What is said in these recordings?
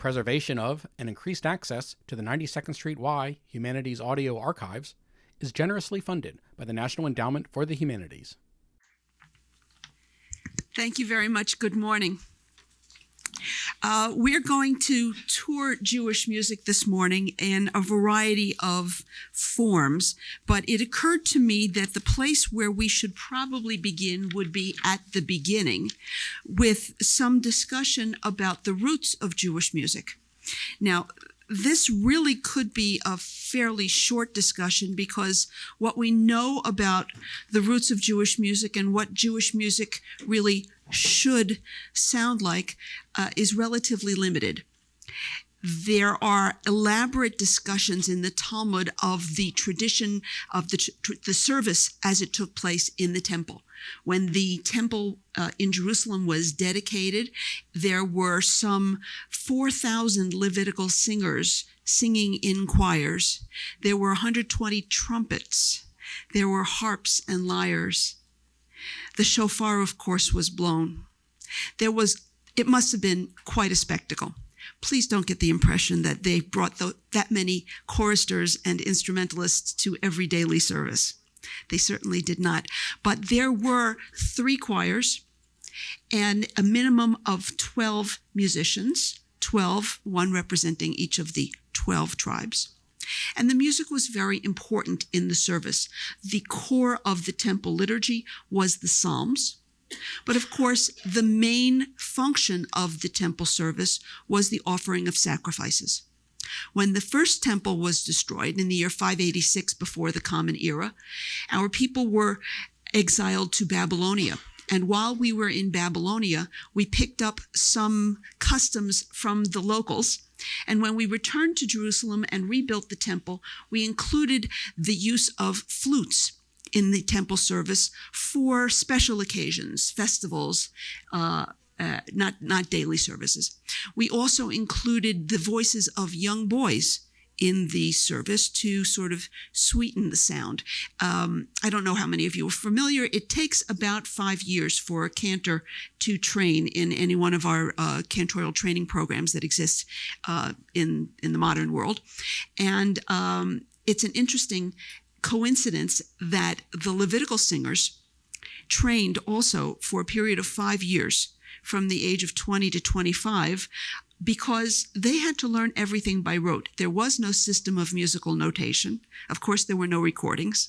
preservation of and increased access to the 92nd Street Y Humanities Audio Archives is generously funded by the National Endowment for the Humanities. Thank you very much. Good morning. We're going to tour Jewish music this morning in a variety of forms, but it occurred to me that the place where we should probably begin would be at the beginning with some discussion about the roots of Jewish music. Now, this really could be a fairly short discussion because what we know about the roots of Jewish music and what Jewish music really should sound like is relatively limited. There are elaborate discussions in the Talmud of the tradition of the service as it took place in the temple. When the temple in Jerusalem was dedicated, there were some 4,000 Levitical singers singing in choirs. There were 120 trumpets. There were harps and lyres. The shofar, of course, was blown. It must have been quite a spectacle. Please don't get the impression that they brought that many choristers and instrumentalists to every daily service. They certainly did not. But there were 3 choirs and a minimum of 12 musicians, 12, one representing each of the 12 tribes. And the music was very important in the service. The core of the temple liturgy was the Psalms. But of course, the main function of the temple service was the offering of sacrifices. When the first temple was destroyed in the year 586 before the Common Era, our people were exiled to Babylonia. And while we were in Babylonia, we picked up some customs from the locals. And when we returned to Jerusalem and rebuilt the temple, we included the use of flutes in the temple service for special occasions, festivals, not daily services. We also included the voices of young boys in the service to sort of sweeten the sound. I don't know how many of you are familiar. It takes about 5 years for a cantor to train in any one of our cantorial training programs that exist in the modern world. And it's an interesting coincidence that the Levitical singers trained also for a period of 5 years from the age of 20 to 25 because they had to learn everything by rote. There was no system of musical notation. Of course, there were no recordings.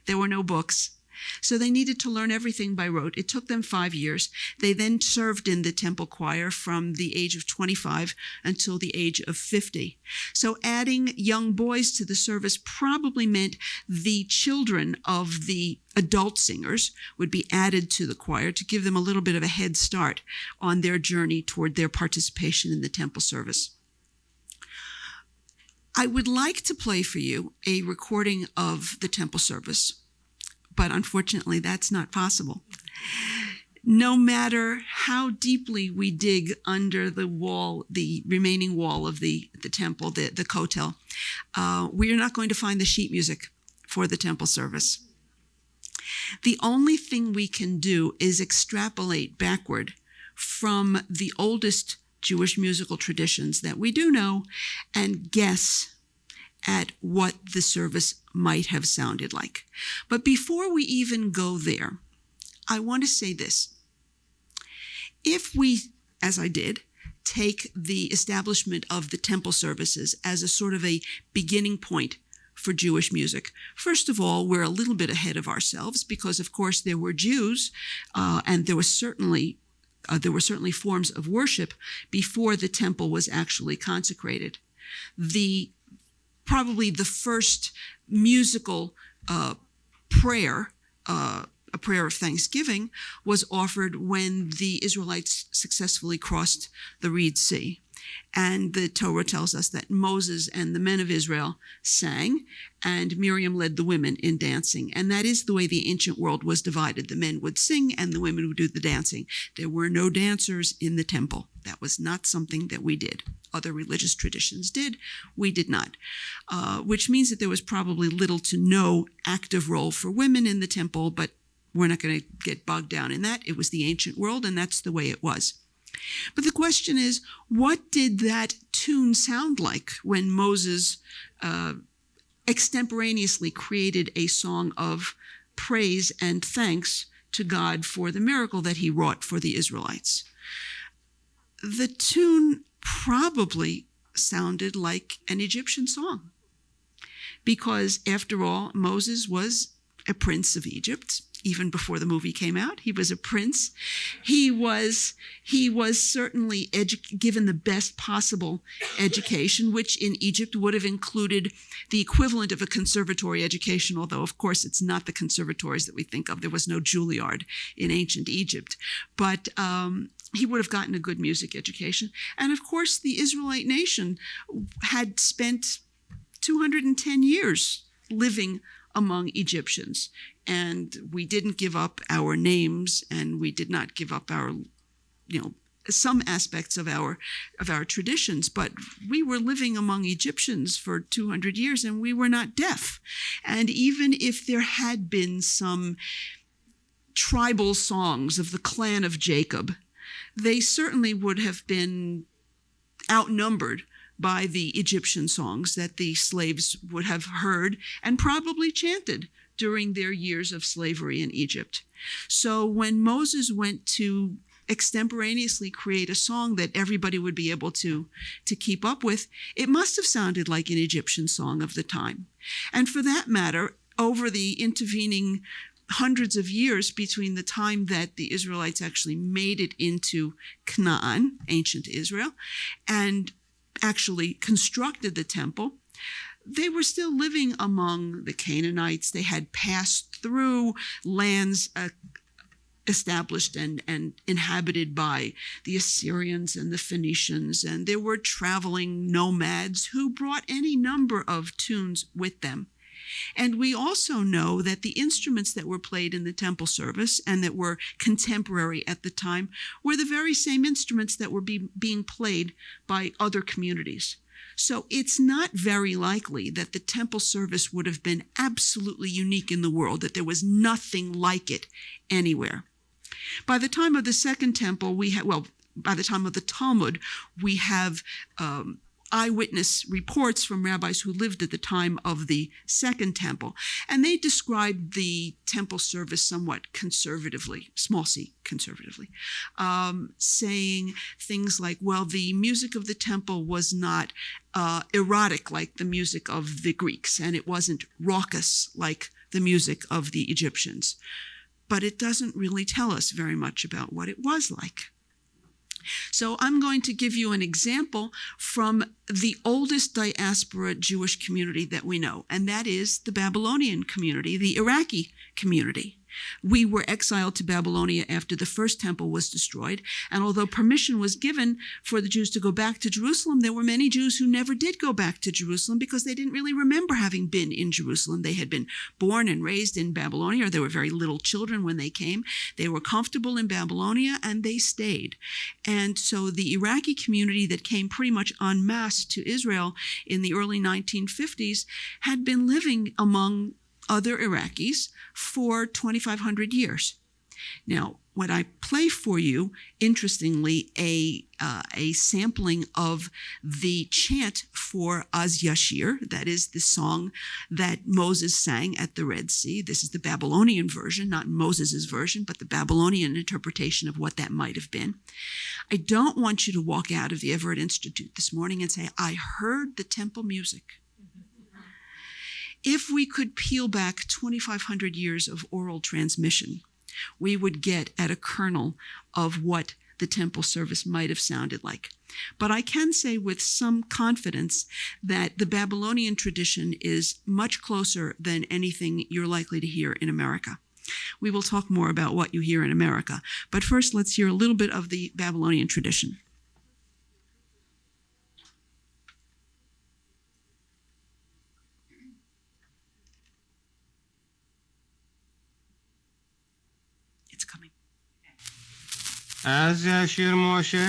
There were no books. So they needed to learn everything by rote. It took them 5 years. They then served in the temple choir from the age of 25 until the age of 50. So adding young boys to the service probably meant the children of the adult singers would be added to the choir to give them a little bit of a head start on their journey toward their participation in the temple service. I would like to play for you a recording of the temple service, but unfortunately, that's not possible. No matter how deeply we dig under the wall, the remaining wall of the temple, the kotel, we are not going to find the sheet music for the temple service. The only thing we can do is extrapolate backward from the oldest Jewish musical traditions that we do know and guess at what the service might have sounded like. But before we even go there, I want to say this. If we, as I did, take the establishment of the temple services as a sort of a beginning point for Jewish music, first of all, we're a little bit ahead of ourselves because, of course, there were Jews and there were certainly forms of worship before the temple was actually consecrated. Probably the first musical prayer, a prayer of thanksgiving, was offered when the Israelites successfully crossed the Red Sea. And the Torah tells us that Moses and the men of Israel sang, and Miriam led the women in dancing. And that is the way the ancient world was divided. The men would sing and the women would do the dancing. There were no dancers in the temple. That was not something that we did. Other religious traditions did. We did not. Which means that there was probably little to no active role for women in the temple, but we're not going to get bogged down in that. It was the ancient world, and that's the way it was. But the question is, what did that tune sound like when Moses extemporaneously created a song of praise and thanks to God for the miracle that he wrought for the Israelites? The tune probably sounded like an Egyptian song, because after all, Moses was a prince of Egypt. Even before the movie came out, he was a prince. He was certainly given the best possible education, which in Egypt would have included the equivalent of a conservatory education, although of course it's not the conservatories that we think of. There was no Juilliard in ancient Egypt. But he would have gotten a good music education. And of course, the Israelite nation had spent 210 years living among Egyptians. And we didn't give up our names, and we did not give up our, some aspects of our traditions, but we were living among Egyptians for 200 years, and we were not deaf. And even if there had been some tribal songs of the clan of Jacob, they certainly would have been outnumbered by the Egyptian songs that the slaves would have heard and probably chanted during their years of slavery in Egypt. So when Moses went to extemporaneously create a song that everybody would be able to keep up with, it must have sounded like an Egyptian song of the time. And for that matter, over the intervening hundreds of years between the time that the Israelites actually made it into Canaan, ancient Israel, and actually constructed the temple, they were still living among the Canaanites. They had passed through lands established and inhabited by the Assyrians and the Phoenicians, and there were traveling nomads who brought any number of tunes with them. And we also know that the instruments that were played in the temple service and that were contemporary at the time were the very same instruments that were being played by other communities. So it's not very likely that the temple service would have been absolutely unique in the world, that there was nothing like it anywhere. By the time of the Second Temple, by the time of the Talmud, we have eyewitness reports from rabbis who lived at the time of the Second Temple, and they described the temple service somewhat conservatively, small c, conservatively, saying things like, well, the music of the temple was not erotic like the music of the Greeks, and it wasn't raucous like the music of the Egyptians. But it doesn't really tell us very much about what it was like. So I'm going to give you an example from the oldest diaspora Jewish community that we know, and that is the Babylonian community, the Iraqi community. We were exiled to Babylonia after the first temple was destroyed, and although permission was given for the Jews to go back to Jerusalem, there were many Jews who never did go back to Jerusalem because they didn't really remember having been in Jerusalem. They had been born and raised in Babylonia, or they were very little children when they came. They were comfortable in Babylonia, and they stayed. And so the Iraqi community that came pretty much en masse to Israel in the early 1950s had been living among other Iraqis for 2,500 years. Now, when I play for you, interestingly, a sampling of the chant for Az Yashir, that is the song that Moses sang at the Red Sea. This is the Babylonian version, not Moses's version, but the Babylonian interpretation of what that might have been. I don't want you to walk out of the Everett Institute this morning and say, I heard the temple music. If we could peel back 2,500 years of oral transmission, we would get at a kernel of what the temple service might have sounded like. But I can say with some confidence that the Babylonian tradition is much closer than anything you're likely to hear in America. We will talk more about what you hear in America. But first, let's hear a little bit of the Babylonian tradition. Coming. از یشیر موشه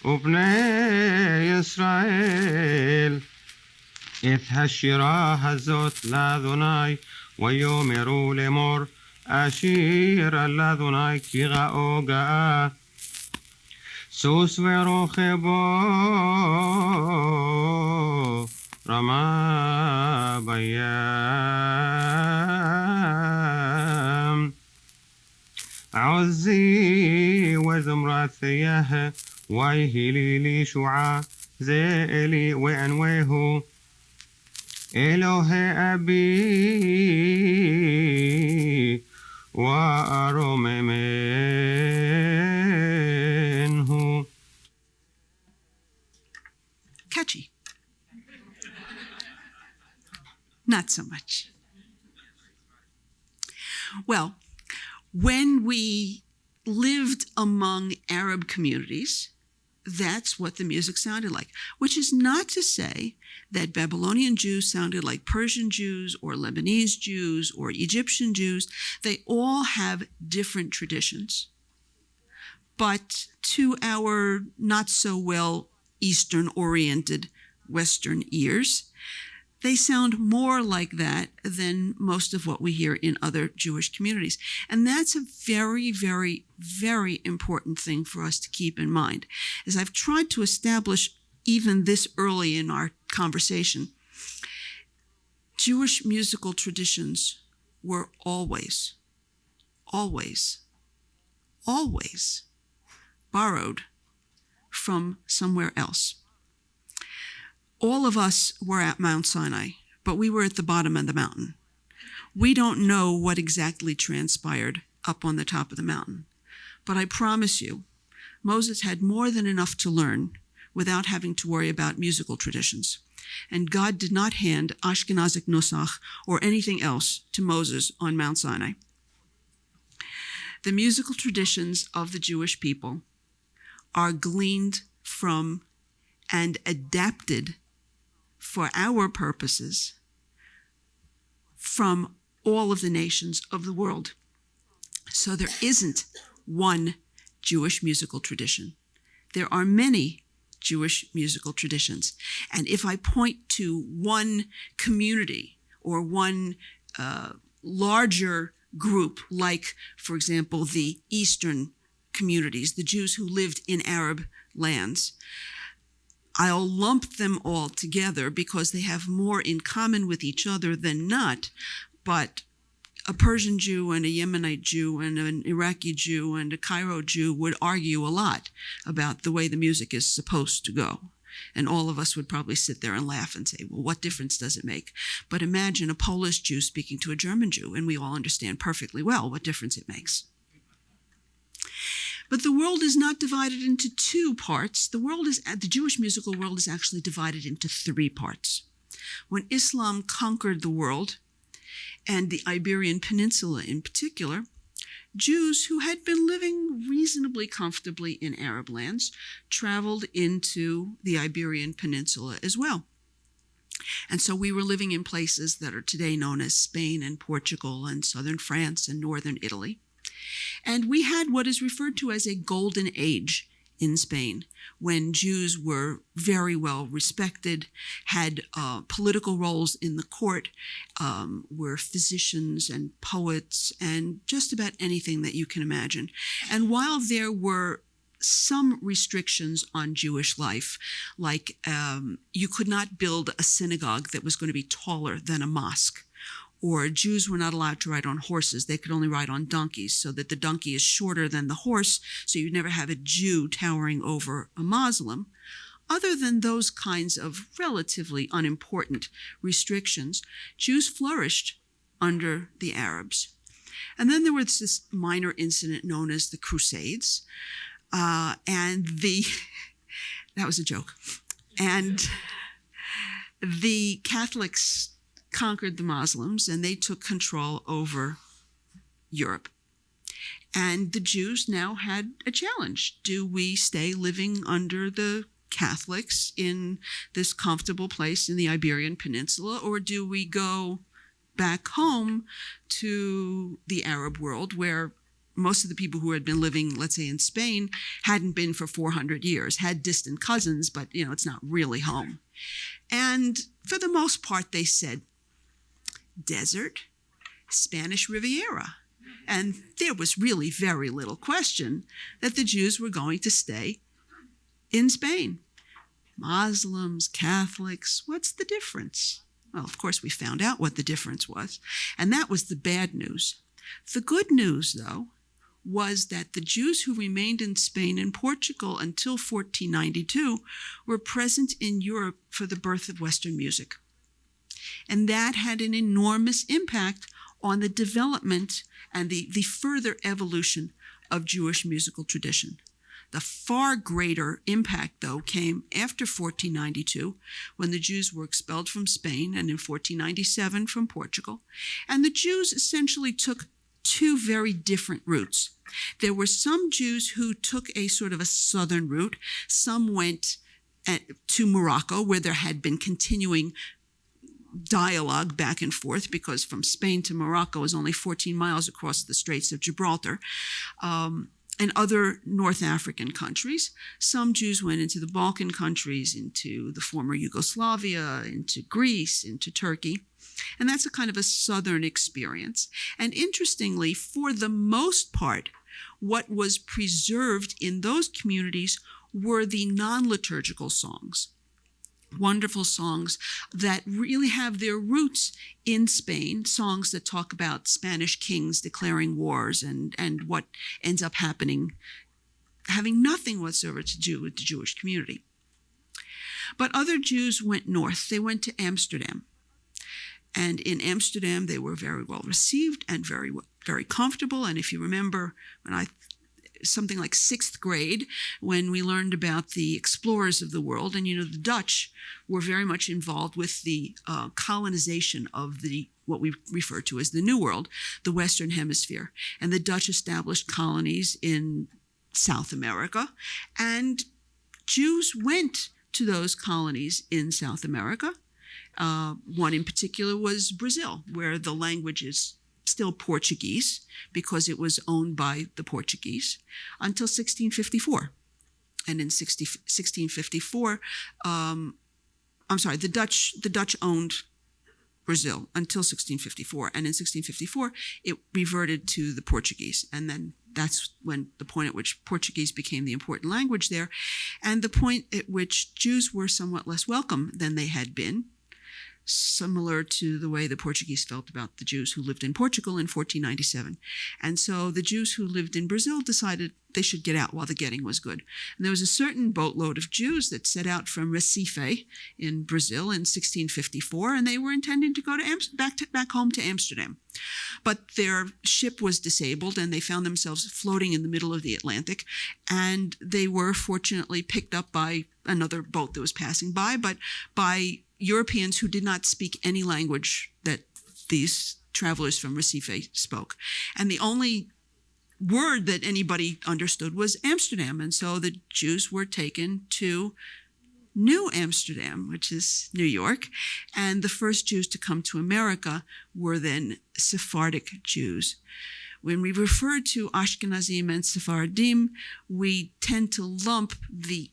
وبني إسرائيل إذ هالشيرة هزت لأذناي ويومروا لمر أشير اللذناي كيغا أوغا سوس وروخبو رما بيام عزي وزمرثيه ويهلي لي شعاع زيلي وأنويه إله أبي وأرم منه. Catchy. Not so much. Well, when we lived among Arab communities, that's what the music sounded like, which is not to say that Babylonian Jews sounded like Persian Jews or Lebanese Jews or Egyptian Jews. They all have different traditions. But to our not so well Eastern-oriented Western ears, they sound more like that than most of what we hear in other Jewish communities. And that's a very, very, very important thing for us to keep in mind. As I've tried to establish even this early in our conversation, Jewish musical traditions were always borrowed from somewhere else. All of us were at Mount Sinai, but we were at the bottom of the mountain. We don't know what exactly transpired up on the top of the mountain. But I promise you, Moses had more than enough to learn without having to worry about musical traditions. And God did not hand Ashkenazic Nusach or anything else to Moses on Mount Sinai. The musical traditions of the Jewish people are gleaned from and adapted for our purposes from all of the nations of the world. So there isn't one Jewish musical tradition. There are many Jewish musical traditions. And if I point to one community or one larger group, like, for example, the Eastern communities, the Jews who lived in Arab lands, I'll lump them all together because they have more in common with each other than not. But a Persian Jew and a Yemenite Jew and an Iraqi Jew and a Cairo Jew would argue a lot about the way the music is supposed to go. And all of us would probably sit there and laugh and say, well, what difference does it make? But imagine a Polish Jew speaking to a German Jew, and we all understand perfectly well what difference it makes. But the world is not divided into two parts. The Jewish musical world is actually divided into three parts. When Islam conquered the world, and the Iberian Peninsula in particular, Jews who had been living reasonably comfortably in Arab lands traveled into the Iberian Peninsula as well. And so we were living in places that are today known as Spain and Portugal and southern France and northern Italy. And we had what is referred to as a golden age in Spain, when Jews were very well respected, had political roles in the court, were physicians and poets, and just about anything that you can imagine. And while there were some restrictions on Jewish life, like you could not build a synagogue that was going to be taller than a mosque, or Jews were not allowed to ride on horses. They could only ride on donkeys, so that the donkey is shorter than the horse, so you'd never have a Jew towering over a Muslim. Other than those kinds of relatively unimportant restrictions, Jews flourished under the Arabs. And then there was this minor incident known as the Crusades, that was a joke. And the Catholics conquered the Muslims, and they took control over Europe. And the Jews now had a challenge. Do we stay living under the Catholics in this comfortable place in the Iberian Peninsula, or do we go back home to the Arab world, where most of the people who had been living, let's say in Spain, hadn't been for 400 years, had distant cousins, but it's not really home. And for the most part, they said, desert, Spanish Riviera. And there was really very little question that the Jews were going to stay in Spain. Muslims, Catholics, what's the difference? Well, of course, we found out what the difference was, and that was the bad news. The good news, though, was that the Jews who remained in Spain and Portugal until 1492 were present in Europe for the birth of Western music. And that had an enormous impact on the development and the further evolution of Jewish musical tradition. The far greater impact, though, came after 1492, when the Jews were expelled from Spain, and in 1497 from Portugal. And the Jews essentially took two very different routes. There were some Jews who took a sort of a southern route. Some went to Morocco, where there had been continuing dialogue back and forth, because from Spain to Morocco is only 14 miles across the Straits of Gibraltar, and other North African countries. Some Jews went into the Balkan countries, into the former Yugoslavia, into Greece, into Turkey. And that's a kind of a southern experience. And interestingly, for the most part, what was preserved in those communities were the non-liturgical songs. Wonderful songs that really have their roots in Spain, songs that talk about Spanish kings declaring wars and what ends up happening, having nothing whatsoever to do with the Jewish community. But other Jews went north. They went to Amsterdam. And in Amsterdam, they were very well received and very, very comfortable. And if you remember, something like 6th grade, when we learned about the explorers of the world, and the Dutch were very much involved with the colonization of what we refer to as the New World, the Western Hemisphere. And the Dutch established colonies in South America, and Jews went to those colonies in South America. One in particular was Brazil, where the language is still Portuguese, because it was owned by the Portuguese until 1654. And in 1654, the Dutch owned Brazil until 1654. And in 1654, it reverted to the Portuguese. And then that's when the point at which Portuguese became the important language there, and the point at which Jews were somewhat less welcome than they had been, similar to the way the Portuguese felt about the Jews who lived in Portugal in 1497. And so the Jews who lived in Brazil decided they should get out while the getting was good. And there was a certain boatload of Jews that set out from Recife in Brazil in 1654, and they were intending to go back home to Amsterdam. But their ship was disabled, and they found themselves floating in the middle of the Atlantic, and they were fortunately picked up by another boat that was passing by, but by Europeans who did not speak any language that these travelers from Recife spoke. And the only word that anybody understood was Amsterdam. And so the Jews were taken to New Amsterdam, which is New York. And the first Jews to come to America were then Sephardic Jews. When we refer to Ashkenazim and Sephardim, we tend to lump the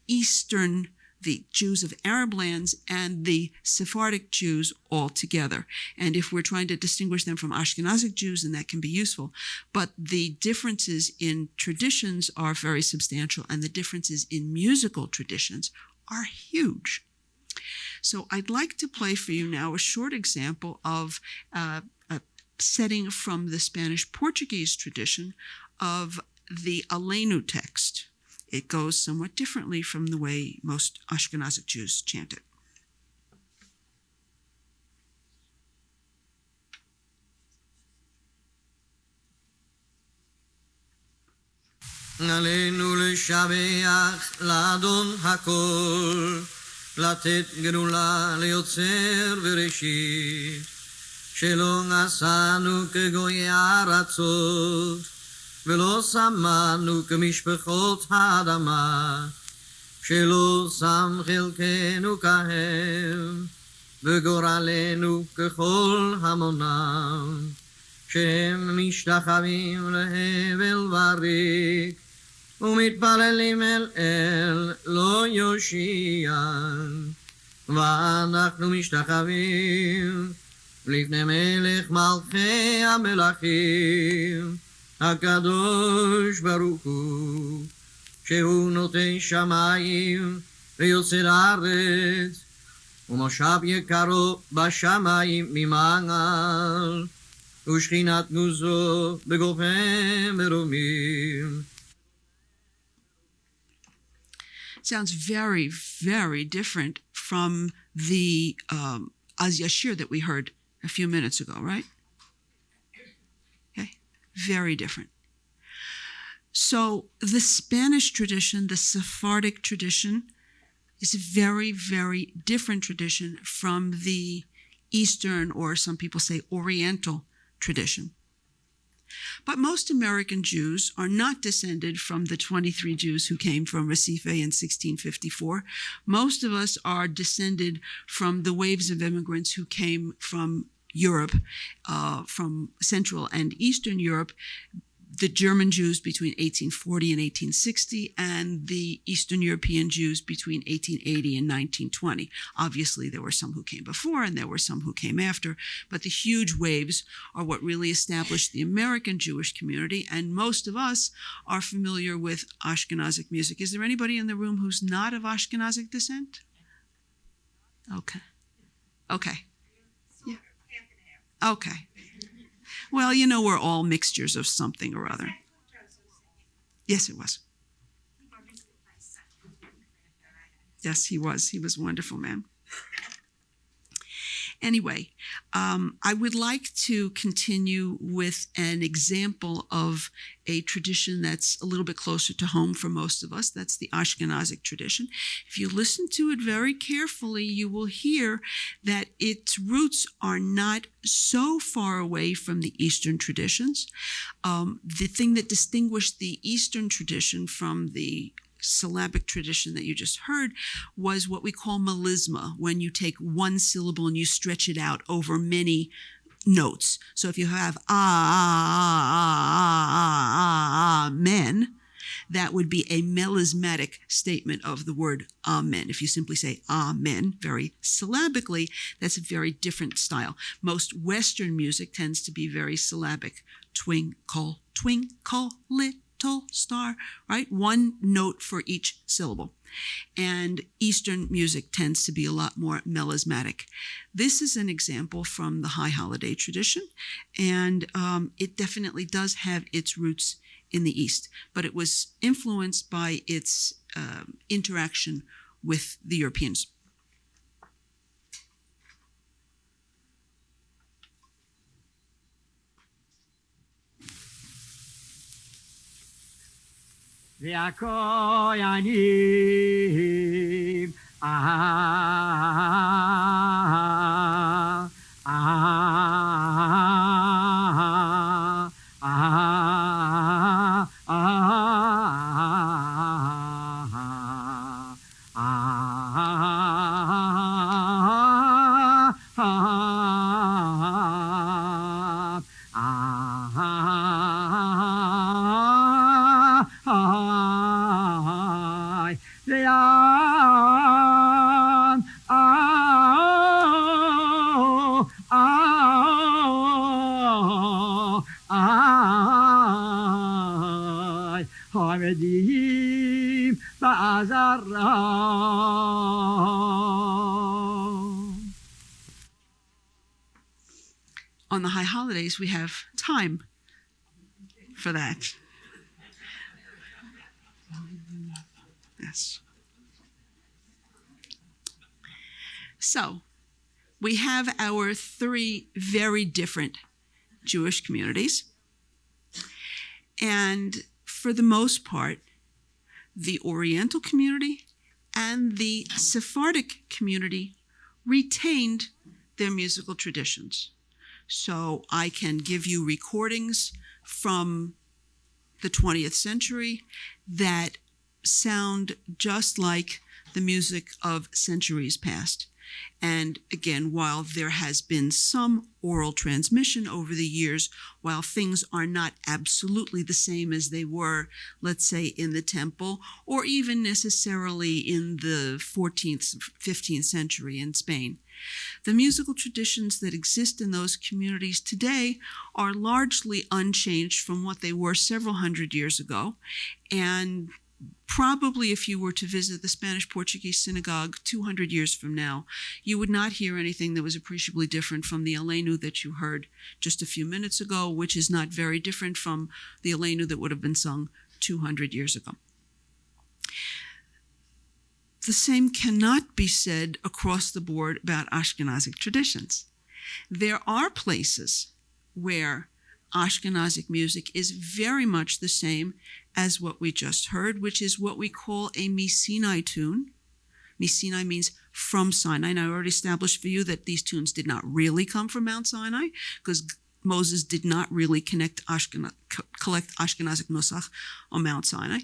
Jews of Arab lands and the Sephardic Jews all together. And if we're trying to distinguish them from Ashkenazic Jews, then that can be useful. But the differences in traditions are very substantial, and the differences in musical traditions are huge. So I'd like to play for you now a short example of a setting from the Spanish-Portuguese tradition of the Aleinu text. It goes somewhat differently from the way most Ashkenazic Jews chant it. עלינו לשבח לאדון הכל, לתת גדולה ליוצר וראשית, שלא עשנו כגויי ארצות, ולא שמנו כמשפחות האדמה, שלא שם חלקנו כהם, וגורלנו ככל המונם, שהם משתחווים להבל וריק, ומתפללים אל לא יושיען, ואנחנו משתחווים לפני מלך מלכי המלכים, הקדוש ברוך הוא, שהוא נותן שמיים ויוצר הארץ, ומושב יקרו בשמיים ממעל, ושכינת גוזו בגופם מרומים. Sounds very, very different from the Az Yashir that we heard a few minutes ago, right? Okay, very different. So the Spanish tradition, the Sephardic tradition, is a very, very different tradition from the Eastern, or some people say Oriental tradition. But most American Jews are not descended from the 23 Jews who came from Recife in 1654. Most of us are descended from the waves of immigrants who came from Europe, from Central and Eastern Europe, the German Jews between 1840 and 1860, and the Eastern European Jews between 1880 and 1920. Obviously, there were some who came before and there were some who came after, but the huge waves are what really established the American Jewish community, and most of us are familiar with Ashkenazic music. Is there anybody in the room who's not of Ashkenazic descent? Okay. Yeah. Okay. Well, you know, we're all mixtures of something or other. Yes, it was. Yes, he was. He was a wonderful man. Anyway, I would like to continue with an example of a tradition that's a little bit closer to home for most of us. That's the Ashkenazic tradition. If you listen to it very carefully, you will hear that its roots are not so far away from the Eastern traditions. The thing that distinguished the Eastern tradition from the syllabic tradition that you just heard was what we call melisma, when you take one syllable and you stretch it out over many notes. So if you have amen, that would be a melismatic statement of the word amen. If you simply say amen very syllabically, that's a very different style. Most Western music tends to be very syllabic. Twinkle, twinkle, little star, right? One note for each syllable. And Eastern music tends to be a lot more melismatic. This is an example from the High Holiday tradition, and it definitely does have its roots in the East, but it was influenced by its interaction with the Europeans. והכהנים המדהים בעזרה. On the high holidays, we have time for that. Yes. So, we have our three very different Jewish communities. And for the most part, the Oriental community and the Sephardic community retained their musical traditions. So I can give you recordings from the 20th century that sound just like the music of centuries past. And again, while there has been some oral transmission over the years, while things are not absolutely the same as they were, let's say, in the temple, or even necessarily in the 14th, 15th century in Spain, the musical traditions that exist in those communities today are largely unchanged from what they were several hundred years ago. And probably if you were to visit the Spanish-Portuguese synagogue 200 years from now, you would not hear anything that was appreciably different from the Aleinu that you heard just a few minutes ago, which is not very different from the Aleinu that would have been sung 200 years ago. The same cannot be said across the board about Ashkenazic traditions. There are places where Ashkenazic music is very much the same as what we just heard, which is what we call a Misinai tune. Misinai means from Sinai. And I already established for you that these tunes did not really come from Mount Sinai, because Moses did not really collect Ashkenazic Nusach on Mount Sinai.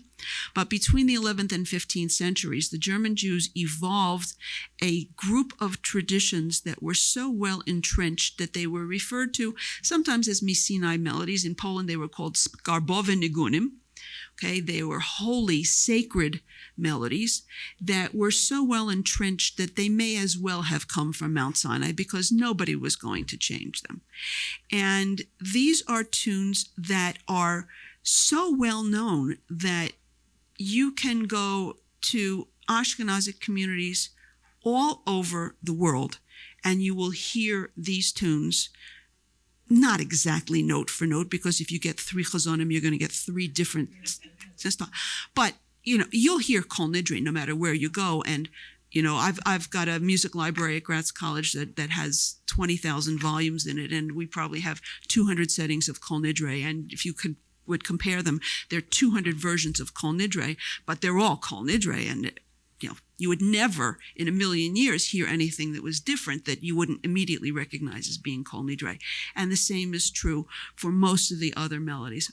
But between the 11th and 15th centuries, the German Jews evolved a group of traditions that were so well entrenched that they were referred to sometimes as Misinai melodies. In Poland, they were called Skarbowe Nigunim. Okay, they were holy, sacred melodies that were so well entrenched that they may as well have come from Mount Sinai, because nobody was going to change them. And these are tunes that are so well known that you can go to Ashkenazic communities all over the world and you will hear these tunes. Not exactly note for note, because if you get 3 chazonim, you're going to get 3 different systems. But, you'll hear Kol Nidre no matter where you go. And, I've got a music library at Gratz College that has 20,000 volumes in it, and we probably have 200 settings of Kol Nidre. And if you would compare them, there are 200 versions of Kol Nidre, but they're all Kol Nidre. And you would never in a million years hear anything that was different that you wouldn't immediately recognize as being Kol Nidre. And the same is true for most of the other melodies.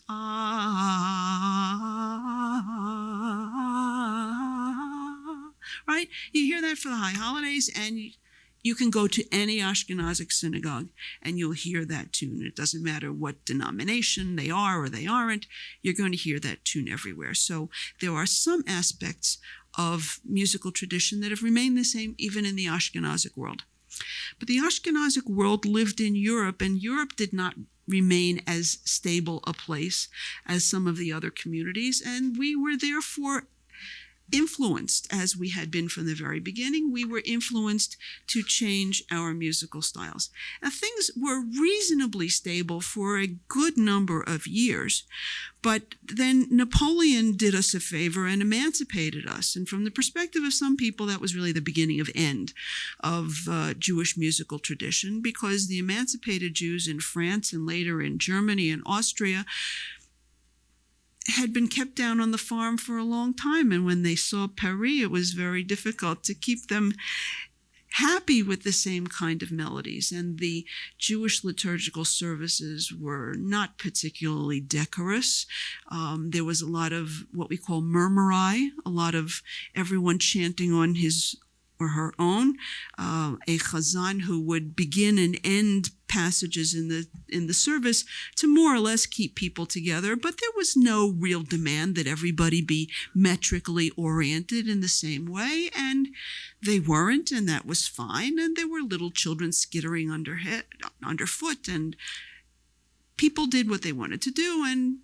Right? You hear that for the high holidays, and you can go to any Ashkenazic synagogue and you'll hear that tune. It doesn't matter what denomination they are or they aren't, you're going to hear that tune everywhere. So there are some aspects of musical tradition that have remained the same even in the Ashkenazic world. But the Ashkenazic world lived in Europe, and Europe did not remain as stable a place as some of the other communities, and we were therefore influenced, as we had been from the very beginning. We were influenced to change our musical styles. Now, things were reasonably stable for a good number of years, but then Napoleon did us a favor and emancipated us. And from the perspective of some people, that was really the beginning of end of Jewish musical tradition, because the emancipated Jews in France and later in Germany and Austria had been kept down on the farm for a long time. And when they saw Paris, it was very difficult to keep them happy with the same kind of melodies. And the Jewish liturgical services were not particularly decorous. There was a lot of what we call murmurai, a lot of everyone chanting on his or her own, a chazan who would begin and end passages in the service to more or less keep people together, but there was no real demand that everybody be metrically oriented in the same way, and they weren't, and that was fine. And there were little children skittering underfoot, and people did what they wanted to do, and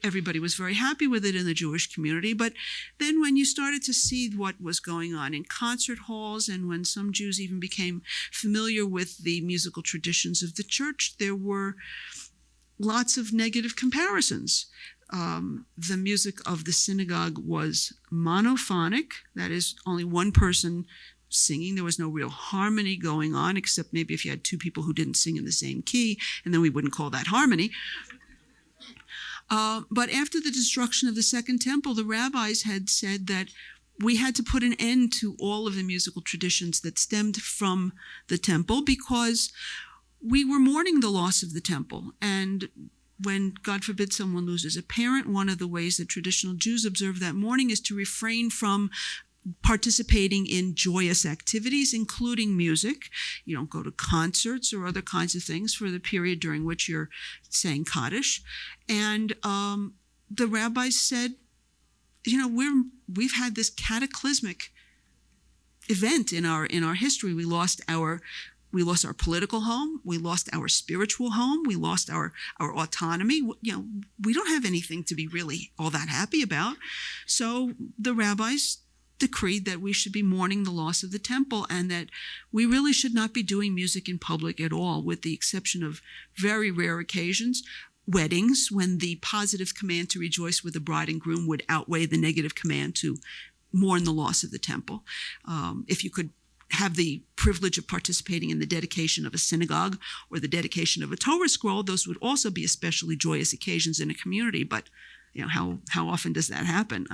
everybody was very happy with it in the Jewish community. But then when you started to see what was going on in concert halls, and when some Jews even became familiar with the musical traditions of the church, there were lots of negative comparisons. The music of the synagogue was monophonic, that is, only one person singing. There was no real harmony going on, except maybe if you had 2 people who didn't sing in the same key, and then we wouldn't call that harmony. But after the destruction of the Second Temple, the rabbis had said that we had to put an end to all of the musical traditions that stemmed from the temple, because we were mourning the loss of the temple. And when, God forbid, someone loses a parent, one of the ways that traditional Jews observe that mourning is to refrain from participating in joyous activities, including music. You don't go to concerts or other kinds of things for the period during which you're saying Kaddish. And the rabbis said, we've had this cataclysmic event in our history. We lost our political home. We lost our spiritual home. We lost our autonomy. We don't have anything to be really all that happy about. So the rabbis decreed that we should be mourning the loss of the temple, and that we really should not be doing music in public at all, with the exception of very rare occasions. Weddings, when the positive command to rejoice with the bride and groom would outweigh the negative command to mourn the loss of the temple. If you could have the privilege of participating in the dedication of a synagogue or the dedication of a Torah scroll, those would also be especially joyous occasions in a community. But how often does that happen?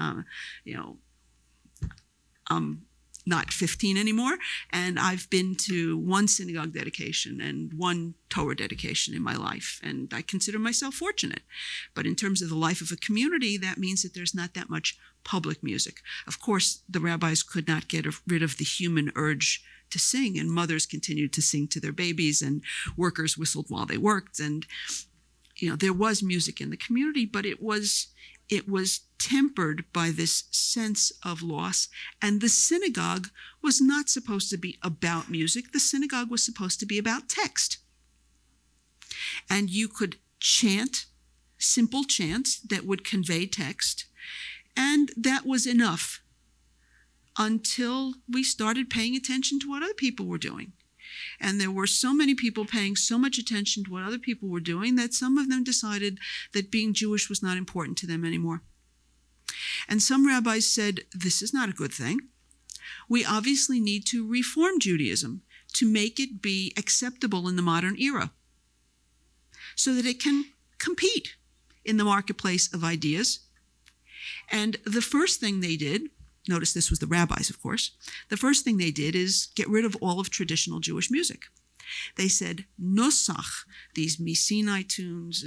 I'm not 15 anymore, and I've been to one synagogue dedication and one Torah dedication in my life, and I consider myself fortunate. But in terms of the life of a community, that means that there's not that much public music. Of course, the rabbis could not get rid of the human urge to sing, and mothers continued to sing to their babies, and workers whistled while they worked, and there was music in the community, but it was tempered by this sense of loss. And the synagogue was not supposed to be about music. The synagogue was supposed to be about text. And you could chant simple chants that would convey text, and that was enough until we started paying attention to what other people were doing. And there were so many people paying so much attention to what other people were doing that some of them decided that being Jewish was not important to them anymore. And some rabbis said, this is not a good thing. We obviously need to reform Judaism to make it be acceptable in the modern era so that it can compete in the marketplace of ideas. And the first thing they did, notice this was the rabbis, of course, the first thing they did is get rid of all of traditional Jewish music. They said, Nosach, these Misinai tunes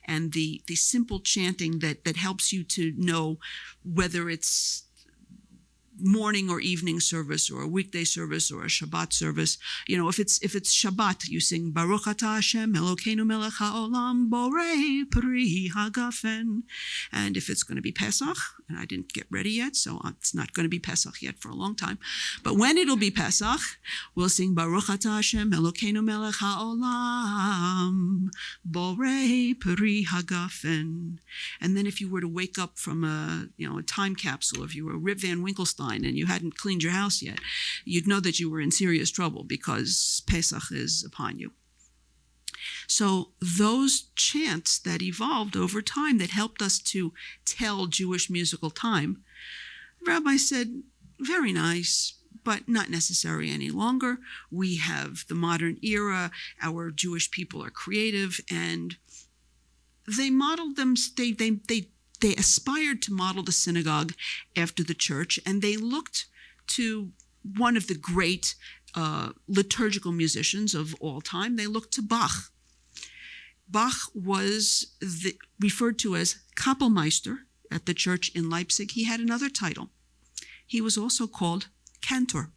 and the simple chanting that helps you to know whether it's morning or evening service or a weekday service or a Shabbat service. If it's Shabbat, you sing Baruch Atah Hashem Elokeinu melech haolam borei pri hagafen. And if it's going to be Pesach, and I didn't get ready yet, so it's not going to be Pesach yet for a long time, but when it'll be Pesach, we'll sing Baruch Atah Hashem Elokeinu melech haolam borei pri hagafen. And then if you were to wake up from a time capsule, if you were Rip Van Winklestein and you hadn't cleaned your house yet, you'd know that you were in serious trouble because Pesach is upon you. So those chants that evolved over time that helped us to tell Jewish musical time, the rabbi said, very nice, but not necessary any longer. We have the modern era. Our Jewish people are creative, and they modeled them. They aspired to model the synagogue after the church, and they looked to one of the great liturgical musicians of all time. They looked to Bach. Bach was referred to as Kapellmeister at the church in Leipzig. He had another title. He was also called Cantor.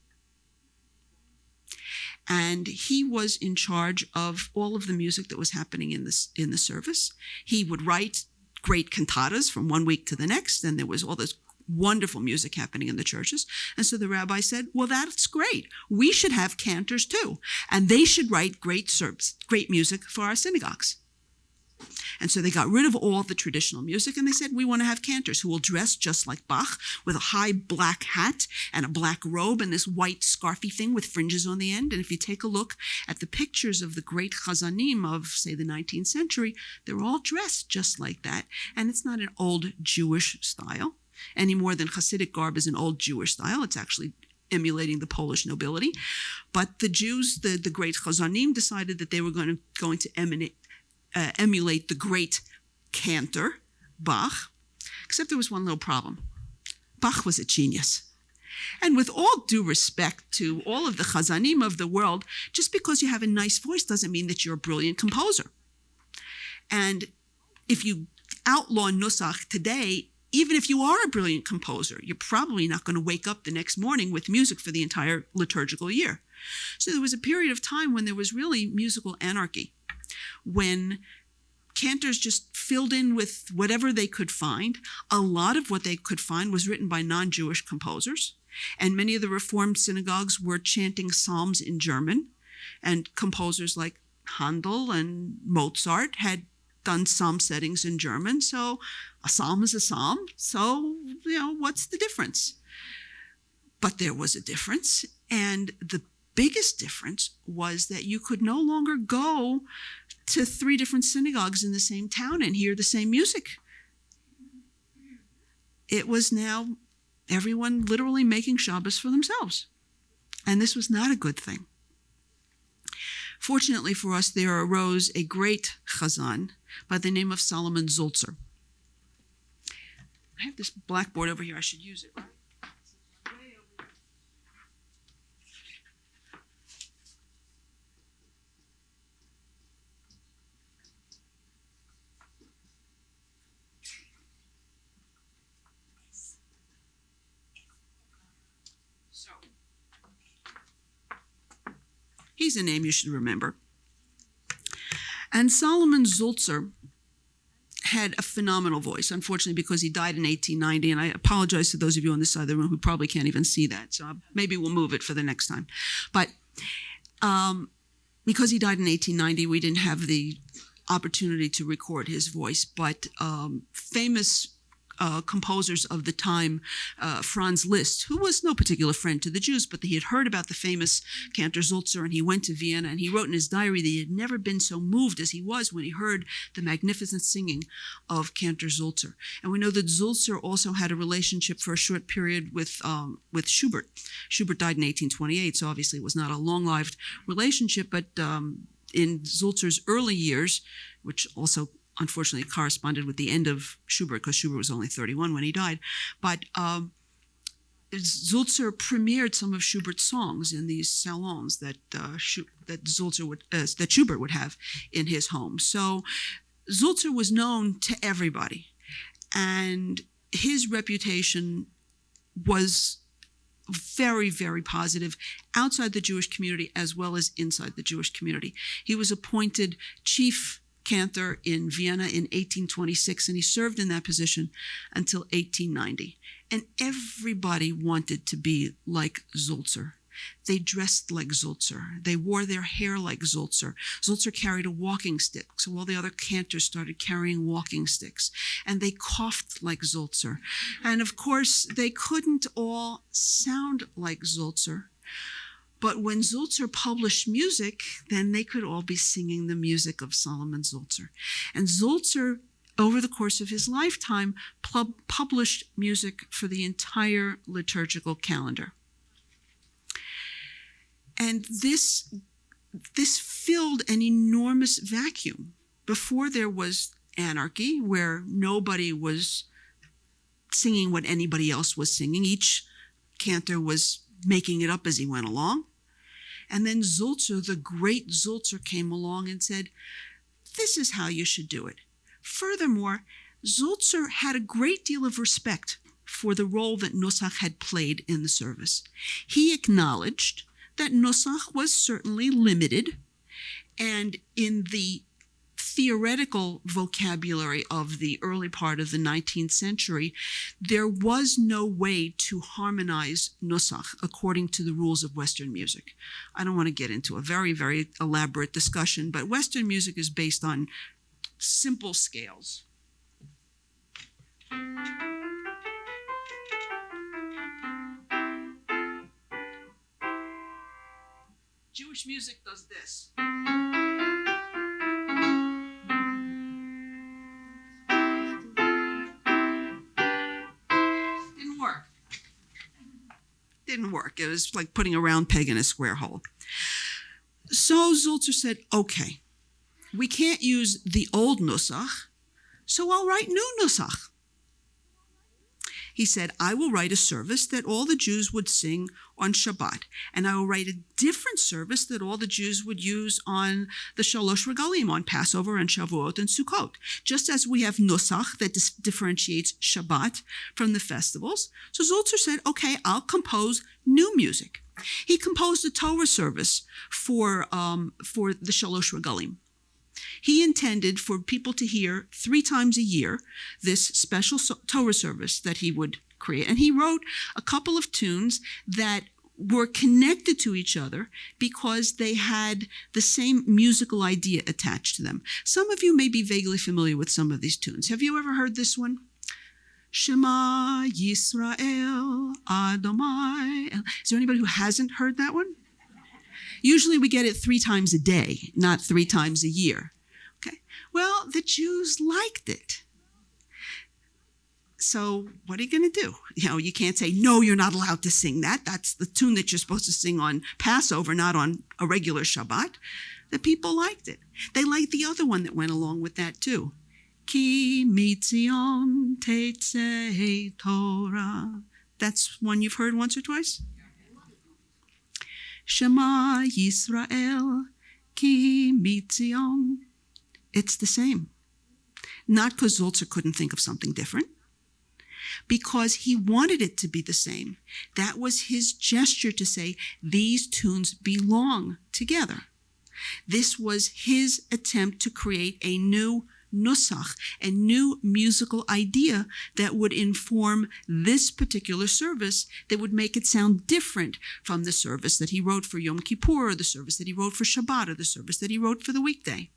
And he was in charge of all of the music that was happening in the service. He would write great cantatas from one week to the next, and there was all this wonderful music happening in the churches. And so the rabbi said, well, that's great. We should have cantors too, and they should write great music for our synagogues. And so they got rid of all the traditional music, and they said, we want to have cantors who will dress just like Bach, with a high black hat and a black robe and this white scarfy thing with fringes on the end. And if you take a look at the pictures of the great chazanim of, say, the 19th century, they're all dressed just like that. And it's not an old Jewish style any more than Hasidic garb is an old Jewish style. It's actually emulating the Polish nobility. But the Jews, the great chazanim, decided that they were going to emulate the great cantor, Bach, except there was one little problem. Bach was a genius. And with all due respect to all of the chazanim of the world, just because you have a nice voice doesn't mean that you're a brilliant composer. And if you outlaw nusach today, even if you are a brilliant composer, you're probably not going to wake up the next morning with music for the entire liturgical year. So there was a period of time when there was really musical anarchy, when cantors just filled in with whatever they could find. A lot of what they could find was written by non-Jewish composers, and many of the Reformed synagogues were chanting psalms in German, and composers like Handel and Mozart had done psalm settings in German. So a psalm is a psalm. So, what's the difference? But there was a difference, and the biggest difference was that you could no longer go to 3 different synagogues in the same town and hear the same music. It was now everyone literally making Shabbos for themselves. And this was not a good thing. Fortunately for us, there arose a great chazan by the name of Solomon Zulzer. I have this blackboard over here. I should use it, right? He's a name you should remember. And Solomon Zulzer had a phenomenal voice, unfortunately, because he died in 1890. And I apologize to those of you on this side of the room who probably can't even see that. So maybe we'll move it for the next time. But because he died in 1890, we didn't have the opportunity to record his voice. But famous composers of the time, Franz Liszt, who was no particular friend to the Jews, but he had heard about the famous cantor Zulzer, and he went to Vienna, and he wrote in his diary that he had never been so moved as he was when he heard the magnificent singing of cantor Zulzer. And we know that Zulzer also had a relationship for a short period with Schubert. Schubert died in 1828, so obviously it was not a long-lived relationship, but in Zulzer's early years, which also unfortunately corresponded with the end of Schubert, because Schubert was only 31 when he died. But Zulzer premiered some of Schubert's songs in these salons that Schubert would have in his home. So Zulzer was known to everybody, and his reputation was very, very positive outside the Jewish community as well as inside the Jewish community. He was appointed chief cantor in Vienna in 1826, and he served in that position until 1890. And everybody wanted to be like Zulzer. They dressed like Zulzer. They wore their hair like Zulzer. Zulzer carried a walking stick, so all the other cantors started carrying walking sticks. And they coughed like Zulzer. And of course, they couldn't all sound like Zulzer. But when Zulzer published music, then they could all be singing the music of Solomon Zulzer. And Zulzer, over the course of his lifetime, published music for the entire liturgical calendar. And this filled an enormous vacuum. Before there was anarchy, where nobody was singing what anybody else was singing. Each cantor was making it up as he went along. And then Zulzer, the great Zulzer, came along and said, this is how you should do it. Furthermore, Zulzer had a great deal of respect for the role that Nusach had played in the service. He acknowledged that Nusach was certainly limited, and in the theoretical vocabulary of the early part of the 19th century, there was no way to harmonize Nusach according to the rules of Western music. I don't want to get into a very, very elaborate discussion, but Western music is based on simple scales. Jewish music does this. Didn't work. It was like putting a round peg in a square hole. So Zulzer said, okay, we can't use the old Nusach, so I'll write new Nusach. he said, I will write a service that all the Jews would sing on Shabbat, and I will write a different service that all the Jews would use on the Shalosh Regalim, on Passover and Shavuot and Sukkot. Just as we have Nusach that differentiates Shabbat from the festivals. So Zolzer said, okay, I'll compose new music. He composed a Torah service for the Shalosh Regalim. He intended for people to hear 3 times a year this special Torah service that he would create. And he wrote a couple of tunes that were connected to each other because they had the same musical idea attached to them. Some of you may be vaguely familiar with some of these tunes. Have you ever heard this one? Shema Yisrael Adonai. Is there anybody who hasn't heard that one? Usually we get it 3 times a day, not 3 times a year. Okay. Well, the Jews liked it. So what are you going to do? You can't say, no, you're not allowed to sing that. That's the tune that you're supposed to sing on Passover, not on a regular Shabbat. The people liked it. They liked the other one that went along with that too. Ki mitzion teitzei Torah. That's one you've heard once or twice? Shema Yisrael ki mitzion. It's the same. Not because Zolzer couldn't think of something different, because he wanted it to be the same. That was his gesture to say, these tunes belong together. This was his attempt to create a new nusach, a new musical idea that would inform this particular service, that would make it sound different from the service that he wrote for Yom Kippur, or the service that he wrote for Shabbat, or the service that he wrote for the weekday.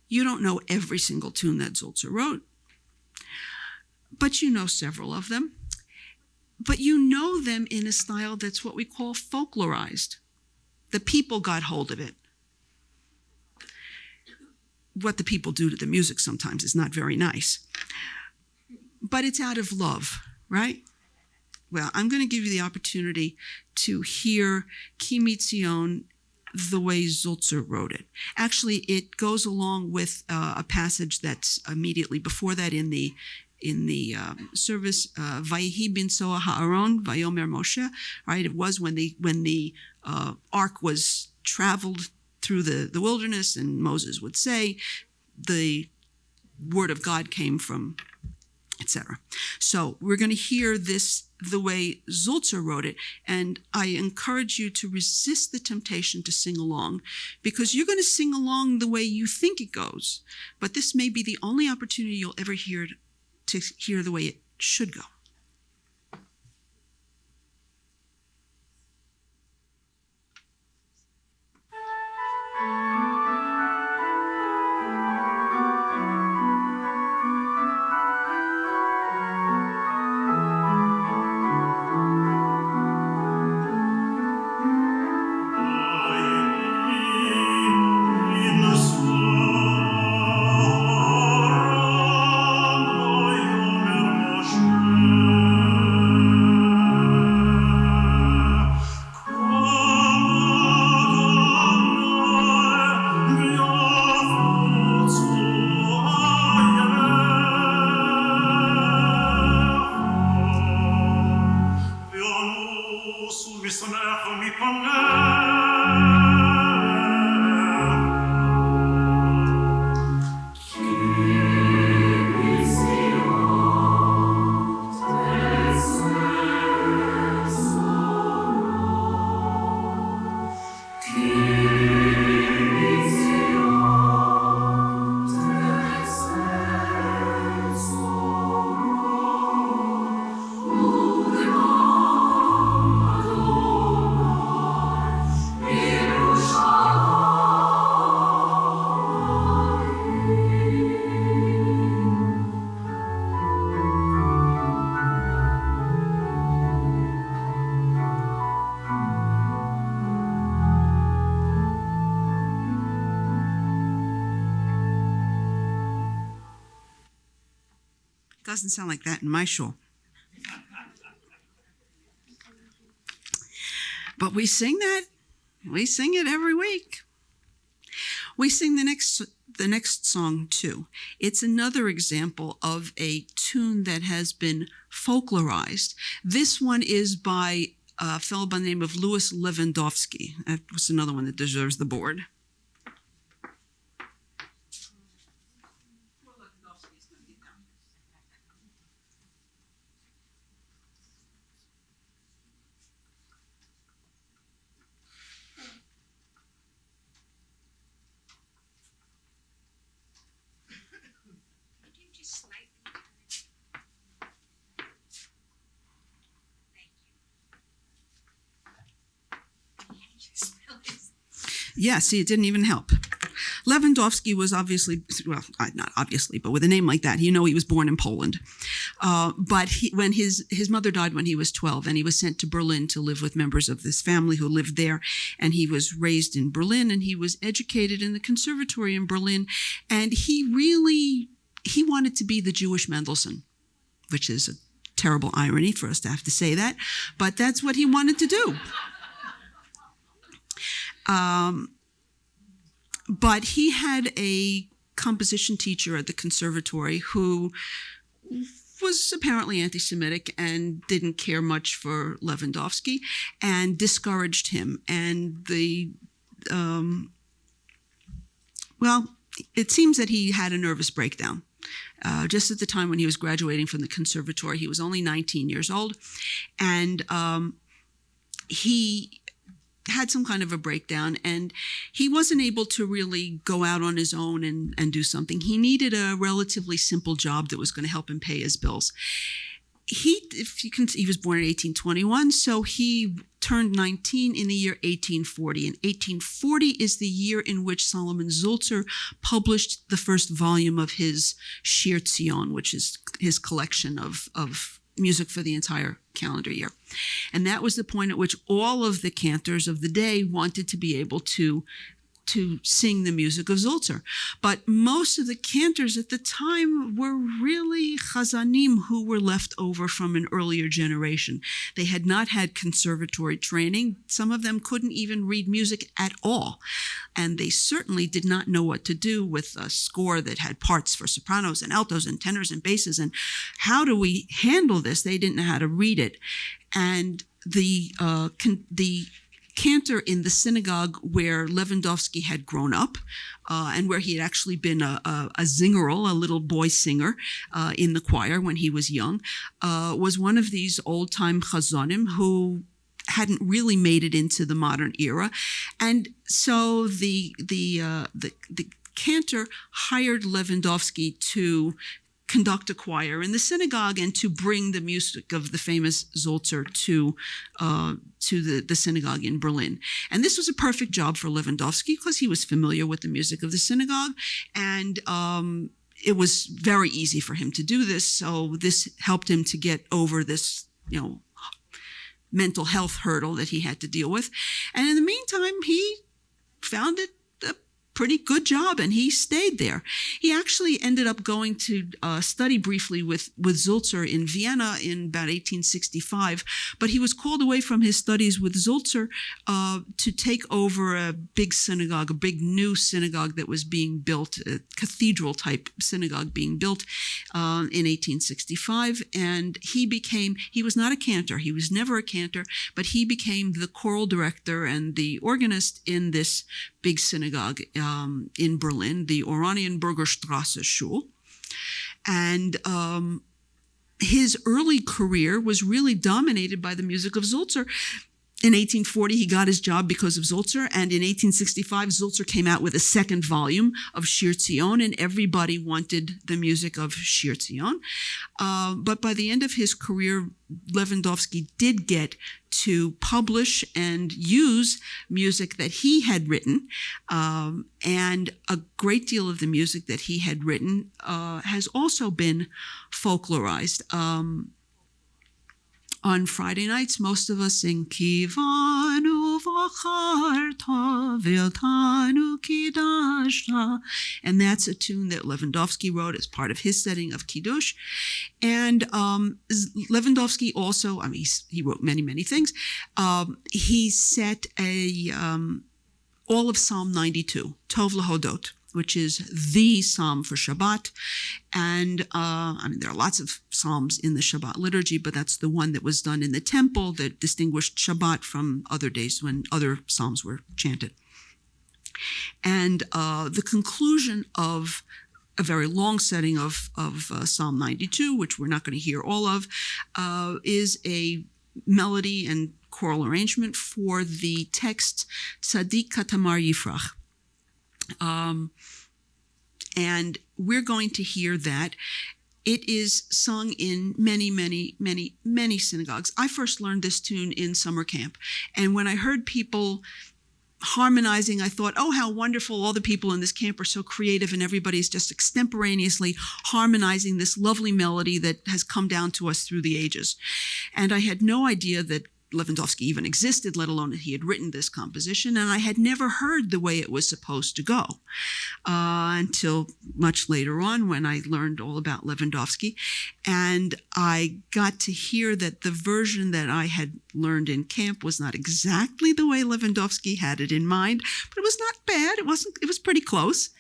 You don't know every single tune that Zolzer wrote, but you know several of them. But you know them in a style that's what we call folklorized. The people got hold of it. What the people do to the music sometimes is not very nice. But it's out of love, right? Well, I'm going to give you the opportunity to hear Ki Mitzion the way Zolzer wrote it. Actually, it goes along with a passage that's immediately before that in the service, Vayehi bin Soa Ha'aron, Vayomer Moshe, right? It was when the ark was traveled through the wilderness, and Moses would say, the word of God came from, etc. So we're going to hear this the way Zolzer wrote it, and I encourage you to resist the temptation to sing along, because you're going to sing along the way you think it goes, but this may be the only opportunity you'll ever hear to hear the way it should go. Doesn't sound like that in my shul. But we sing that. We sing it every week. We sing the next the next song too. It's another example of a tune that has been folklorized. This one is by a fellow by the name of Louis Lewandowski. That was another one that deserves the board. Yeah, see, it didn't even help. Lewandowski was obviously, well, not obviously, but with a name like that, he was born in Poland. But when his mother died when he was 12, and he was sent to Berlin to live with members of this family who lived there, and he was raised in Berlin, and he was educated in the conservatory in Berlin, and he wanted to be the Jewish Mendelssohn, which is a terrible irony for us to have to say that, but that's what he wanted to do. But he had a composition teacher at the conservatory who was apparently anti-Semitic and didn't care much for Lewandowski and discouraged him. And it seems that he had a nervous breakdown. Just at the time when he was graduating from the conservatory, he was only 19 years old, and he had some kind of a breakdown, and he wasn't able to really go out on his own and do something. He needed a relatively simple job that was going to help him pay his bills. He was born in 1821, so he turned 19 in the year 1840. And 1840 is the year in which Solomon Zulzer published the first volume of his Shir Tzion, which is his collection of music for the entire calendar year. And that was the point at which all of the cantors of the day wanted to be able to sing the music of Zulzer. But most of the cantors at the time were really chazanim who were left over from an earlier generation. They had not had conservatory training. Some of them couldn't even read music at all. And they certainly did not know what to do with a score that had parts for sopranos and altos and tenors and basses. And how do we handle this? They didn't know how to read it. And the cantor in the synagogue where Lewandowski had grown up, and where he had actually been a zingerl, a little boy singer in the choir when he was young, was one of these old-time chazanim who hadn't really made it into the modern era. And so the cantor hired Lewandowski to conduct a choir in the synagogue and to bring the music of the famous Zulzer to the synagogue in Berlin. And this was a perfect job for Lewandowski because he was familiar with the music of the synagogue, and it was very easy for him to do this. So this helped him to get over this, mental health hurdle that he had to deal with. And in the meantime, he found it a pretty good job, and he stayed there. He actually ended up going to study briefly with Zulzer in Vienna in about 1865, but he was called away from his studies with Zulzer to take over a big synagogue, a big new synagogue that was being built, a cathedral-type synagogue being built in 1865, and he was not a cantor, he was never a cantor, but he became the choral director and the organist in this big synagogue in Berlin, the Oranienburger Strasse Schule. And his early career was really dominated by the music of Zulzer. In 1840, he got his job because of Zulzer, and in 1865, Zulzer came out with a second volume of Shir Tzion, and everybody wanted the music of Shir Tzion. But by the end of his career, Lewandowski did get to publish and use music that he had written, and a great deal of the music that he had written has also been folklorized. On Friday nights, most of us sing Kivanu v'charta v'iltanu kidashta, and that's a tune that Lewandowski wrote as part of his setting of Kiddush. And Lewandowski also, he wrote many, many things. He set all of Psalm 92, Tov Lahodot, which is the psalm for Shabbat. And there are lots of psalms in the Shabbat liturgy, but that's the one that was done in the temple that distinguished Shabbat from other days when other psalms were chanted. And the conclusion of a very long setting of Psalm 92, which we're not going to hear all of, is a melody and choral arrangement for the text Tzadik Katamar Yifrach. And we're going to hear that. It is sung in many, many, many, many synagogues. I first learned this tune in summer camp. And when I heard people harmonizing, I thought, oh, how wonderful. All the people in this camp are so creative and everybody's just extemporaneously harmonizing this lovely melody that has come down to us through the ages. And I had no idea that Lewandowski even existed, let alone that he had written this composition, and I had never heard the way it was supposed to go until much later on when I learned all about Lewandowski. And I got to hear that the version that I had learned in camp was not exactly the way Lewandowski had it in mind, but it was not bad. It was pretty close,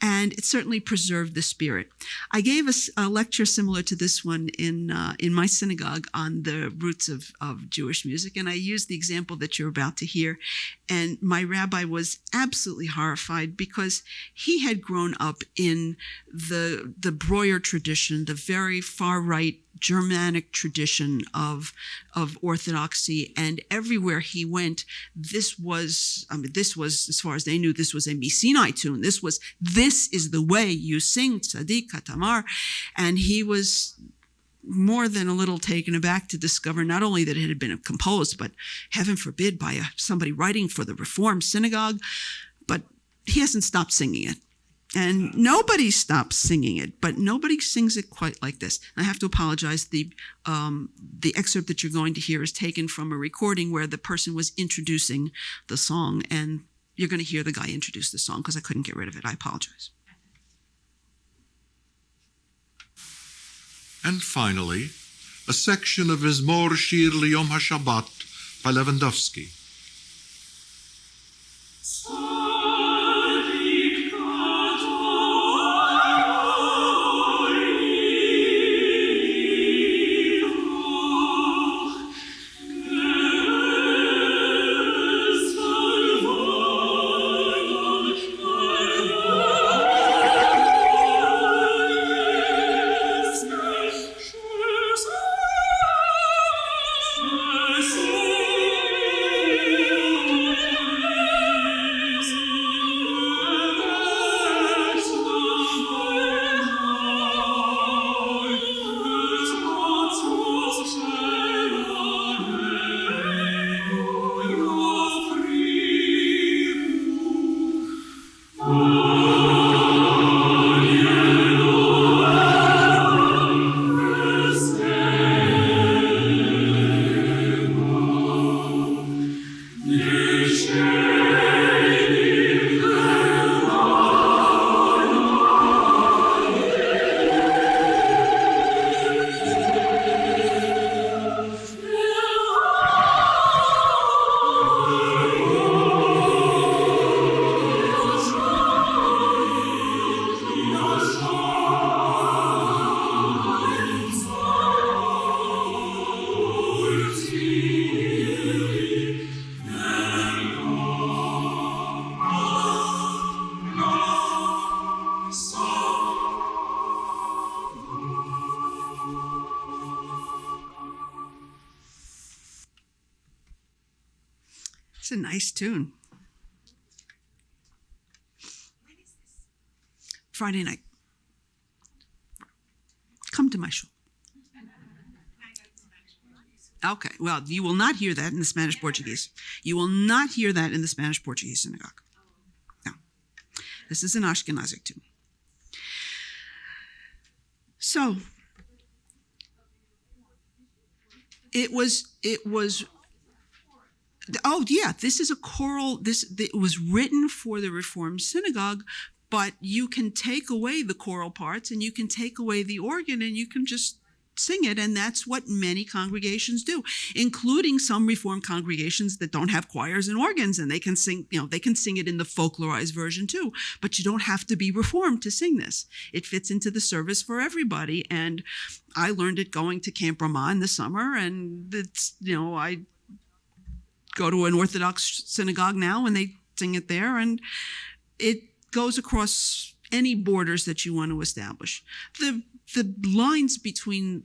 and it certainly preserved the spirit. I gave a lecture similar to this one in my synagogue on the roots of Jewish music. And I used the example that you're about to hear. And my rabbi was absolutely horrified because he had grown up in the Breuer tradition, the very far-right Germanic tradition of Orthodoxy. And everywhere he went, this was, as far as they knew, this was a Misinai tune. This is the way you sing Tzadik Katamar. And he was more than a little taken aback to discover not only that it had been composed, but heaven forbid by somebody writing for the Reform synagogue, but he hasn't stopped singing it. And nobody stops singing it, but nobody sings it quite like this. I have to apologize. The excerpt that you're going to hear is taken from a recording where the person was introducing the song, and you're going to hear the guy introduce the song because I couldn't get rid of it. I apologize. And finally, a section of Mizmor Shir Liyom HaShabbat by Lewandowski. It's a nice tune. Friday night. Come to my show. Okay, well, you will not hear that in the Spanish-Portuguese. You will not hear that in the Spanish-Portuguese synagogue. No. This is an Ashkenazic tune. So, it was, oh yeah, this is a choral, it was written for the Reformed synagogue, but you can take away the choral parts and you can take away the organ and you can just sing it, and that's what many congregations do, including some Reformed congregations that don't have choirs and organs, and they can sing, they can sing it in the folklorized version too, but you don't have to be Reformed to sing this. It fits into the service for everybody, and I learned it going to Camp Ramah in the summer, and it's, I go to an Orthodox synagogue now, and they sing it there, and it goes across any borders that you want to establish. The lines between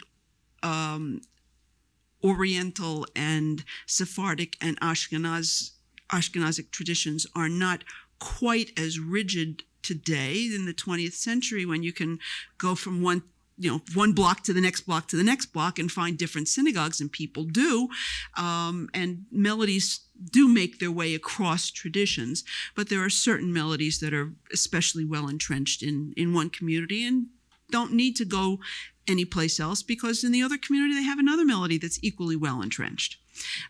Oriental and Sephardic and Ashkenazic traditions are not quite as rigid today in the 20th century, when you can go from one block to the next block to the next block and find different synagogues, and people do. And melodies do make their way across traditions, but there are certain melodies that are especially well entrenched in one community and don't need to go anyplace else, because in the other community they have another melody that's equally well entrenched.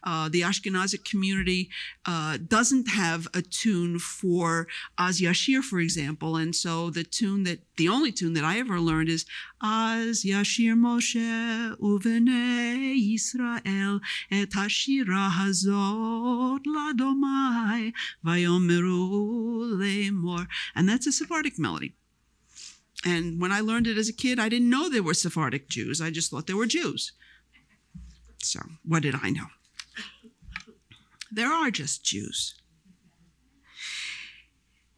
The Ashkenazic community doesn't have a tune for Az Yashir, for example, and so the only tune that I ever learned is Az Yashir Moshe Uvnei Yisrael et Hashira Hazot Ladomai Vayomeru Lemor, and that's a Sephardic melody. And when I learned it as a kid, I didn't know there were Sephardic Jews. I just thought there were Jews. So what did I know? There are just Jews.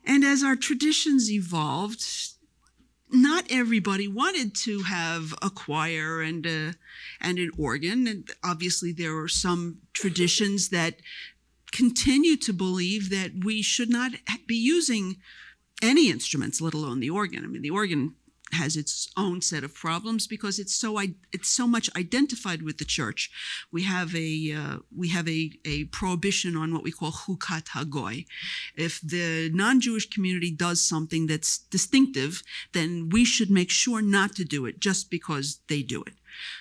And as our traditions evolved, not everybody wanted to have a choir and an organ. And obviously there are some traditions that continue to believe that we should not be using any instruments, let alone the organ. I mean, the organ has its own set of problems because it's so much identified with the church. We have a prohibition on what we call chukat hagoy. If the non-Jewish community does something that's distinctive, then we should make sure not to do it just because they do it.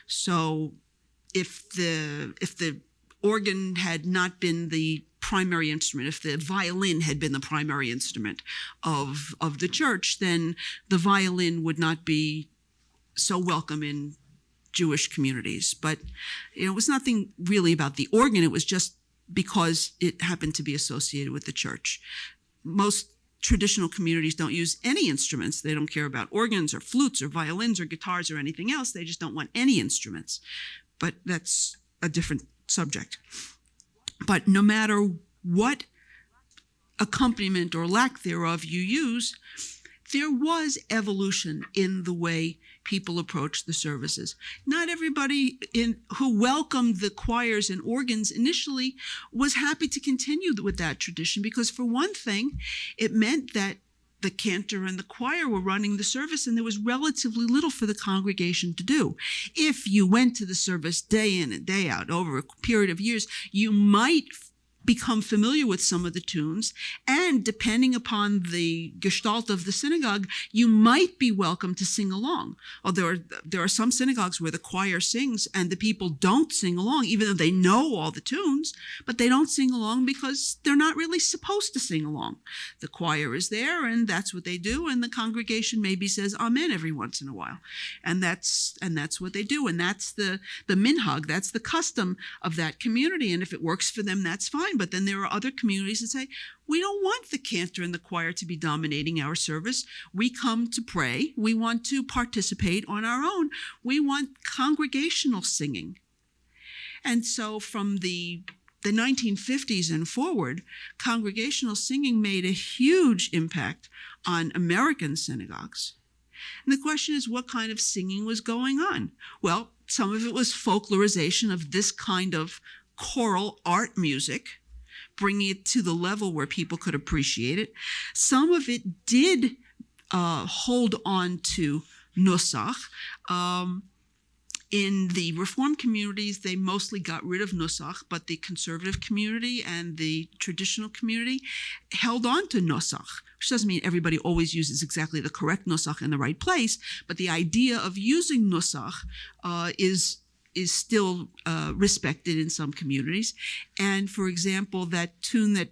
So if the organ had not been the primary instrument, if the violin had been the primary instrument of the church, then the violin would not be so welcome in Jewish communities. But it was nothing really about the organ. It was just because it happened to be associated with the church. Most traditional communities don't use any instruments. They don't care about organs or flutes or violins or guitars or anything else. They just don't want any instruments. But that's a different subject. But no matter what accompaniment or lack thereof you use, there was evolution in the way people approached the services. Not everybody who welcomed the choirs and organs initially was happy to continue with that tradition, because for one thing, it meant that the cantor and the choir were running the service, and there was relatively little for the congregation to do. If you went to the service day in and day out over a period of years, you might become familiar with some of the tunes, and depending upon the gestalt of the synagogue, you might be welcome to sing along. There are some synagogues where the choir sings and the people don't sing along, even though they know all the tunes, but they don't sing along because they're not really supposed to sing along. The choir is there, and that's what they do, and the congregation maybe says amen every once in a while, and that's what they do, and that's the minhag, that's the custom of that community, and if it works for them, that's fine. But then there are other communities that say, we don't want the cantor and the choir to be dominating our service. We come to pray. We want to participate on our own. We want congregational singing. And so from the 1950s and forward, congregational singing made a huge impact on American synagogues. And the question is, what kind of singing was going on? Well, some of it was folklorization of this kind of choral art music, bringing it to the level where people could appreciate it. Some of it did hold on to nusach. In the Reform communities, they mostly got rid of nusach, but the conservative community and the traditional community held on to nusach, which doesn't mean everybody always uses exactly the correct nusach in the right place, but the idea of using nusach is still respected in some communities. And for example, that tune that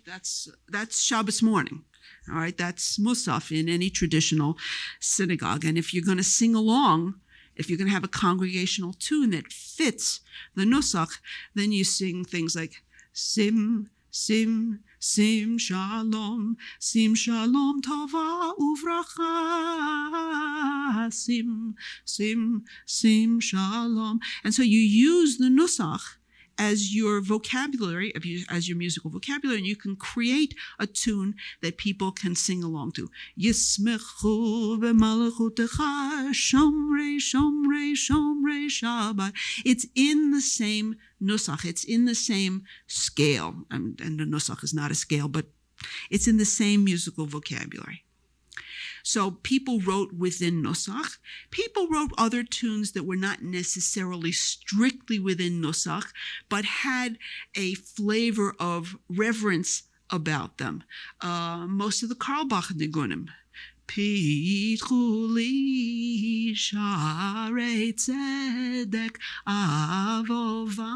right? That's Shabbos morning. All right, that's Musaf in any traditional synagogue. And if you're going to sing along, if you're going to have a congregational tune that fits the nusach, then you sing things like Sim, Sim, Sim Shalom Tova Uvracha, Sim, Sim, Sim Shalom. And so you use the nusach as your vocabulary, as your musical vocabulary, and you can create a tune that people can sing along to. Yismechu b'malchutecha, shomrei, shomrei, shomrei Shabbat. It's in the same nusach. It's in the same scale. And the nusach is not a scale, but it's in the same musical vocabulary. So people wrote within Nusach. People wrote other tunes that were not necessarily strictly within Nusach, but had a flavor of reverence about them. Most of the Carlebach nigunim. Pitchuli Sharei Tzedek Avova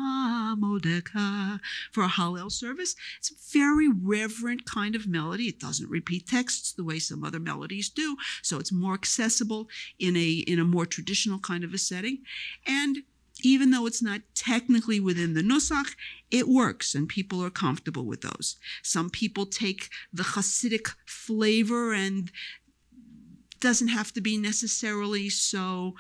Modeka. For a Hallel service, it's a very reverent kind of melody. It doesn't repeat texts the way some other melodies do, so it's more accessible in a more traditional kind of a setting. And even though it's not technically within the Nusach, it works and people are comfortable with those. Some people take the Hasidic flavor and doesn't have to be necessarily so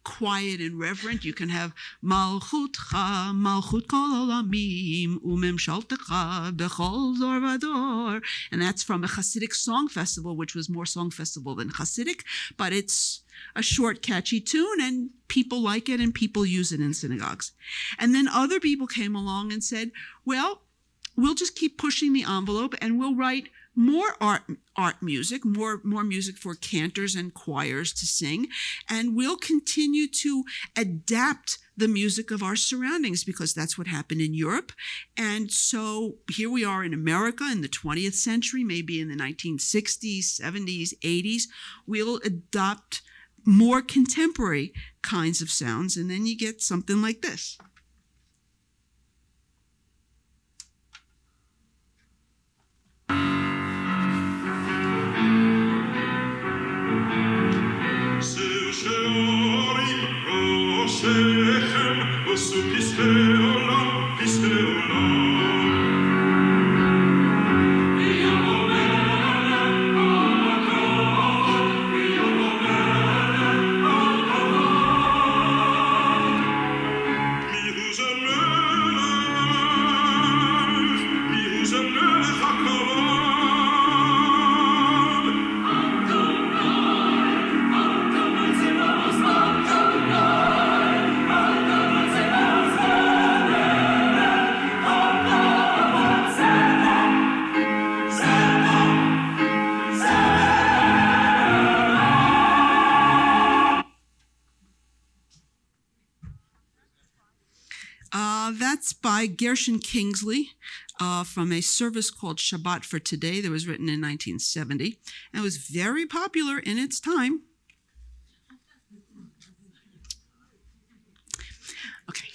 quiet and reverent. You can have Malchutcha, Malchut Kol Olamim, Umemshaltecha, Bechol Zor Vador. And that's from a Hasidic song festival, which was more song festival than Hasidic, but it's a short, catchy tune, and people like it, and people use it in synagogues. And then other people came along and said, well, we'll just keep pushing the envelope, and we'll write more art music, more music for cantors and choirs to sing, and we'll continue to adapt the music of our surroundings, because that's what happened in Europe. And so here we are in America in the 20th century, maybe in the 1960s, 70s, 80s, we'll adopt more contemporary kinds of sounds, and then you get something like this. That's by Gershon Kingsley from a service called Shabbat for Today that was written in 1970 and was very popular in its time. Okay.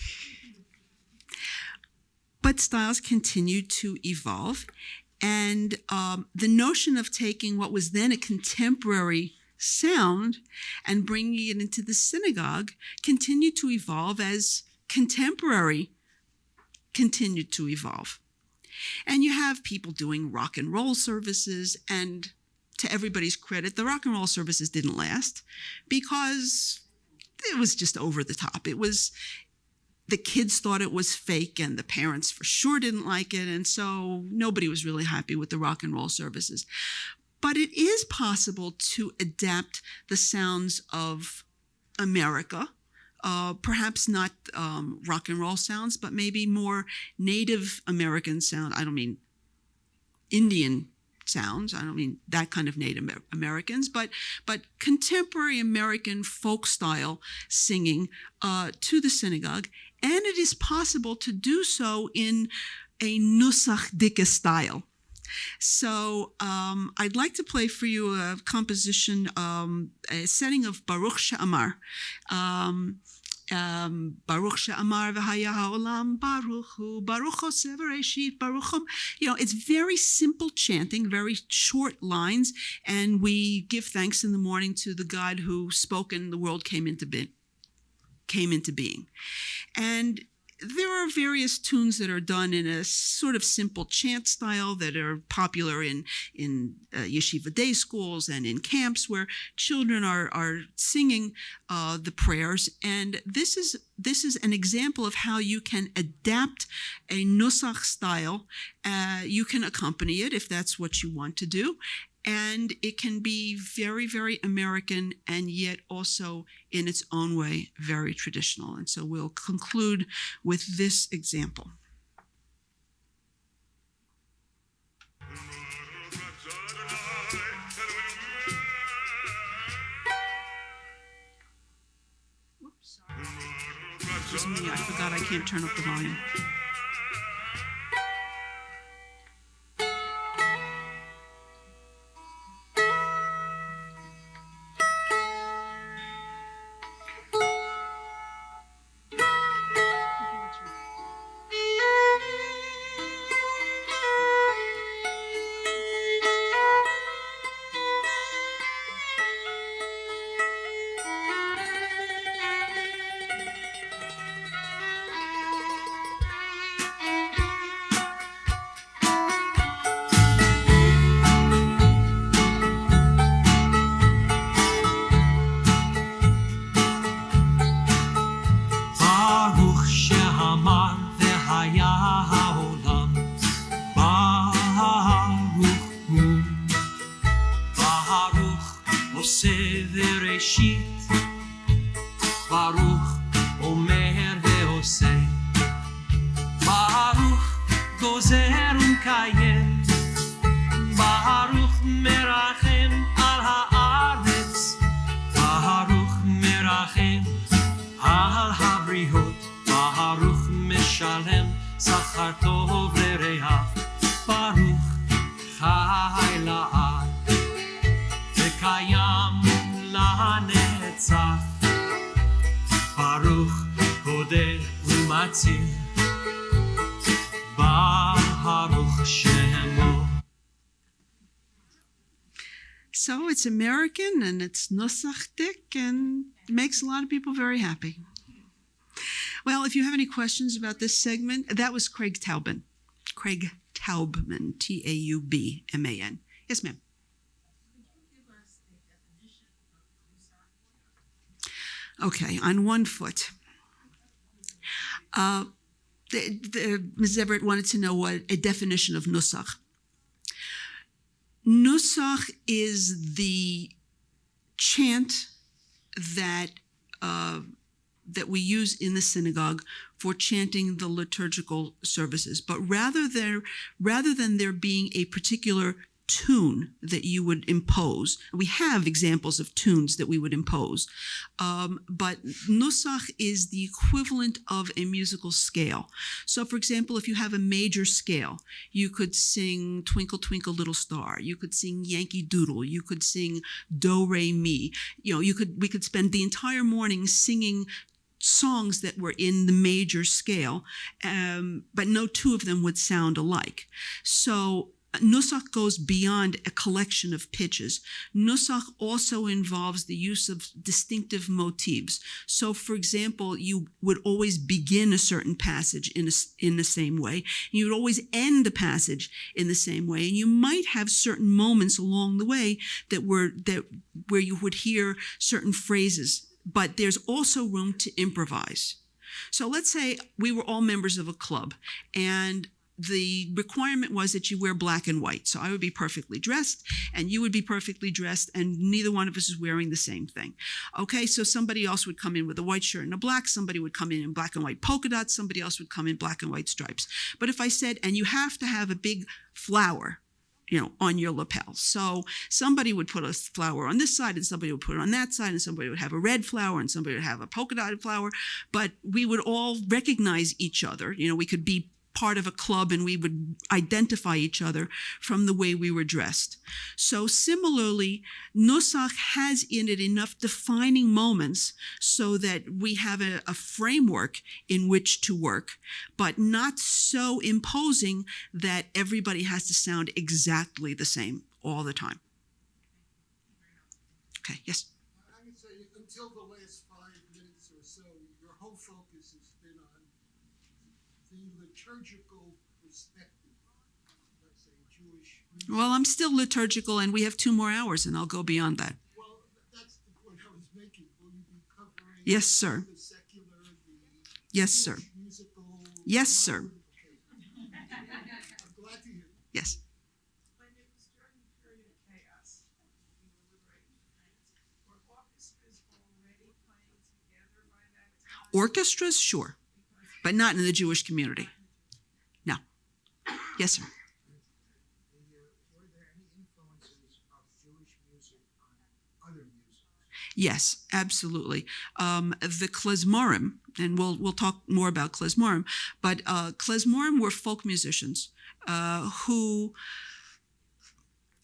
But styles continued to evolve, and the notion of taking what was then a contemporary sound and bringing it into the synagogue continued to evolve as contemporary continued to evolve. And you have people doing rock and roll services, and to everybody's credit, the rock and roll services didn't last because it was just over the top. It was, the kids thought it was fake, and the parents for sure didn't like it, and so nobody was really happy with the rock and roll services. But it is possible to adapt the sounds of America, perhaps not rock and roll sounds, but maybe more Native American sound. I don't mean Indian sounds. I don't mean that kind of Native Americans, but contemporary American folk style singing to the synagogue. And it is possible to do so in a Nusach Dike style. So I'd like to play for you a composition, a setting of Baruch She'amar. Baruch she'amar v'haya ha'olam, Baruch hu, Baruch hoseh v'reshit, Baruch hum. It's very simple chanting, very short lines, and we give thanks in the morning to the God who spoke and the world came into being. And there are various tunes that are done in a sort of simple chant style that are popular in yeshiva day schools and in camps where children are singing the prayers. And this is an example of how you can adapt a nusach style. You can accompany it if that's what you want to do. And it can be very, very American and yet also in its own way very traditional. And so we'll conclude with this example. Whoops, sorry. Excuse me, I forgot I can't turn up the volume. So it's American and it's nusachdik and makes a lot of people very happy. Well, if you have any questions about this segment, that was Craig Taubman. Craig Taubman, Taubman. Yes, ma'am. Okay, on one foot. Ms. Everett wanted to know what a definition of nusach. Nusach is the chant that we use in the synagogue for chanting the liturgical services. But rather than there being a particular tune that you would impose, we have examples of tunes that we would impose, but nusach is the equivalent of a musical scale. So, for example, if you have a major scale, you could sing Twinkle, Twinkle, Little Star. You could sing Yankee Doodle. You could sing Do, Re, Mi. We could spend the entire morning singing songs that were in the major scale, but no two of them would sound alike. So nusach goes beyond a collection of pitches. Nusach also involves the use of distinctive motifs. So, for example, you would always begin a certain passage in the same way. You would always end the passage in the same way. And you might have certain moments along the way where you would hear certain phrases. But there's also room to improvise. So let's say we were all members of a club, and the requirement was that you wear black and white. So I would be perfectly dressed and you would be perfectly dressed, and neither one of us is wearing the same thing. Okay, so somebody else would come in with a white shirt and a black, somebody would come in black and white polka dots, somebody else would come in black and white stripes. But if I said, and you have to have a big flower, on your lapel. So somebody would put a flower on this side and somebody would put it on that side, and somebody would have a red flower and somebody would have a polka dotted flower, but we would all recognize each other. We could be part of a club and we would identify each other from the way we were dressed. So similarly, Nusach has in it enough defining moments so that we have a framework in which to work, but not so imposing that everybody has to sound exactly the same all the time. Okay, yes? I would say until the last 5 minutes or so, your whole focus has been on the liturgical perspective of, let's say, Jewish music. Well, I'm still liturgical, and we have 2 more hours, and I'll go beyond that. Well, that's the point I was making. Will you be covering Yes, sir. the secular, the Yes, sir. Jewish musical? Yes, sir. Okay. I'm glad to hear that. Yes. When it was during the period of chaos, we were liberating France, were orchestras already playing together by that time? Orchestras, sure, but not in the Jewish community. No. Yes, sir. Were there any influences of Jewish music on other music? Yes, absolutely. The klezmorim, and we'll talk more about klezmorim, but klezmorim were folk musicians who,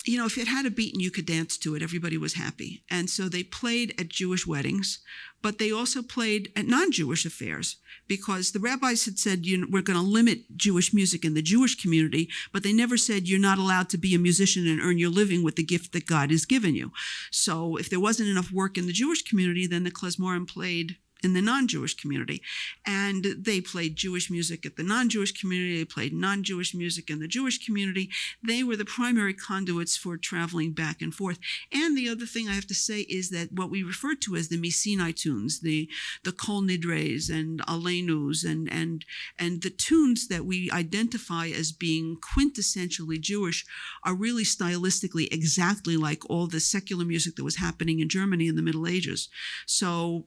you know, if it had a beat and you could dance to it, everybody was happy. And so they played at Jewish weddings, but they also played at non-Jewish affairs because the rabbis had said, we're going to limit Jewish music in the Jewish community, but they never said you're not allowed to be a musician and earn your living with the gift that God has given you. So if there wasn't enough work in the Jewish community, then the klezmorim played in the non-Jewish community. And they played Jewish music at the non-Jewish community. They played non-Jewish music in the Jewish community. They were the primary conduits for traveling back and forth. And the other thing I have to say is that what we refer to as the Misinai tunes, the Kol Nidres and Alenus and the tunes that we identify as being quintessentially Jewish are really stylistically exactly like all the secular music that was happening in Germany in the Middle Ages. So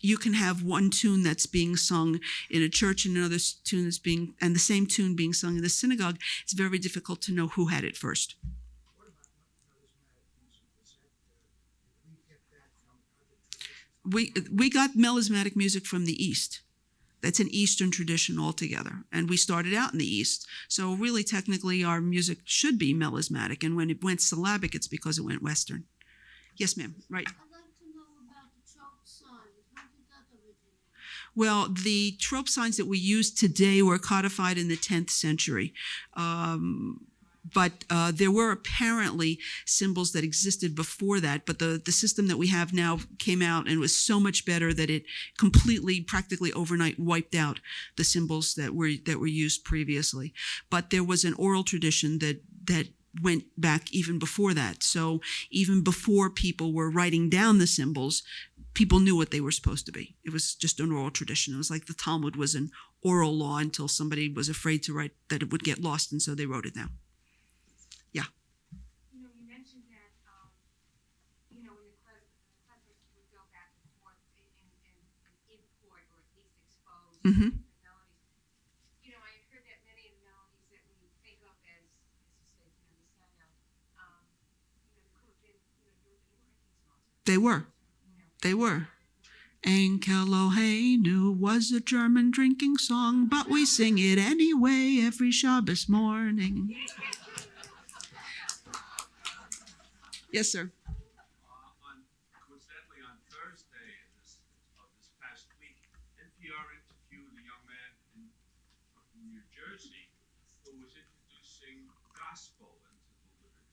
you can have one tune that's being sung in a church and another tune that's and the same tune being sung in the synagogue. It's very difficult to know who had it first. What about melismatic music? Did we get that from other traditions? We got melismatic music from the East. That's an Eastern tradition altogether. And we started out in the East. So really, technically, our music should be melismatic. And when it went syllabic, it's because it went Western. Yes, ma'am. Right. I'd like to know about the trope signs. When did that originate? Well, the trope signs that we use today were codified in the 10th century. But there were apparently symbols that existed before that, but the system that we have now came out and was so much better that it completely, practically overnight wiped out the symbols that were used previously. But there was an oral tradition that went back even before that. So even before people were writing down the symbols, people knew what they were supposed to be. It was just an oral tradition. It was like the Talmud was an oral law until somebody was afraid to write that it would get lost, and so they wrote it down. Yeah. You know, you mentioned that, when the cleverest would go back and forth and import or at least expose Mm-hmm. the melodies. You know, I heard that many of the melodies that we think of as you say, the standout, could have been, they were drinking songs. They were. They were. Enkel Eloheinu was a German drinking song, but we sing it anyway every Shabbos morning. Yes, sir. Coincidentally, on Thursday of this past week, NPR interviewed a young man from New Jersey who was introducing gospel into the liturgy,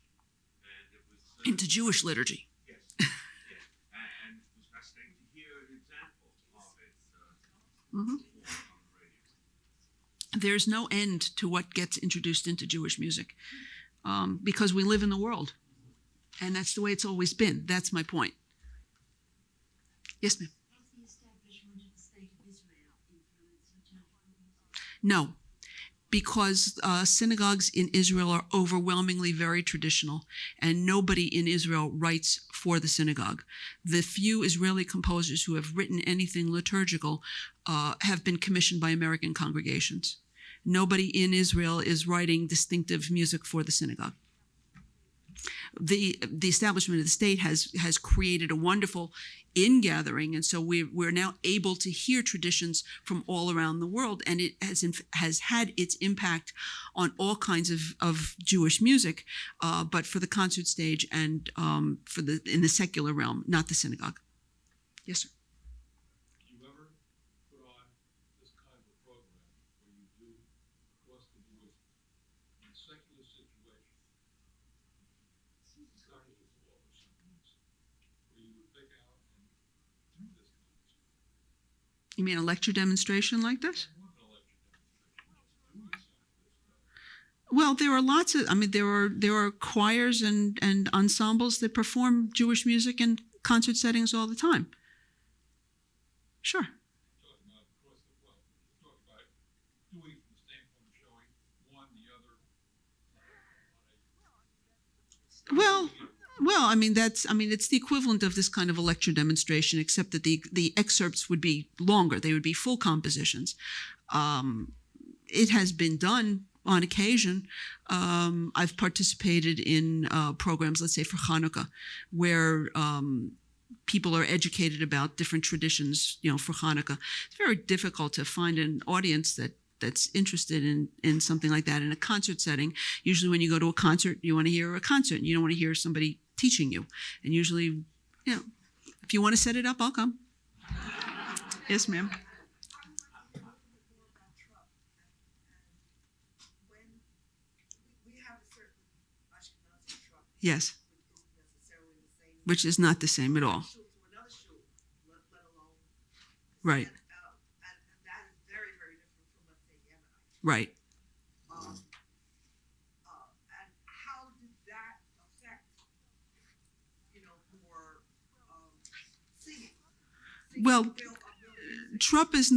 and it was Into Jewish liturgy. Yes, yes, and it was fascinating to hear an example of it on the radio. There's no end to what gets introduced into Jewish music because we live in the world. And that's the way it's always been. That's my point. Yes, ma'am. Has the establishment of the State of Israel influenced liturgical music? No, because synagogues in Israel are overwhelmingly very traditional, and nobody in Israel writes for the synagogue. The few Israeli composers who have written anything liturgical have been commissioned by American congregations. Nobody in Israel is writing distinctive music for the synagogue. the establishment of the state has created a wonderful ingathering, and so we're now able to hear traditions from all around the world, and it has had its impact on all kinds of Jewish music, but for the concert stage and in the secular realm, not the synagogue. Yes, sir. Did you ever put on this kind of a program where you do across the board in a secular situation, carnival or something, where you would pick out and do this kind of stuff? You mean a lecture demonstration like this? Well, there are lots of. I mean, there are choirs and ensembles that perform Jewish music in concert settings all the time. Sure. Well, I mean it's the equivalent of this kind of a lecture demonstration, except that the excerpts would be longer. They would be full compositions. It has been done on occasion. I've participated in programs, let's say for Hanukkah, where people are educated about different traditions, for Hanukkah. It's very difficult to find an audience that's interested in something like that in a concert setting. Usually when you go to a concert, you want to hear a concert, and you don't want to hear somebody teaching you. And usually, if you want to set it up, I'll come. Yes, ma'am. Yes. Which is not the same at all. Right. Right. And how did that affect, more singing? Well, Trupp is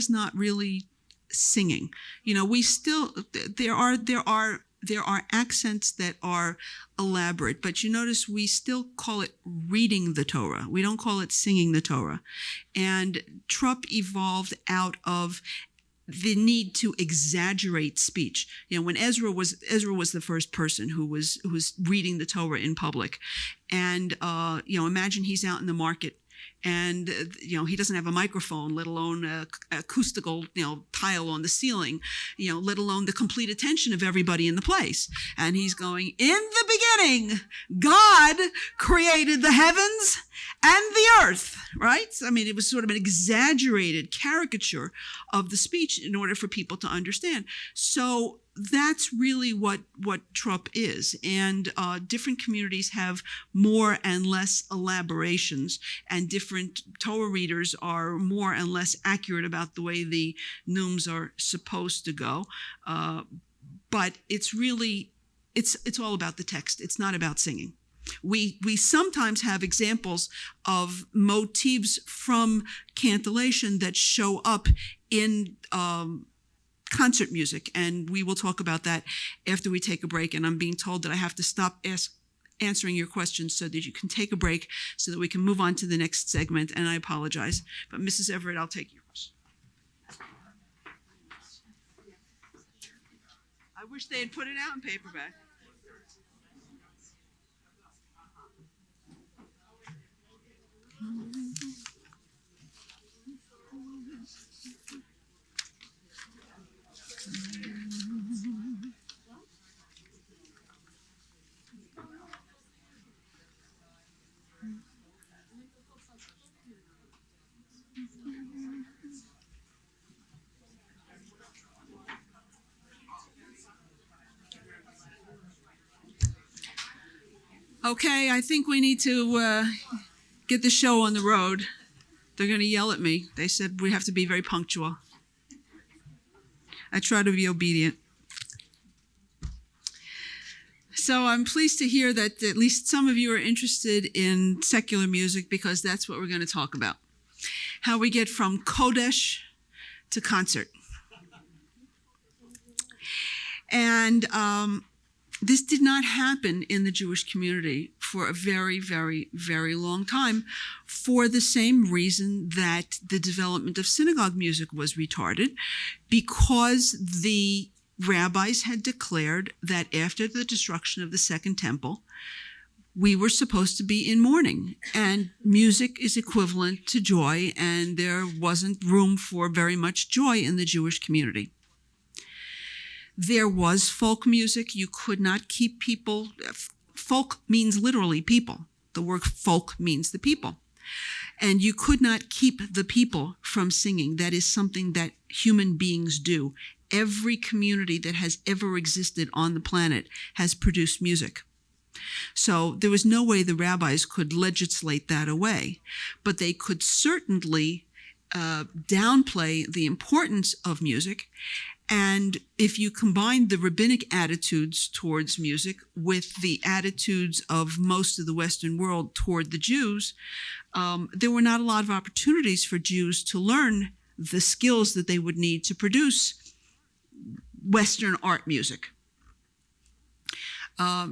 not really singing. We still there are accents that are elaborate, but you notice we still call it reading the Torah. We don't call it singing the Torah. And Trupp evolved out of the need to exaggerate speech. When Ezra was the first person who was reading the Torah in public, and imagine he's out in the market, and he doesn't have a microphone, let alone a acoustical tile on the ceiling, let alone the complete attention of everybody in the place. And he's going, in the beginning, God created the heavens and the earth, right? I mean, it was sort of an exaggerated caricature of the speech in order for people to understand. So that's really what Trupp is. And different communities have more and less elaborations, and different Torah readers are more and less accurate about the way the neumes are supposed to go. But it's really, it's all about the text. It's not about singing. We sometimes have examples of motifs from cantillation that show up in concert music, and we will talk about that after we take a break. And I'm being told that I have to stop answering your questions so that you can take a break so that we can move on to the next segment, and I apologize. But Mrs. Everett, I'll take yours. I wish they had put it out in paperback. Okay, I think we need to get the show on the road. They're going to yell at me. They said we have to be very punctual. I try to be obedient. So I'm pleased to hear that at least some of you are interested in secular music, because that's what we're going to talk about. How we get from Kodesh to concert. And this did not happen in the Jewish community for a very, very, very long time, for the same reason that the development of synagogue music was retarded, because the rabbis had declared that after the destruction of the Second Temple, we were supposed to be in mourning, and music is equivalent to joy, and there wasn't room for very much joy in the Jewish community. There was folk music. You could not keep people. Folk means literally people. The word folk means the people. And you could not keep the people from singing. That is something that human beings do. Every community that has ever existed on the planet has produced music. So there was no way the rabbis could legislate that away, but they could certainly downplay the importance of music. And if you combine the rabbinic attitudes towards music with the attitudes of most of the Western world toward the Jews, there were not a lot of opportunities for Jews to learn the skills that they would need to produce Western art music.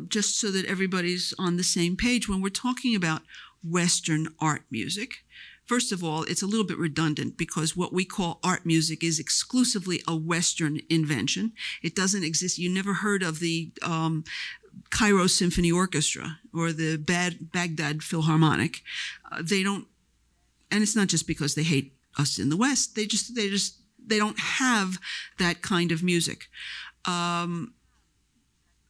Just so that everybody's on the same page, when we're talking about Western art music, first of all, it's a little bit redundant because what we call art music is exclusively a Western invention. It doesn't exist. You never heard of the Cairo Symphony Orchestra or the Baghdad Philharmonic. They don't, and it's not just because they hate us in the West. They don't have that kind of music.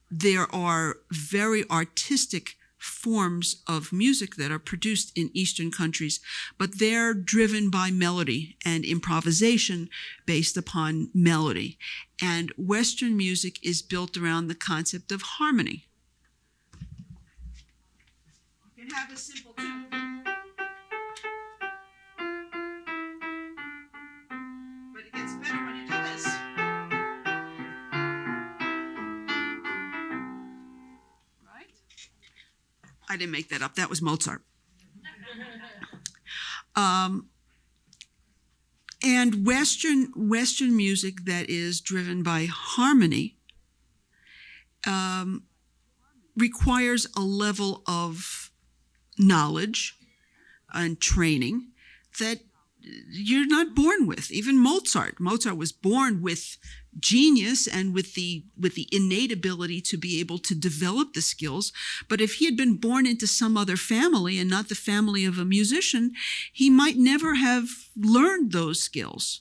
There are very artistic forms of music that are produced in Eastern countries, but they're driven by melody and improvisation based upon melody. And Western music is built around the concept of harmony. You can have a simple tune. But it gets better when you do this. I didn't make that up. That was Mozart. And Western music that is driven by harmony requires a level of knowledge and training that you're not born with. Even Mozart was born with genius and with the innate ability to be able to develop the skills. But if he had been born into some other family and not the family of a musician, he might never have learned those skills.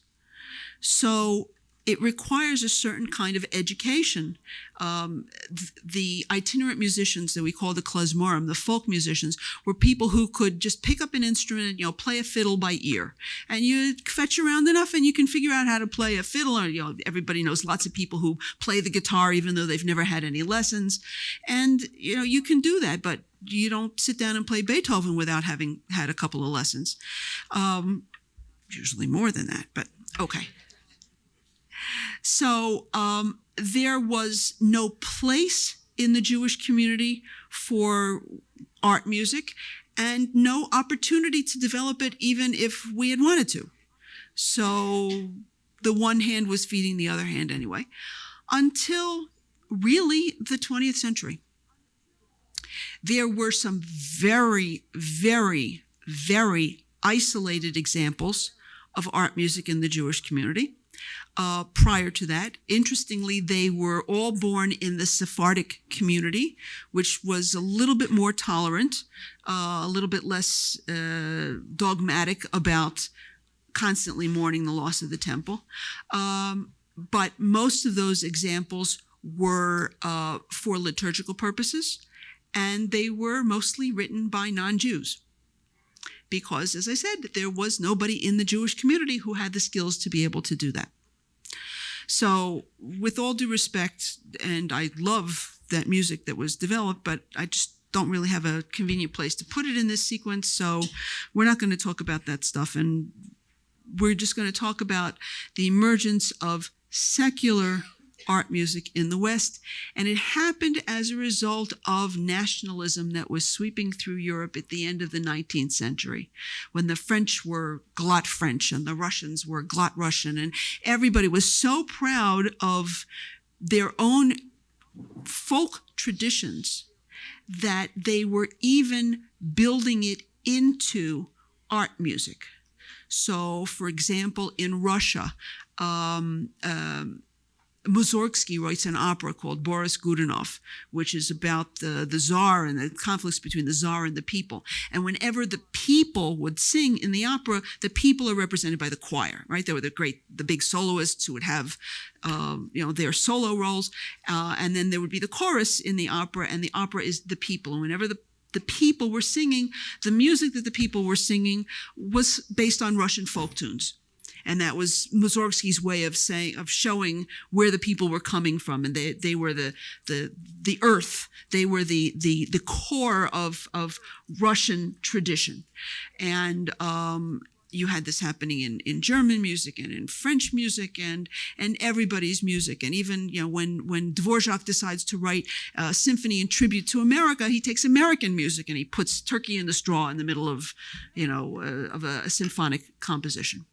So it requires a certain kind of education. The itinerant musicians that we call the klezmorim, the folk musicians, were people who could just pick up an instrument and, play a fiddle by ear. And you fetch around enough and you can figure out how to play a fiddle. Or, everybody knows lots of people who play the guitar even though they've never had any lessons. And, you can do that, but you don't sit down and play Beethoven without having had a couple of lessons. Usually more than that, but okay. So there was no place in the Jewish community for art music and no opportunity to develop it even if we had wanted to. So the one hand was feeding the other hand anyway, until really the 20th century. There were some very, very, very isolated examples of art music in the Jewish community. Prior to that, interestingly, they were all born in the Sephardic community, which was a little bit more tolerant, a little bit less dogmatic about constantly mourning the loss of the temple. But most of those examples were for liturgical purposes, and they were mostly written by non-Jews. Because, as I said, there was nobody in the Jewish community who had the skills to be able to do that. So, with all due respect, and I love that music that was developed, but I just don't really have a convenient place to put it in this sequence, so we're not going to talk about that stuff, and we're just going to talk about the emergence of secular art music in the West, and it happened as a result of nationalism that was sweeping through Europe at the end of the 19th century, when the French were glot French and the Russians were glot Russian, and everybody was so proud of their own folk traditions that they were even building it into art music. So, for example, in Russia, Mussorgsky writes an opera called Boris Godunov, which is about the Tsar and the conflicts between the Tsar and the people. And whenever the people would sing in the opera, the people are represented by the choir, right? They were the big soloists who would have, their solo roles. And then there would be the chorus in the opera, and the opera is the people. And whenever the people were singing, the music that the people were singing was based on Russian folk tunes. And that was Mussorgsky's way of showing where the people were coming from. And they were the earth. They were the core of Russian tradition. And you had this happening in German music and in French music and everybody's music. And even, when Dvorak decides to write a symphony in tribute to America, he takes American music and he puts Turkey in the Straw in the middle of a symphonic composition.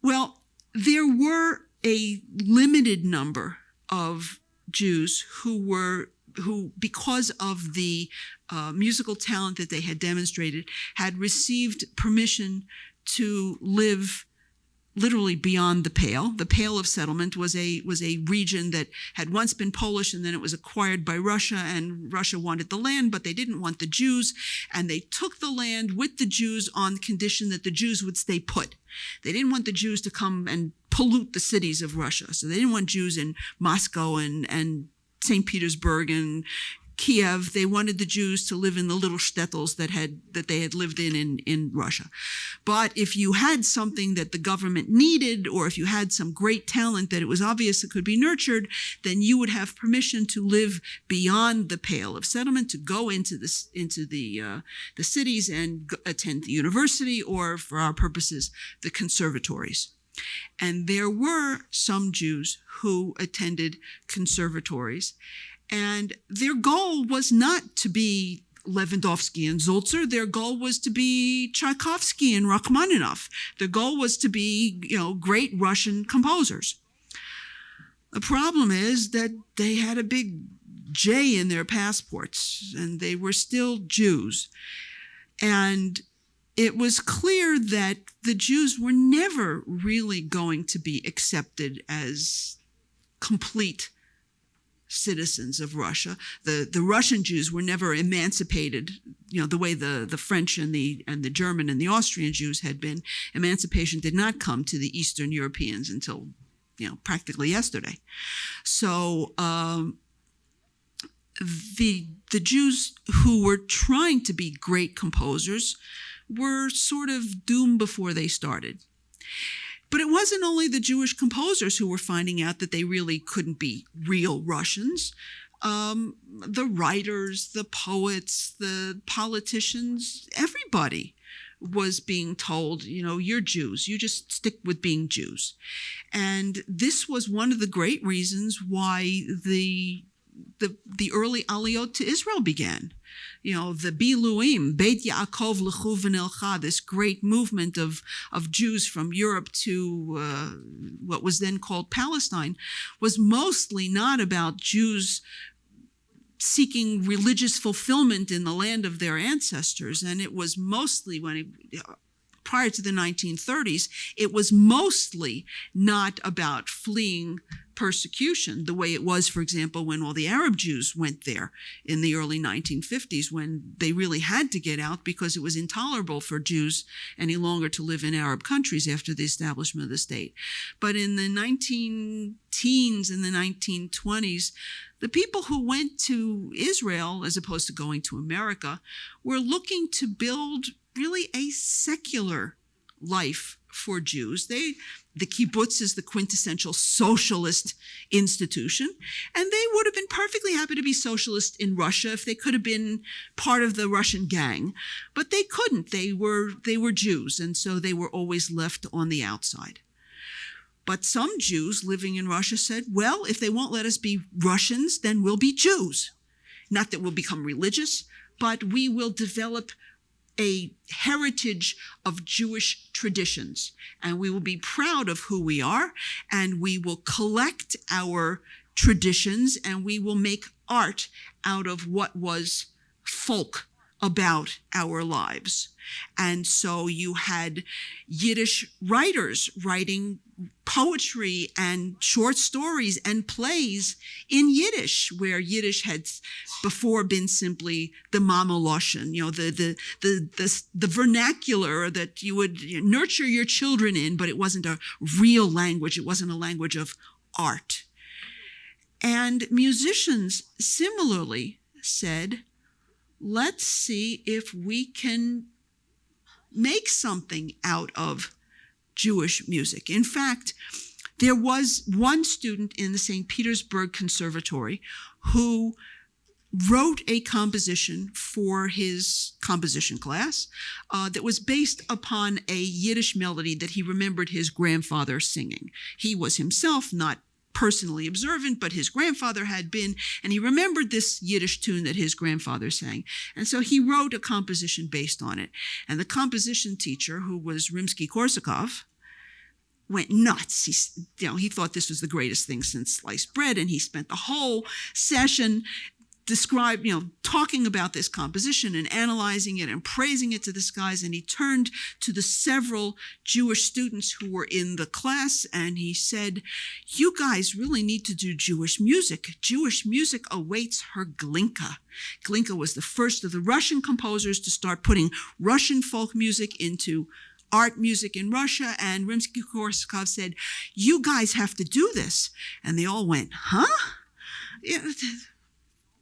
Well, there were a limited number of Jews who, because of the musical talent that they had demonstrated, had received permission to live literally beyond the Pale. The Pale of Settlement was a region that had once been Polish, and then it was acquired by Russia, and Russia wanted the land, but they didn't want the Jews, and they took the land with the Jews on condition that the Jews would stay put. They didn't want the Jews to come and pollute the cities of Russia, so they didn't want Jews in Moscow and St. Petersburg and Kiev. They wanted the Jews to live in the little shtetls that they had lived in Russia. But if you had something that the government needed, or if you had some great talent that it was obvious it could be nurtured, then you would have permission to live beyond the Pale of Settlement, to go into the cities and attend the university, or for our purposes, the conservatories. And there were some Jews who attended conservatories. And their goal was not to be Lewandowski and Zolzer. Their goal was to be Tchaikovsky and Rachmaninoff. Their goal was to be, great Russian composers. The problem is that they had a big J in their passports, and they were still Jews. And it was clear that the Jews were never really going to be accepted as complete citizens of Russia. The Russian Jews were never emancipated, the way the French and the German and the Austrian Jews had been. Emancipation did not come to the Eastern Europeans until, practically yesterday. So the Jews who were trying to be great composers were sort of doomed before they started. But it wasn't only the Jewish composers who were finding out that they really couldn't be real Russians. The writers, the poets, the politicians, everybody was being told, you're Jews. You just stick with being Jews. And this was one of the great reasons why the early Aliyot to Israel began. The Biluim, Beit Yaakov L'chu V'nelcha, this great movement of Jews from Europe to what was then called Palestine, was mostly not about Jews seeking religious fulfillment in the land of their ancestors. And it was mostly, prior to the 1930s, it was mostly not about fleeing persecution, the way it was, for example, when all the Arab Jews went there in the early 1950s, when they really had to get out because it was intolerable for Jews any longer to live in Arab countries after the establishment of the state. But in the 19-teens and the 1920s, the people who went to Israel, as opposed to going to America, were looking to build really a secular life for Jews. The kibbutz is the quintessential socialist institution, and they would have been perfectly happy to be socialist in Russia if they could have been part of the Russian gang, but they couldn't. They were Jews, and so they were always left on the outside. But some Jews living in Russia said, well, if they won't let us be Russians, then we'll be Jews. Not that we'll become religious, but we will develop a heritage of Jewish traditions, and we will be proud of who we are, and we will collect our traditions, and we will make art out of what was folk about our lives. And so you had Yiddish writers writing poetry and short stories and plays in Yiddish, where Yiddish had before been simply the mama lashon, the vernacular that you would nurture your children in, but it wasn't a real language. It wasn't a language of art. And musicians similarly said, let's see if we can make something out of Jewish music. In fact, there was one student in the St. Petersburg Conservatory who wrote a composition for his composition class that was based upon a Yiddish melody that he remembered his grandfather singing. He was himself not personally observant, but his grandfather had been, and he remembered this Yiddish tune that his grandfather sang. And so he wrote a composition based on it. And the composition teacher, who was Rimsky-Korsakov, went nuts. He thought this was the greatest thing since sliced bread, and he spent the whole session talking about this composition and analyzing it and praising it to the skies. And he turned to the several Jewish students who were in the class and he said, you guys really need to do Jewish music. Jewish music awaits her Glinka. Glinka was the first of the Russian composers to start putting Russian folk music into art music in Russia, and Rimsky-Korsakov said, you guys have to do this. And they all went, huh?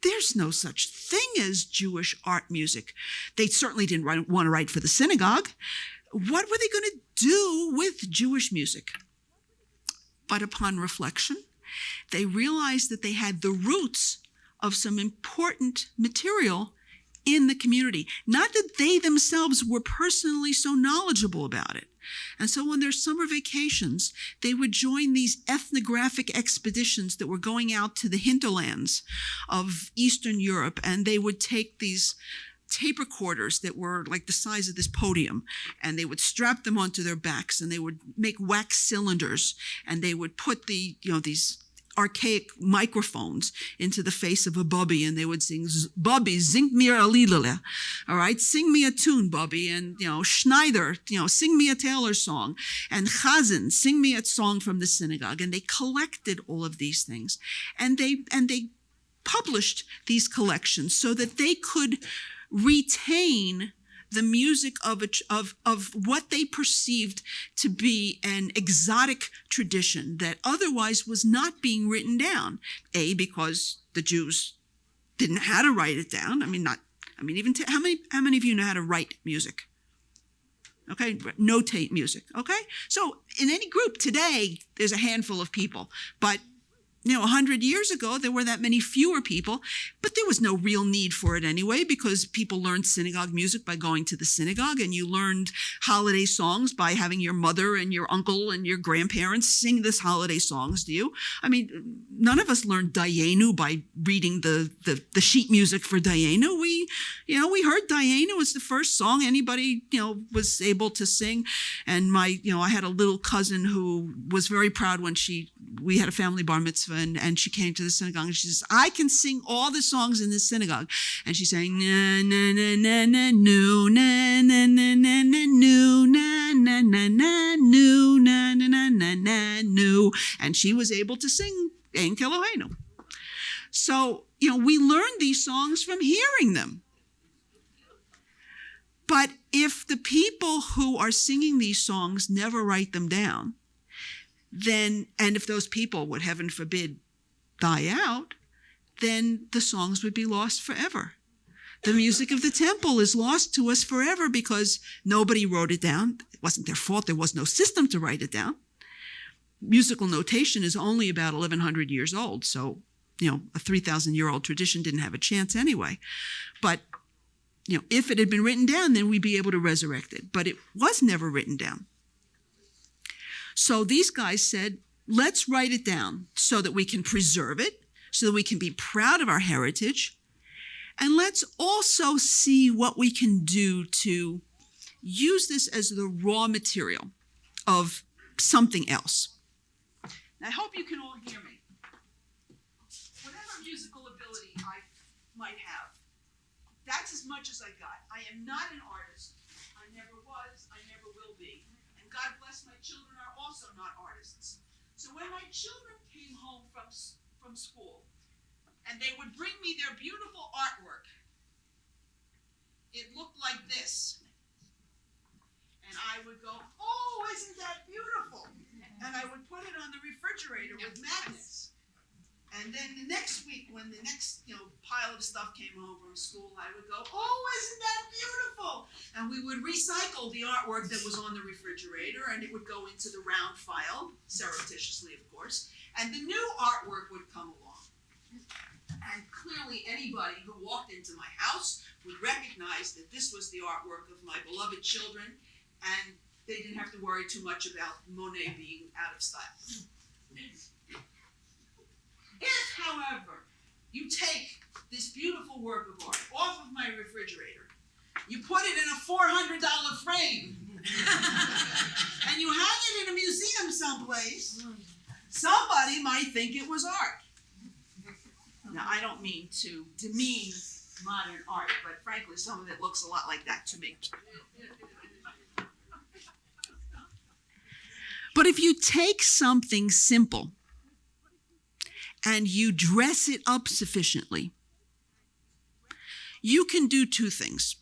There's no such thing as Jewish art music. They certainly didn't want to write for the synagogue. What were they going to do with Jewish music? But upon reflection, they realized that they had the roots of some important material in the community. Not that they themselves were personally so knowledgeable about it. And so on their summer vacations, they would join these ethnographic expeditions that were going out to the hinterlands of Eastern Europe, and they would take these tape recorders that were like the size of this podium, and they would strap them onto their backs, and they would make wax cylinders, and they would put these archaic microphones into the face of a bubby, and they would sing, Bubby, sing mir a liedele, all right, sing me a tune, Bubby, and, Schneider, sing me a Taylor song, and Chazan, sing me a song from the synagogue. And they collected all of these things, and they published these collections so that they could retain the music of what they perceived to be an exotic tradition that otherwise was not being written down. Because the Jews didn't know how to write it down. How many of you know how to write music? Okay, notate music. Okay, so in any group today, there's a handful of people, but 100 years ago, there were that many fewer people, but there was no real need for it anyway, because people learned synagogue music by going to the synagogue, and you learned holiday songs by having your mother and your uncle and your grandparents sing this holiday songs to you. None of us learned Dayenu by reading the sheet music for Dayenu. We heard Dayenu was the first song anybody, was able to sing. And I had a little cousin who was very proud when we had a family bar mitzvah, and she came to the synagogue, and she says, I can sing all the songs in this synagogue. And she sang, na na na na na no na na na na na no na na na na no na na na na na no. And she was able to sing Ein Keloheinu. So, we learned these songs from hearing them. But if the people who are singing these songs never write them down, and if those people would, heaven forbid, die out, then the songs would be lost forever. The music of the temple is lost to us forever because nobody wrote it down. It wasn't their fault. There was no system to write it down. Musical notation is only about 1,100 years old, so, a 3,000-year-old tradition didn't have a chance anyway. But, if it had been written down, then we'd be able to resurrect it. But it was never written down. So these guys said, let's write it down so that we can preserve it, so that we can be proud of our heritage, and let's also see what we can do to use this as the raw material of something else. Now, I hope you can all hear me. Whatever musical ability I might have, that's as as much as I got. I am not an artist. I never was. I never will be. And God bless my children are also not artists. So when my children came home from school and they would bring me their beautiful artwork, it looked like this. And I would go, oh, isn't that beautiful? And I would put it on the refrigerator with magnets. And then the next week, when the next pile of stuff came home from school, I would go, oh, isn't that beautiful? And we would recycle the artwork that was on the refrigerator, and it would go into the round file, surreptitiously, of course, and the new artwork would come along. And clearly anybody who walked into my house would recognize that this was the artwork of my beloved children, and they didn't have to worry too much about Monet being out of style. If, however, you take this beautiful work of art off of my refrigerator, you put it in a $400 frame, and you hang it in a museum someplace, somebody might think it was art. Now, I don't mean to demean modern art, but frankly, some of it looks a lot like that to me. But if you take something simple and you dress it up sufficiently, you can do two things.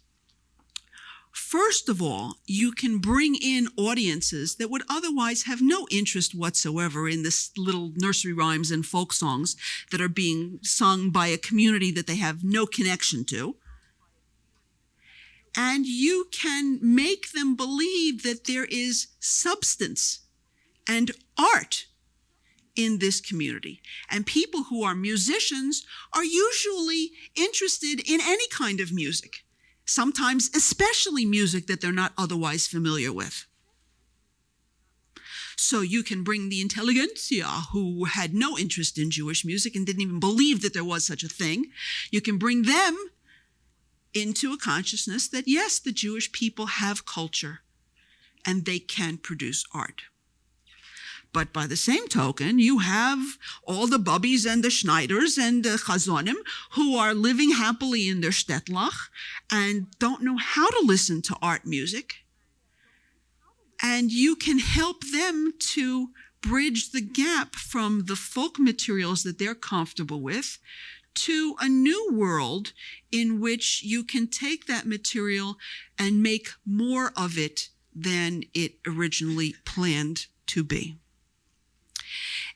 First of all, you can bring in audiences that would otherwise have no interest whatsoever in this little nursery rhymes and folk songs that are being sung by a community that they have no connection to. And you can make them believe that there is substance and art in this community. And people who are musicians are usually interested in any kind of music, sometimes especially music that they're not otherwise familiar with. So you can bring the intelligentsia who had no interest in Jewish music and didn't even believe that there was such a thing. You can bring them into a consciousness that yes, the Jewish people have culture and they can produce art. But by the same token, you have all the Bubbies and the Schneiders and the Chazonim who are living happily in their Shtetlach and don't know how to listen to art music. And you can help them to bridge the gap from the folk materials that they're comfortable with to a new world in which you can take that material and make more of it than it originally planned to be.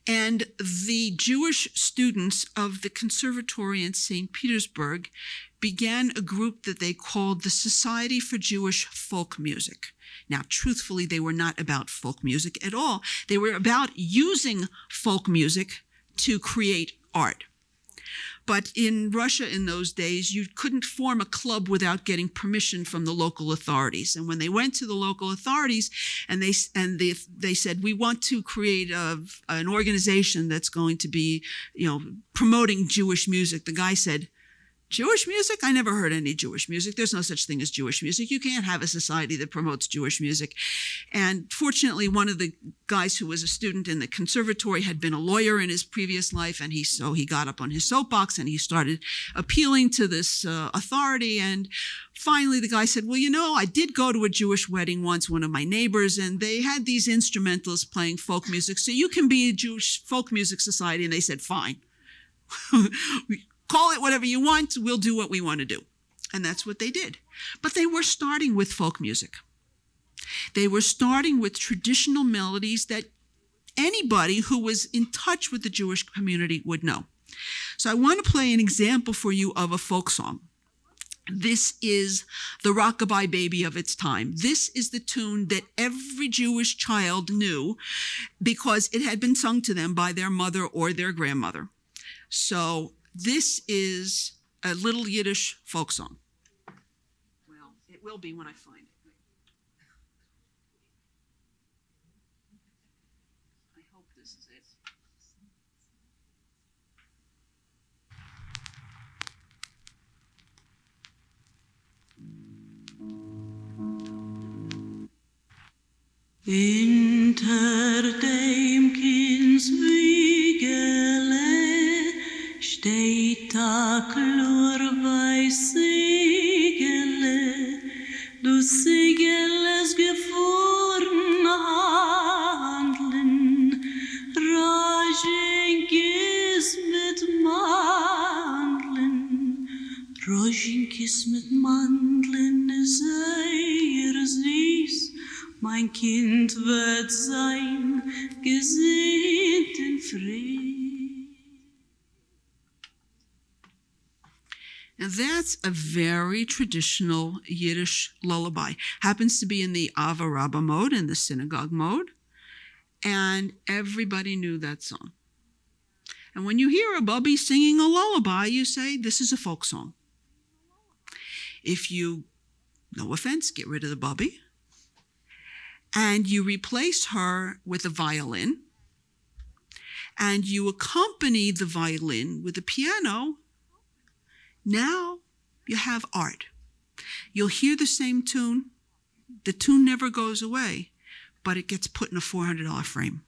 And the Jewish students of the conservatory in St. Petersburg began a group that they called the Society for Jewish Folk Music. Now, truthfully, they were not about folk music at all. They were about using folk music to create art. But in Russia in those days, you couldn't form a club without getting permission from the local authorities. And when they went to the local authorities and they said, we want to create an organization that's going to be, promoting Jewish music, the guy said, Jewish music? I never heard any Jewish music. There's no such thing as Jewish music. You can't have a society that promotes Jewish music. And fortunately, one of the guys who was a student in the conservatory had been a lawyer in his previous life, and so he got up on his soapbox and he started appealing to this authority. And finally, the guy said, well, I did go to a Jewish wedding once, one of my neighbors, and they had these instrumentalists playing folk music, so you can be a Jewish folk music society. And they said, fine. Call it whatever you want, we'll do what we want to do. And that's what they did. But they were starting with folk music. They were starting with traditional melodies that anybody who was in touch with the Jewish community would know. So I want to play an example for you of a folk song. This is the rockabye baby of its time. This is the tune that every Jewish child knew because it had been sung to them by their mother or their grandmother. So this is a little Yiddish folk song. Well, it will be when I find it. I hope this is it. Hinter dem Kindswiegele steht a klur weiße Roschenkiss mit Mandeln, sehr süß. Mein Kind wird sein, gesinnt in Frieden. Now that's a very traditional Yiddish lullaby. Happens to be in the Ava Rabbah mode, in the synagogue mode. And everybody knew that song. And when you hear a bubby singing a lullaby, you say, this is a folk song. If you, no offense, get rid of the bubby, and you replace her with a violin, and you accompany the violin with a piano, now you have art. You'll hear the same tune. The tune never goes away, but it gets put in a $400 frame.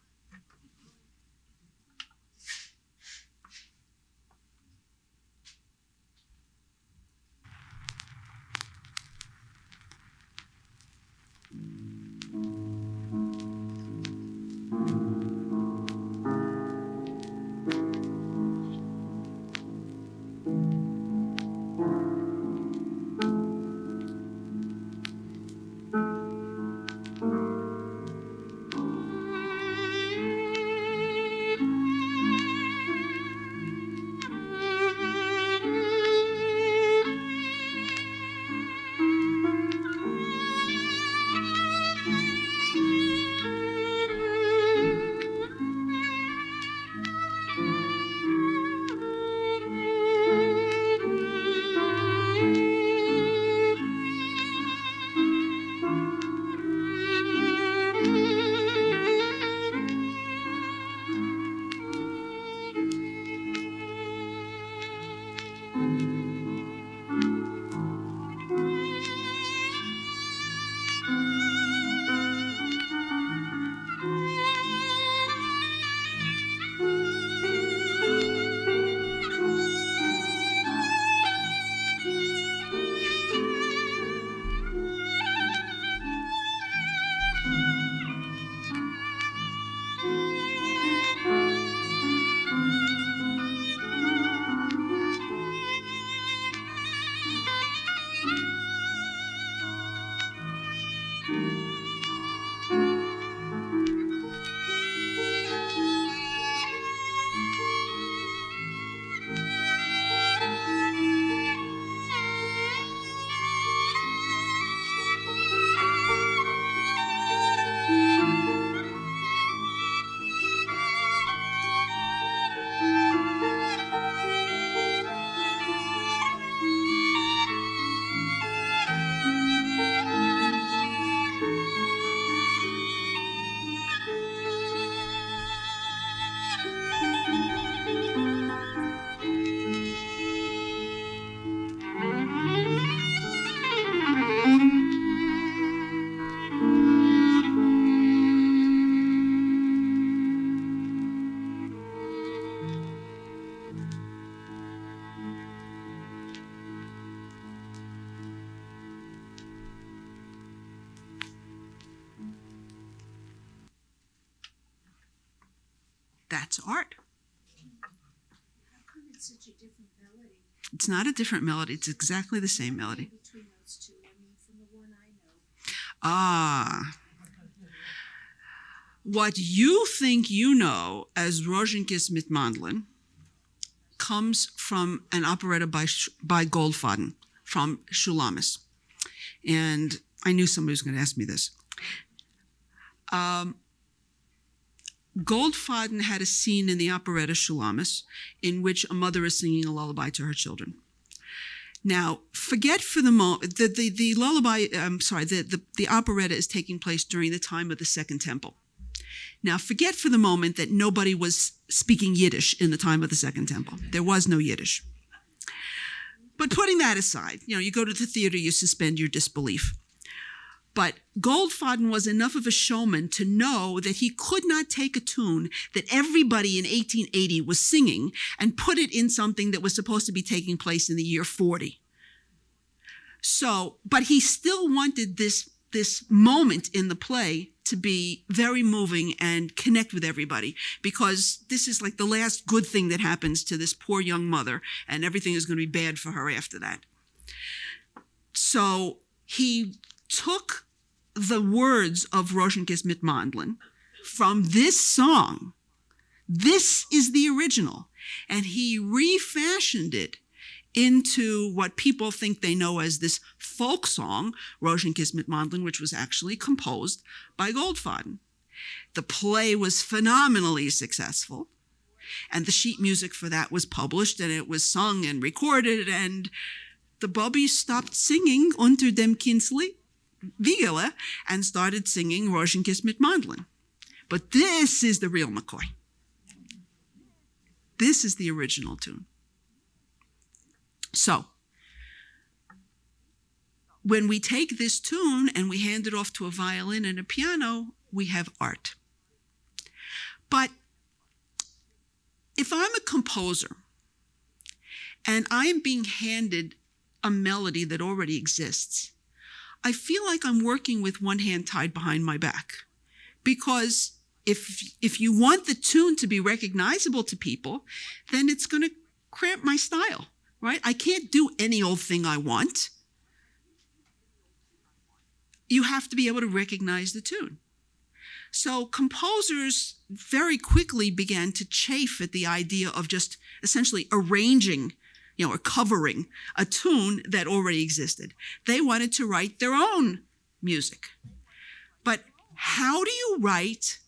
That's art. How come it's such a different melody? It's not a different melody. It's exactly the same melody. Between those two, I mean, from the one I know. Ah. What you think you know as Roschenkiss mit Mandeln comes from an operetta by Goldfaden from Schulamis. And I knew somebody was going to ask me this. Goldfaden had a scene in the operetta Schulamis in which a mother is singing a lullaby to her children. Now, forget for the moment that the lullaby, the operetta is taking place during the time of the Second Temple. Now, forget for the moment that nobody was speaking Yiddish in the time of the Second Temple. There was no Yiddish. But putting that aside, you go to the theater, you suspend your disbelief. But Goldfaden was enough of a showman to know that he could not take a tune that everybody in 1880 was singing and put it in something that was supposed to be taking place in the year 40. So, but he still wanted this this moment in the play to be very moving and connect with everybody, because this is like the last good thing that happens to this poor young mother, and everything is going to be bad for her after that. So he took the words of Roschenkes mit Mandlin from this song. This is the original. And he refashioned it into what people think they know as this folk song, Roschenkes mit Mandlin, which was actually composed by Goldfaden. The play was phenomenally successful, and the sheet music for that was published, and it was sung and recorded, and the Bobbies stopped singing Unter dem Kinzli Wiegele and started singing Roschenkes mit Mandlin. But this is the real McCoy. This is the original tune. So, when we take this tune and we hand it off to a violin and a piano, we have art. But if I'm a composer and I am being handed a melody that already exists, I feel like I'm working with one hand tied behind my back. Because if you want the tune to be recognizable to people, then it's going to cramp my style. Right? I can't do any old thing I want. You have to be able to recognize the tune. So composers very quickly began to chafe at the idea of just essentially arranging, or covering a tune that already existed. They wanted to write their own music. But how do you write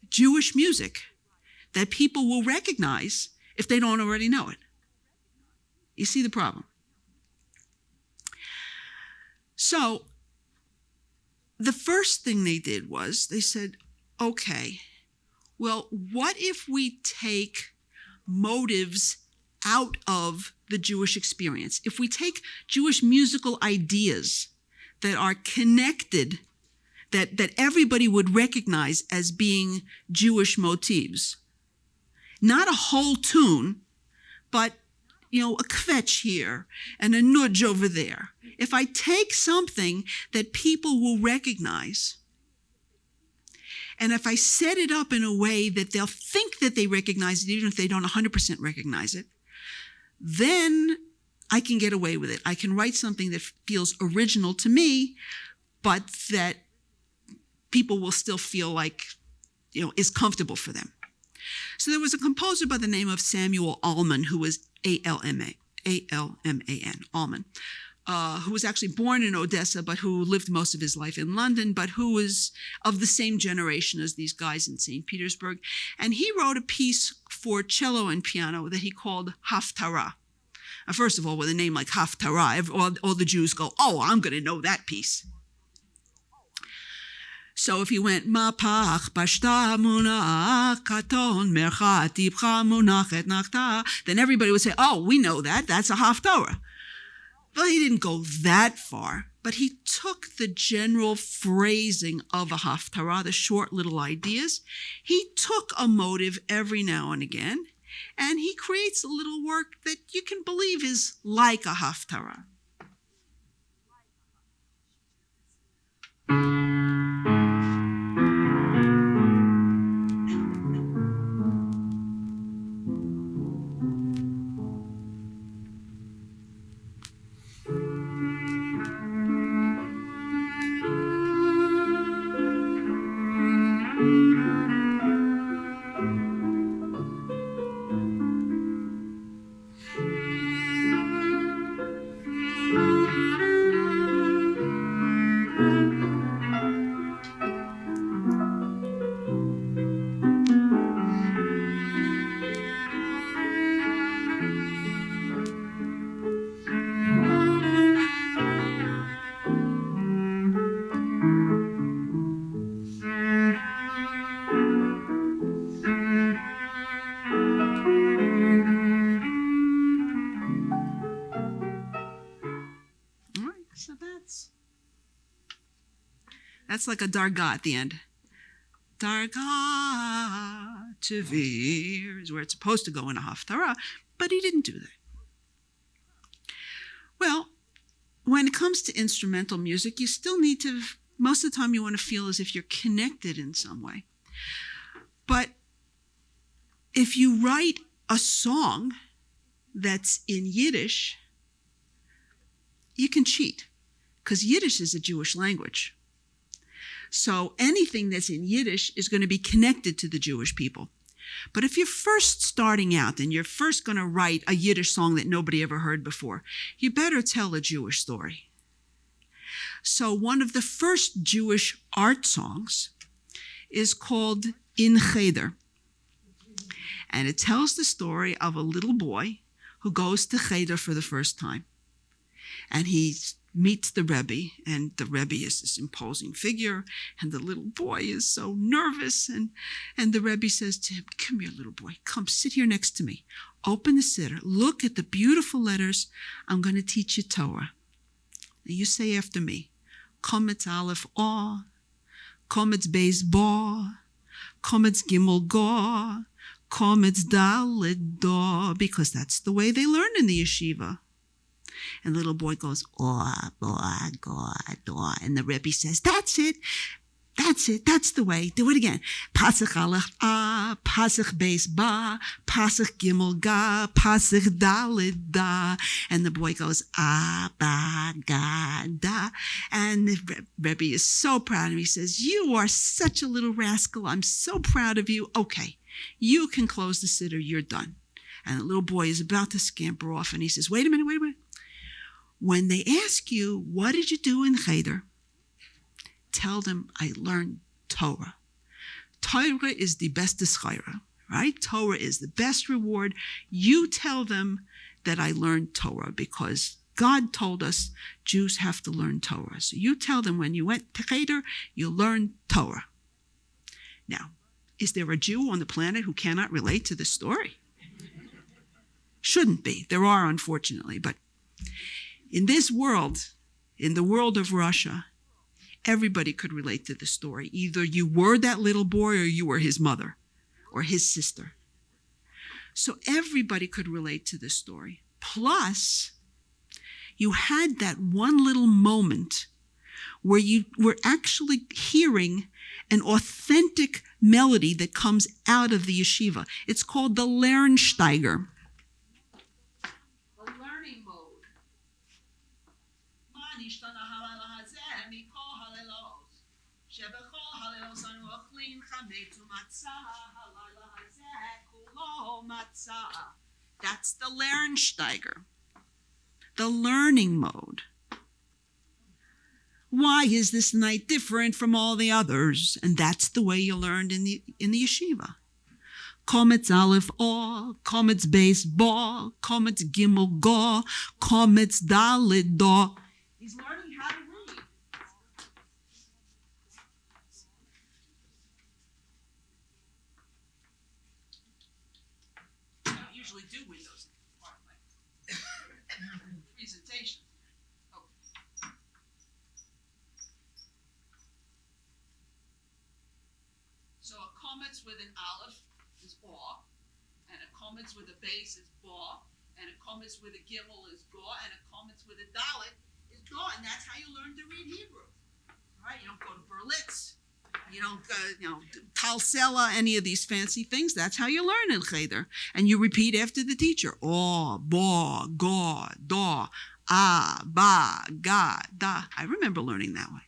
Jewish music that people will recognize if they don't already know it? You see the problem. So the first thing they did was they said, okay, well, what if we take motives out of the Jewish experience? If we take Jewish musical ideas that are connected, that everybody would recognize as being Jewish motifs, not a whole tune, but a kvetch here and a nudge over there. If I take something that people will recognize, and if I set it up in a way that they'll think that they recognize it, even if they don't 100% recognize it, then I can get away with it. I can write something that feels original to me, but that people will still feel like, is comfortable for them. So there was a composer by the name of Samuel Allman, who was A-L-M-A-N, Allman, who was actually born in Odessa, but who lived most of his life in London, but who was of the same generation as these guys in St. Petersburg. And he wrote a piece for cello and piano that he called Haftarah. First of all, with a name like Haftarah, all the Jews go, oh, I'm going to know that piece. So if you went, Mapach bashta munach katon merchat tipcha munachet nachta, then everybody would say, oh, we know that. That's a Haftarah. But he didn't go that far. But he took the general phrasing of a Haftarah, the short little ideas. He took a motive every now and again, and he creates a little work that you can believe is like a Haftarah. So that's like a dargah at the end. Dargah Tevir is where it's supposed to go in a Haftarah, but he didn't do that. Well, when it comes to instrumental music, you still need to Most of the time you want to feel as if you're connected in some way. But if you write a song that's in Yiddish, you can cheat, because Yiddish is a Jewish language. So anything that's in Yiddish is going to be connected to the Jewish people. But if you're first starting out and you're first going to write a Yiddish song that nobody ever heard before, you better tell a Jewish story. So one of the first Jewish art songs is called In Cheder. And it tells the story of a little boy who goes to Cheder for the first time. And he meets the Rebbe, and the Rebbe is this imposing figure, and the little boy is so nervous, and the Rebbe says to him, "Come here, little boy, come sit here next to me. Open the siddur, look at the beautiful letters. I'm going to teach you Torah. Now you say after me, Kometz Aleph Or, Kometz Beis Bo, Kometz Gimel Go, Kometz Dalet Do," because that's the way they learn in the yeshiva. And the little boy goes, "Oh, boy, God, oh." And the Rebbe says, "That's it. That's the way. Do it again. Pasach Aleph A, Pasach Beis Ba, Pasach Gimel Ga, Pasach Dalet Da." And the boy goes, "Ah, Ba, Ga, Da." And the Rebbe is so proud of him. He says, "You are such a little rascal. I'm so proud of you. Okay, you can close the siddur. You're done." And the little boy is about to scamper off, and he says, wait a minute. When they ask you, "What did you do in Cheder?" tell them, "I learned Torah." Torah is the best schira, right? Torah is the best reward. You tell them that I learned Torah, because God told us Jews have to learn Torah. So you tell them when you went to Cheder, you learned Torah. Now, is there a Jew on the planet who cannot relate to this story? Shouldn't be. There are, unfortunately. But in this world, in the world of Russia, everybody could relate to the story. Either you were that little boy or you were his mother or his sister. So everybody could relate to this story. Plus, you had that one little moment where you were actually hearing an authentic melody that comes out of the yeshiva. It's called the Lernsteiger. The learning mode. That's the Lernsteiger, the learning mode. Why is this night different from all the others? And that's the way you learned in the yeshiva. Kometz Aleph Or, Kometz Beis Bo, Kometz Gimel Go, Kometz Dalet Do. He's learning how to read. I don't usually do windows in part of my presentation. So a kometz with an aleph is Or, and a kometz with a base is Bo, and a kometz with a gimel is Go, and a kometz with a dalet is Do, and that's how you learn to read Hebrew. All right, you don't go to Berlitz, you don't Tal Sela, any of these fancy things. That's how you learn in Cheder, and you repeat after the teacher. Or, Bo, Go, Do, Ah, Ba, Ga, Da. I remember learning that way.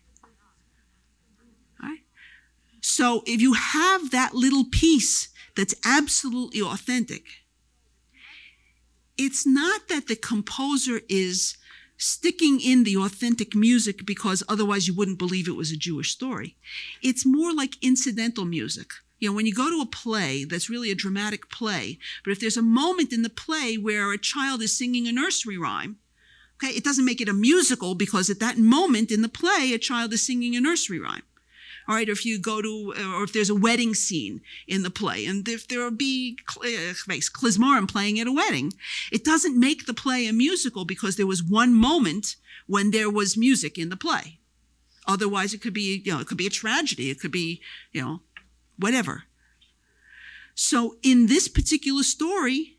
So if you have that little piece that's absolutely authentic, it's not that the composer is sticking in the authentic music because otherwise you wouldn't believe it was a Jewish story. It's more like incidental music. You know, when you go to a play that's really a dramatic play, but if there's a moment in the play where a child is singing a nursery rhyme, okay, it doesn't make it a musical because at that moment in the play, a child is singing a nursery rhyme. All right, or if you go to, or if there's a wedding scene in the play, and if there will be klezmorim playing at a wedding, it doesn't make the play a musical because there was one moment when there was music in the play. Otherwise, it could be, it could be a tragedy. It could be, whatever. So in this particular story,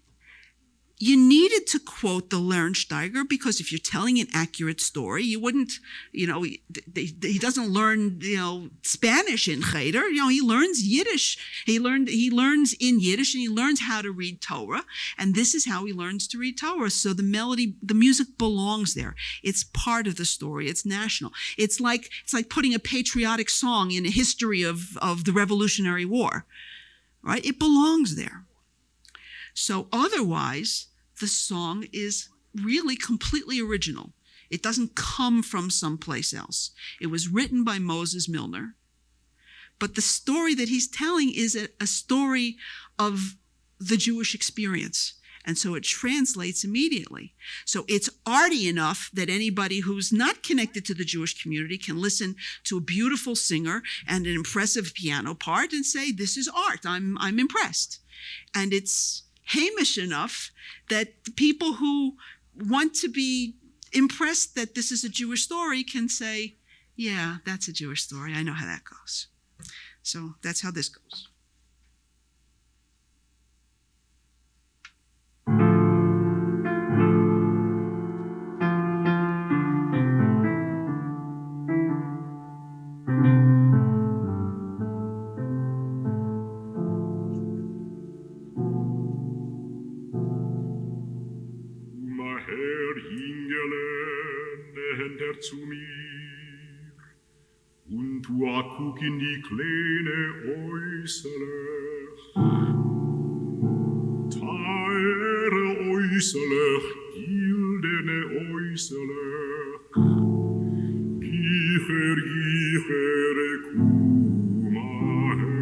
you needed to quote the Lernsteiger because if you're telling an accurate story, you wouldn't, he doesn't learn, Spanish in Cheder. He learns Yiddish. He learns in Yiddish and he learns how to read Torah. And this is how he learns to read Torah. So the melody, the music belongs there. It's part of the story. It's national. It's like putting a patriotic song in a history of the Revolutionary War, right? It belongs there. So otherwise, the song is really completely original. It doesn't come from someplace else. It was written by Moses Milner. But the story that he's telling is a story of the Jewish experience. And so it translates immediately. So it's arty enough that anybody who's not connected to the Jewish community can listen to a beautiful singer and an impressive piano part and say, this is art. I'm impressed. And it's Hamish enough that the people who want to be impressed that this is a Jewish story can say, yeah, that's a Jewish story. I know how that goes. So that's how this goes. Zu mir und du guck in die kleine äußerlich, teure äußerlich, gildene äußerlich, gicher, kuma her.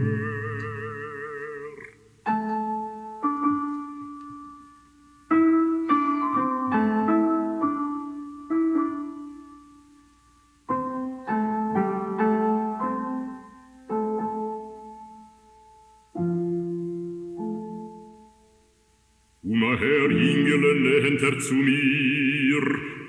Herr Ingele lehnt zu mir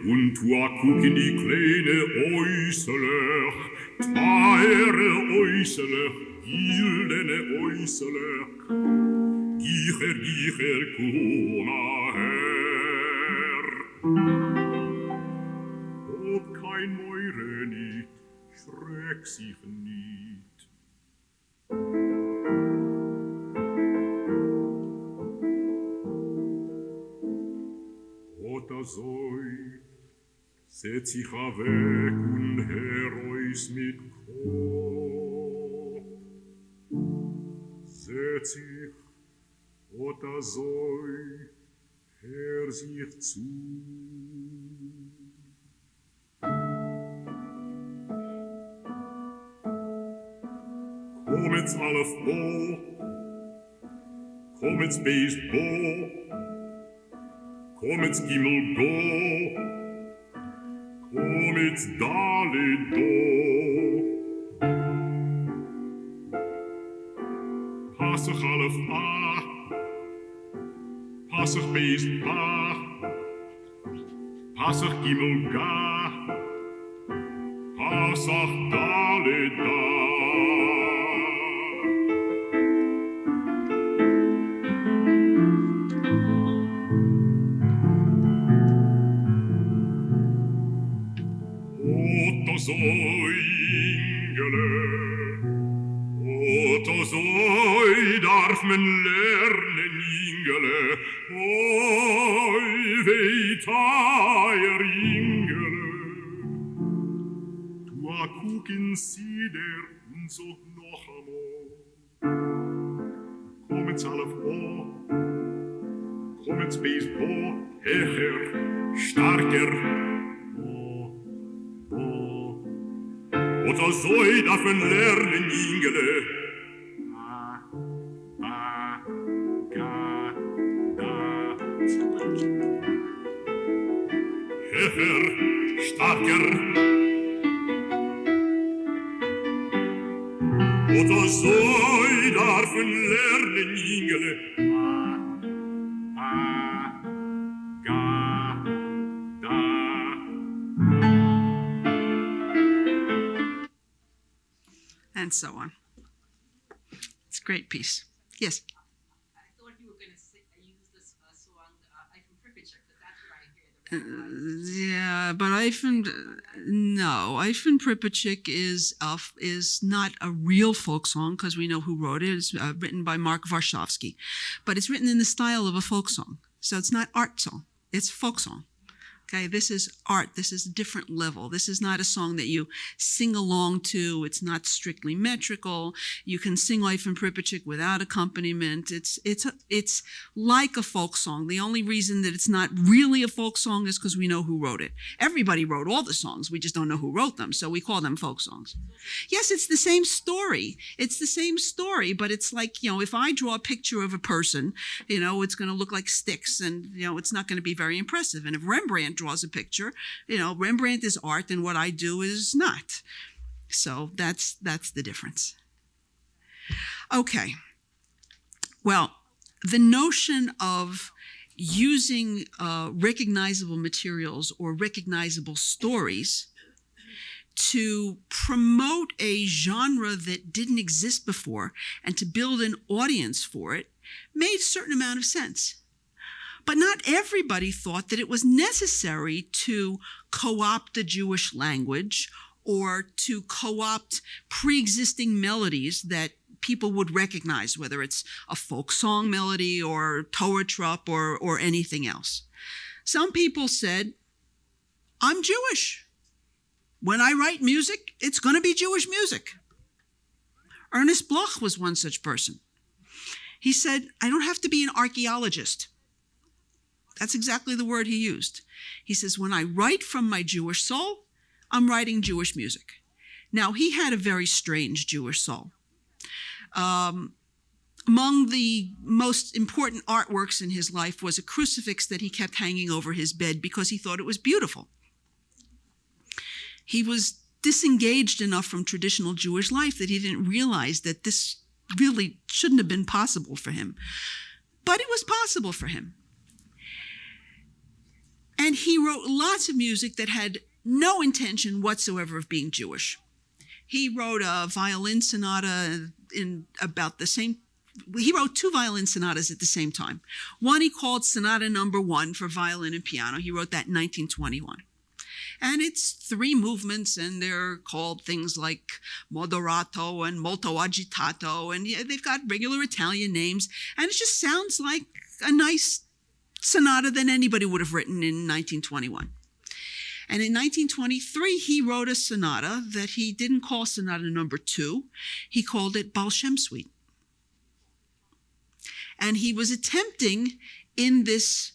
und tu guck in die kleine äußerlich, teure äußerlich, gildene äußerlich, gicher, kuma her. Ob kein Meure nicht, schreck sich nicht. Soi, setz ich weg und heraus mit Kopf. Setz ich, Soi, her sich zu. Kommet's Alef Bo, kommet's Beis Bo, komets Gimel Go, komets Dalet Do. Passach Alef A, Passach Beis Ba, Passach Gimel Ga, Passach Dalet Da. Soi darf man lernen, Ingele, oi, weitaier Ingele. Du gucken sie der uns auch noch einmal. Kommet's Alef O, kommet's Beis Bo, hecher, starker, Oder Soi darf man lernen, Ingele. Hecher, starker. Oder Soi darf man lernen, Ingele. And so on. It's a great piece. Yes? I thought you were going to use this song Ivan Pripyatchik, but that's what I hear. Yeah, but Ivan Pripyatchik is not a real folk song because we know who wrote it. It's written by Mark Varshavsky, but it's written in the style of a folk song. So it's not art song, it's folk song. Okay, this is art. This is a different level. This is not a song that you sing along to. It's not strictly metrical. You can sing Ivan Pripyatchik without accompaniment. It's like a folk song. The only reason that it's not really a folk song is because we know who wrote it. Everybody wrote all the songs. We just don't know who wrote them, so we call them folk songs. Yes, it's the same story. It's the same story, but it's like, if I draw a picture of a person, it's going to look like sticks, and, it's not going to be very impressive. And if Rembrandt draws a picture, Rembrandt is art and what I do is not. So that's the difference. Okay. Well, the notion of using recognizable materials or recognizable stories to promote a genre that didn't exist before and to build an audience for it made a certain amount of sense. But not everybody thought that it was necessary to co-opt the Jewish language or to co-opt pre-existing melodies that people would recognize, whether it's a folk song melody or Torah trup or anything else. Some people said, I'm Jewish. When I write music, it's going to be Jewish music. Ernest Bloch was one such person. He said, I don't have to be an archaeologist. That's exactly the word he used. He says, when I write from my Jewish soul, I'm writing Jewish music. Now, he had a very strange Jewish soul. Among the most important artworks in his life was a crucifix that he kept hanging over his bed because he thought it was beautiful. He was disengaged enough from traditional Jewish life that he didn't realize that this really shouldn't have been possible for him. But it was possible for him. And he wrote lots of music that had no intention whatsoever of being Jewish. He wrote a violin sonata he wrote two violin sonatas at the same time. One he called Sonata Number 1 for violin and piano. He wrote that in 1921. And it's 3 movements, and they're called things like Moderato and Molto Agitato, and they've got regular Italian names, and it just sounds like a nice sonata that anybody would have written in 1921. And in 1923, he wrote a sonata that he didn't call Sonata Number 2. He called it Baal Shem Suite. And he was attempting in this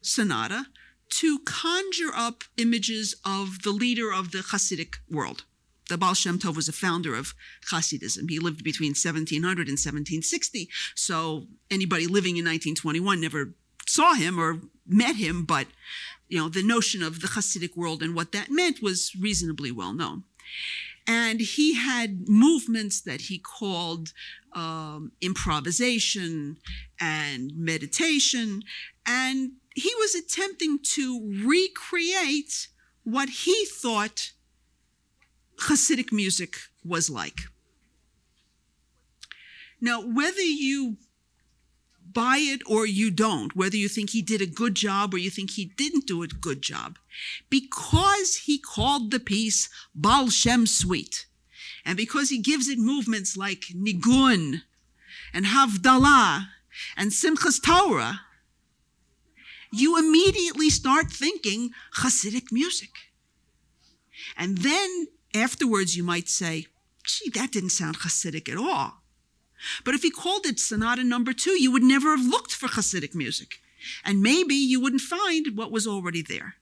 sonata to conjure up images of the leader of the Hasidic world. The Baal Shem Tov was a founder of Hasidism. He lived between 1700 and 1760. So anybody living in 1921 never saw him or met him, but the notion of the Hasidic world and what that meant was reasonably well known. And he had movements that he called improvisation and meditation, and he was attempting to recreate what he thought Hasidic music was like. Now, whether you buy it or you don't, whether you think he did a good job or you think he didn't do a good job, because he called the piece Baal Shem Suite, and because he gives it movements like Nigun and Havdalah and Simchas Torah, you immediately start thinking Hasidic music. And then afterwards you might say, gee, that didn't sound Hasidic at all. But if he called it Sonata Number 2, you would never have looked for Hasidic music. And maybe you wouldn't find what was already there.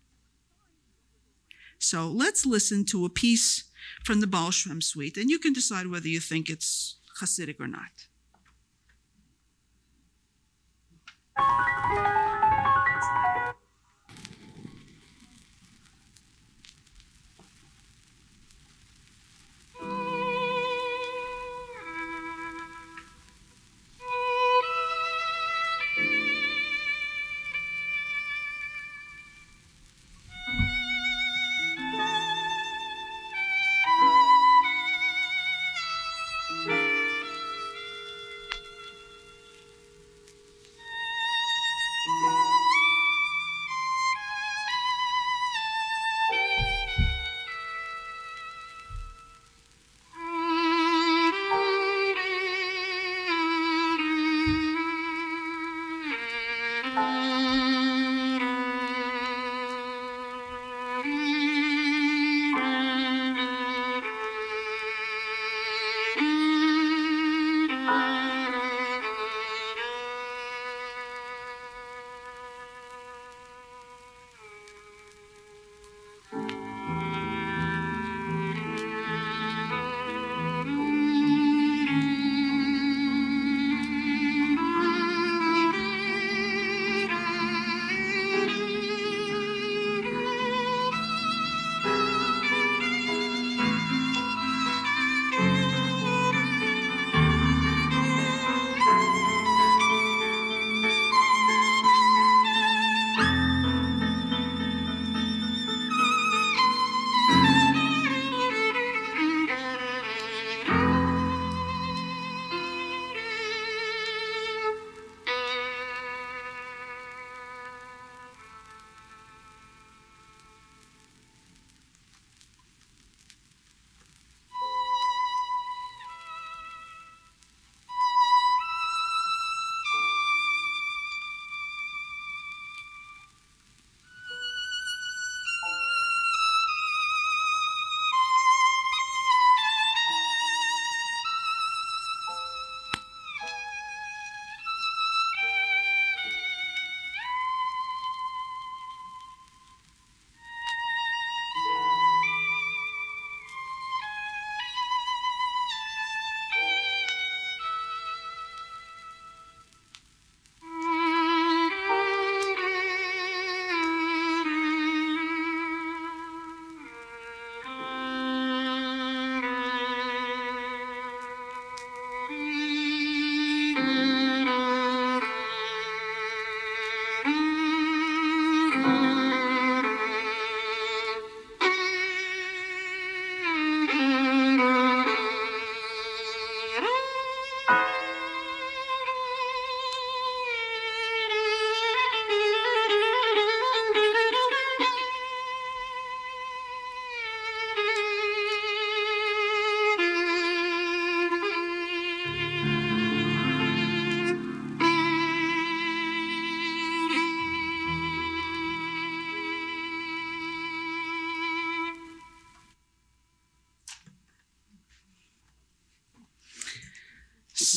So let's listen to a piece from the Baal Shem Suite, and you can decide whether you think it's Hasidic or not.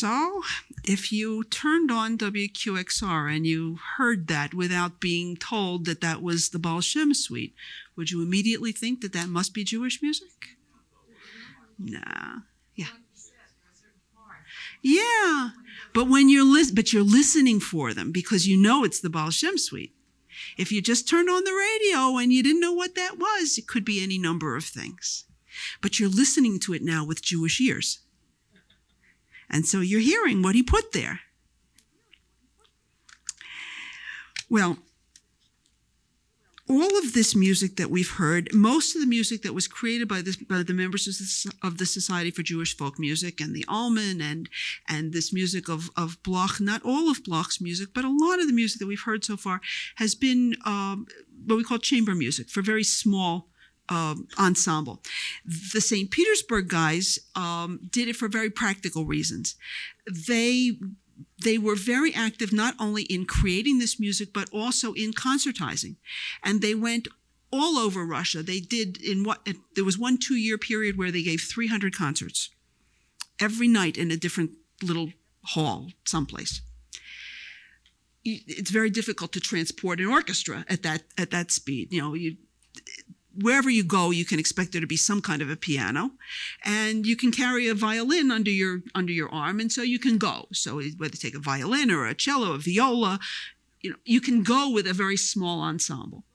So, if you turned on WQXR and you heard that without being told that that was the Baal Shem Suite, would you immediately think that that must be Jewish music? Nah. Yeah. Yeah. But when you're listening for them because you know it's the Baal Shem Suite. If you just turned on the radio and you didn't know what that was, it could be any number of things. But you're listening to it now with Jewish ears. And so you're hearing what he put there. Well, all of this music that we've heard, most of the music that was created by the members of the Society for Jewish Folk Music and the Alman and this music of Bloch, not all of Bloch's music, but a lot of the music that we've heard so far has been what we call chamber music for very small ensemble. The St. Petersburg guys did it for very practical reasons. They were very active not only in creating this music, but also in concertizing. And they went all over Russia. They did there was 1 2-year period where they gave 300 concerts every night in a different little hall someplace. It's very difficult to transport an orchestra at that speed. Wherever you go, you can expect there to be some kind of a piano, and you can carry a violin under your arm, and so you can go. So whether you take a violin or a cello, a viola, you can go with a very small ensemble.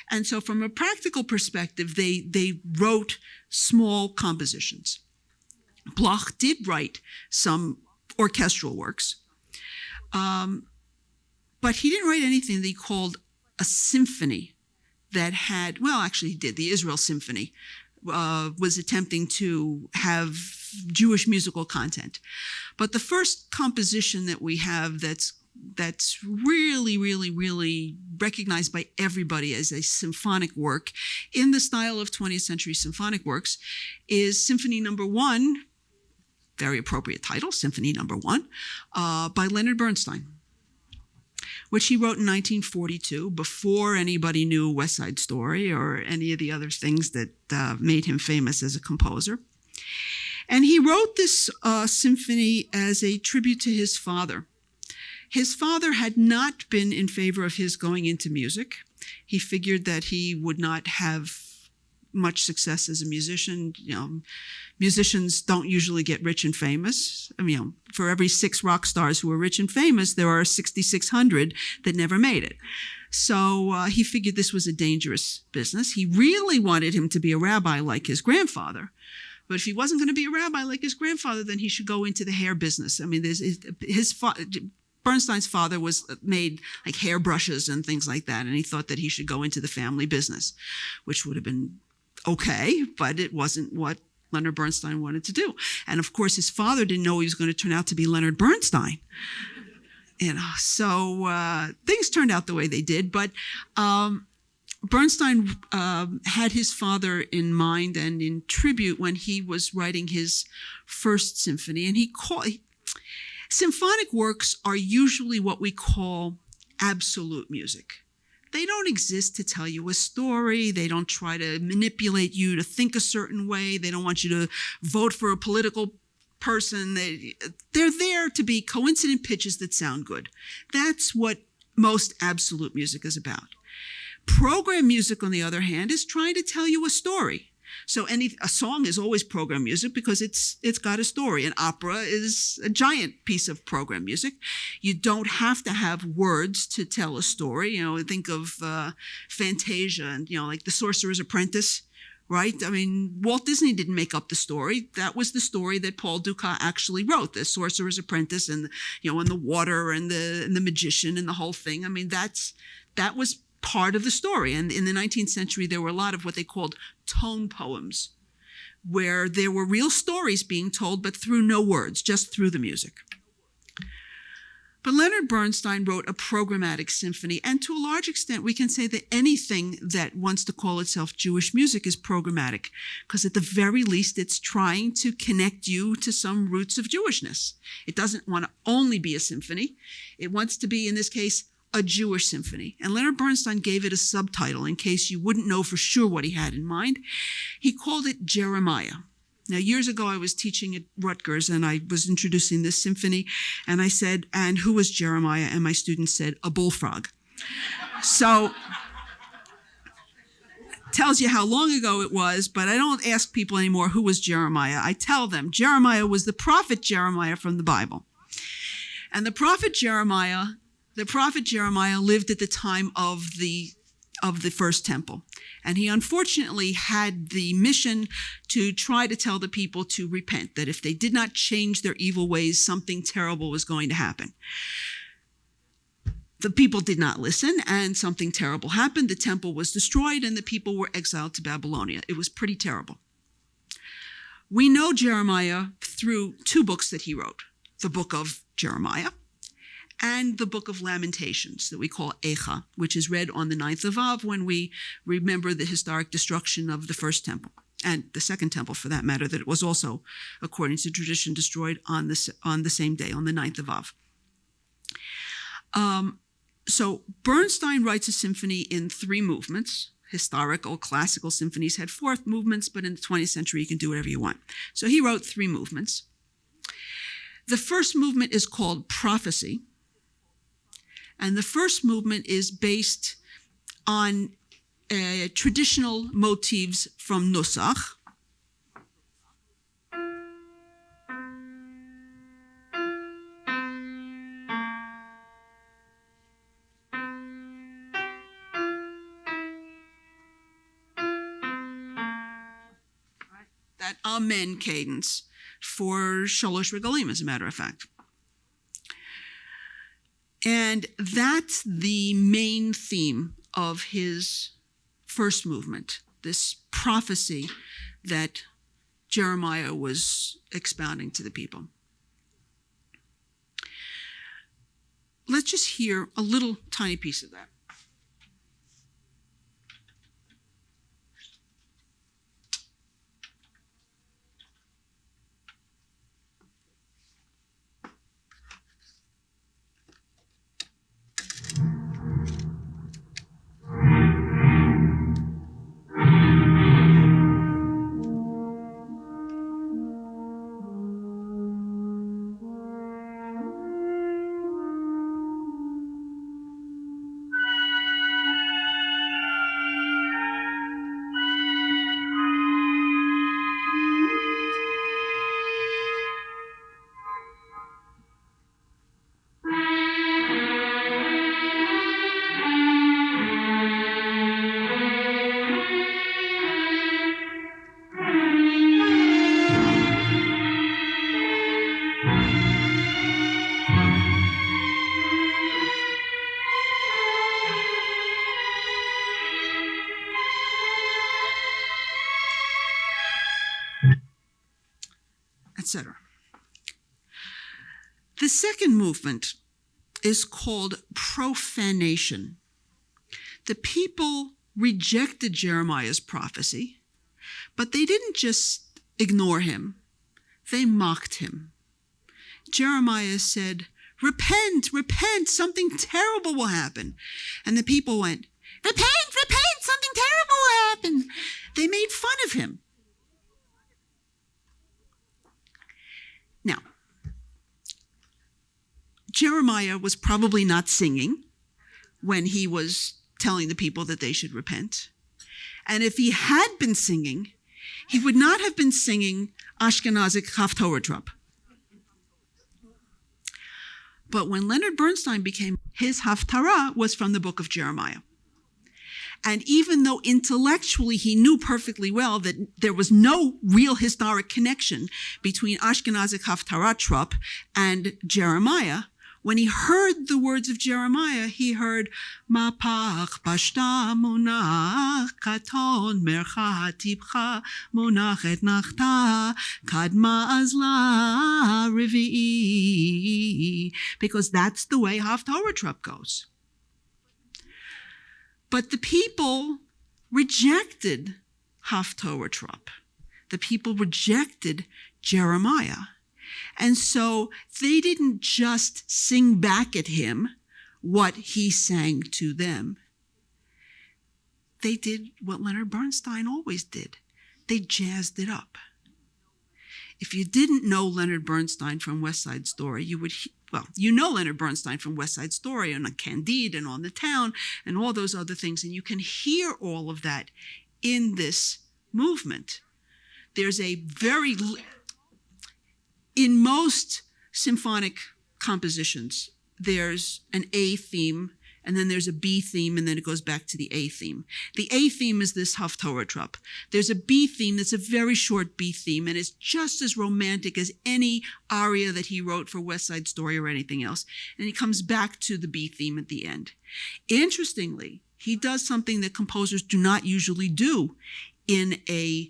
And so from a practical perspective, they wrote small compositions. Bloch did write some orchestral works, but he didn't write anything that he called a symphony that had, well, actually he did. The Israel Symphony was attempting to have Jewish musical content. But the first composition that we have that's really, really, really recognized by everybody as a symphonic work in the style of 20th century symphonic works is Symphony No. 1, very appropriate title, Symphony No. 1, by Leonard Bernstein, which he wrote in 1942, before anybody knew West Side Story or any of the other things that made him famous as a composer. And he wrote this symphony as a tribute to his father. His father had not been in favor of his going into music. He figured that he would not have much success as a musician. Musicians don't usually get rich and famous. For every 6 rock stars who are rich and famous, there are 6,600 that never made it. So he figured this was a dangerous business. He really wanted him to be a rabbi like his grandfather. But if he wasn't going to be a rabbi like his grandfather, then he should go into the hair business. Bernstein's father made like hairbrushes and things like that, and he thought that he should go into the family business, which would have been okay, but it wasn't what Leonard Bernstein wanted to do. And of course, his father didn't know he was going to turn out to be Leonard Bernstein. So things turned out the way they did, but Bernstein had his father in mind and in tribute when he was writing his first symphony, and symphonic works are usually what we call absolute music. They don't exist to tell you a story. They don't try to manipulate you to think a certain way. They don't want you to vote for a political person. They're there to be coincident pitches that sound good. That's what most absolute music is about. Program music, on the other hand, is trying to tell you a story. So a song is always program music because it's got a story. An opera is a giant piece of program music. You don't have to have words to tell a story. Think of Fantasia and, like The Sorcerer's Apprentice, right? Walt Disney didn't make up the story. That was the story that Paul Dukas actually wrote, The Sorcerer's Apprentice and, and the water and the magician and the whole thing. That was part of the story. And in the 19th century, there were a lot of what they called tone poems, where there were real stories being told, but through no words, just through the music. But Leonard Bernstein wrote a programmatic symphony, and to a large extent, we can say that anything that wants to call itself Jewish music is programmatic, because at the very least, it's trying to connect you to some roots of Jewishness. It doesn't want to only be a symphony. It wants to be, in this case, a Jewish symphony. And Leonard Bernstein gave it a subtitle in case you wouldn't know for sure what he had in mind. He called it Jeremiah. Now, years ago, I was teaching at Rutgers, and I was introducing this symphony, and I said, and who was Jeremiah? And my students said, a bullfrog. So, tells you how long ago it was, but I don't ask people anymore who was Jeremiah. I tell them Jeremiah was the prophet Jeremiah from the Bible. And the prophet Jeremiah lived at the time of the first temple. And he unfortunately had the mission to try to tell the people to repent, that if they did not change their evil ways, something terrible was going to happen. The people did not listen, and something terrible happened. The temple was destroyed, and the people were exiled to Babylonia. It was pretty terrible. We know Jeremiah through two books that he wrote, the book of Jeremiah and the book of Lamentations that we call Echa, which is read on the 9th of Av when we remember the historic destruction of the first temple, and the second temple for that matter, that it was also, according to tradition, destroyed on the same day, on the 9th of Av. So Bernstein writes a symphony in 3 movements. Historical, classical symphonies had 4 movements, but in the 20th century, you can do whatever you want. So he wrote 3 movements. The first movement is called Prophecy. And the first movement is based on traditional motifs from Nusach. That Amen cadence for Sholosh Regalim, as a matter of fact. And that's the main theme of his first movement, this prophecy that Jeremiah was expounding to the people. Let's just hear a little tiny piece of that. Etc. The second movement is called profanation. The people rejected Jeremiah's prophecy, but they didn't just ignore him, they mocked him. Jeremiah said, "Repent, repent, something terrible will happen." And the people went, "Repent, repent, something terrible will happen." They made fun of him. Now, Jeremiah was probably not singing when he was telling the people that they should repent. And if he had been singing, he would not have been singing Ashkenazic Haftorah Trop. But when Leonard Bernstein became, his Haftarah was from the book of Jeremiah. And even though intellectually he knew perfectly well that there was no real historic connection between Ashkenazic Haftarah Trop and Jeremiah, when he heard the words of Jeremiah, he heard, "Mapach pashta munach katon mercha tibcha munach et nachta kadma azla revi'i," because that's the way Haftarah Trop goes. But the people rejected Haftorah Trop. The people rejected Jeremiah. And so they didn't just sing back at him what he sang to them. They did what Leonard Bernstein always did. They jazzed it up. If you didn't know Leonard Bernstein from West Side Story, you know Leonard Bernstein from West Side Story and Candide and On the Town and all those other things, and you can hear all of that in this movement. There's in most symphonic compositions, there's an A theme, and then there's a B theme, and then it goes back to the A theme. The A theme is this Haftorah Trupp. There's a B theme that's a very short B theme, and it's just as romantic as any aria that he wrote for West Side Story or anything else. And he comes back to the B theme at the end. Interestingly, he does something that composers do not usually do in a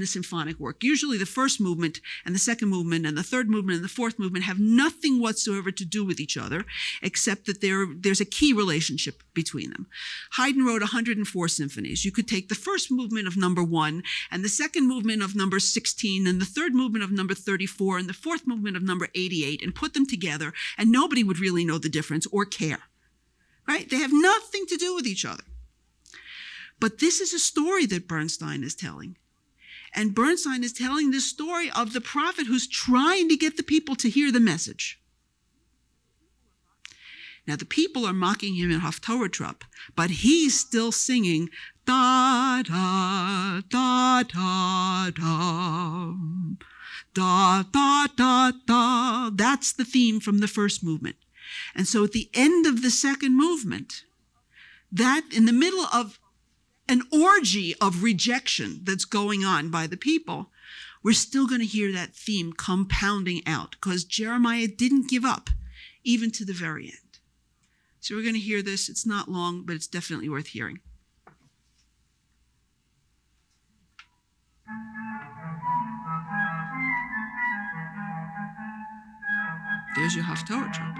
symphonic work. Usually the first movement and the second movement and the third movement and the fourth movement have nothing whatsoever to do with each other, except that there's a key relationship between them. Haydn wrote 104 symphonies. You could take the first movement of number 1 and the second movement of number 16 and the third movement of number 34 and the fourth movement of number 88 and put them together, and nobody would really know the difference or care. Right? They have nothing to do with each other. But this is a story that Bernstein is telling. And Bernstein is telling this story of the prophet who's trying to get the people to hear the message. Now, the people are mocking him in Haftorah Trupp, but he's still singing da da da da da da da da da. That's the theme from the first movement. And so at the end of the second movement, that in the middle of an orgy of rejection that's going on by the people, we're still going to hear that theme compounding out because Jeremiah didn't give up even to the very end. So we're going to hear this. It's not long, but it's definitely worth hearing. There's your Haftorah Trupp.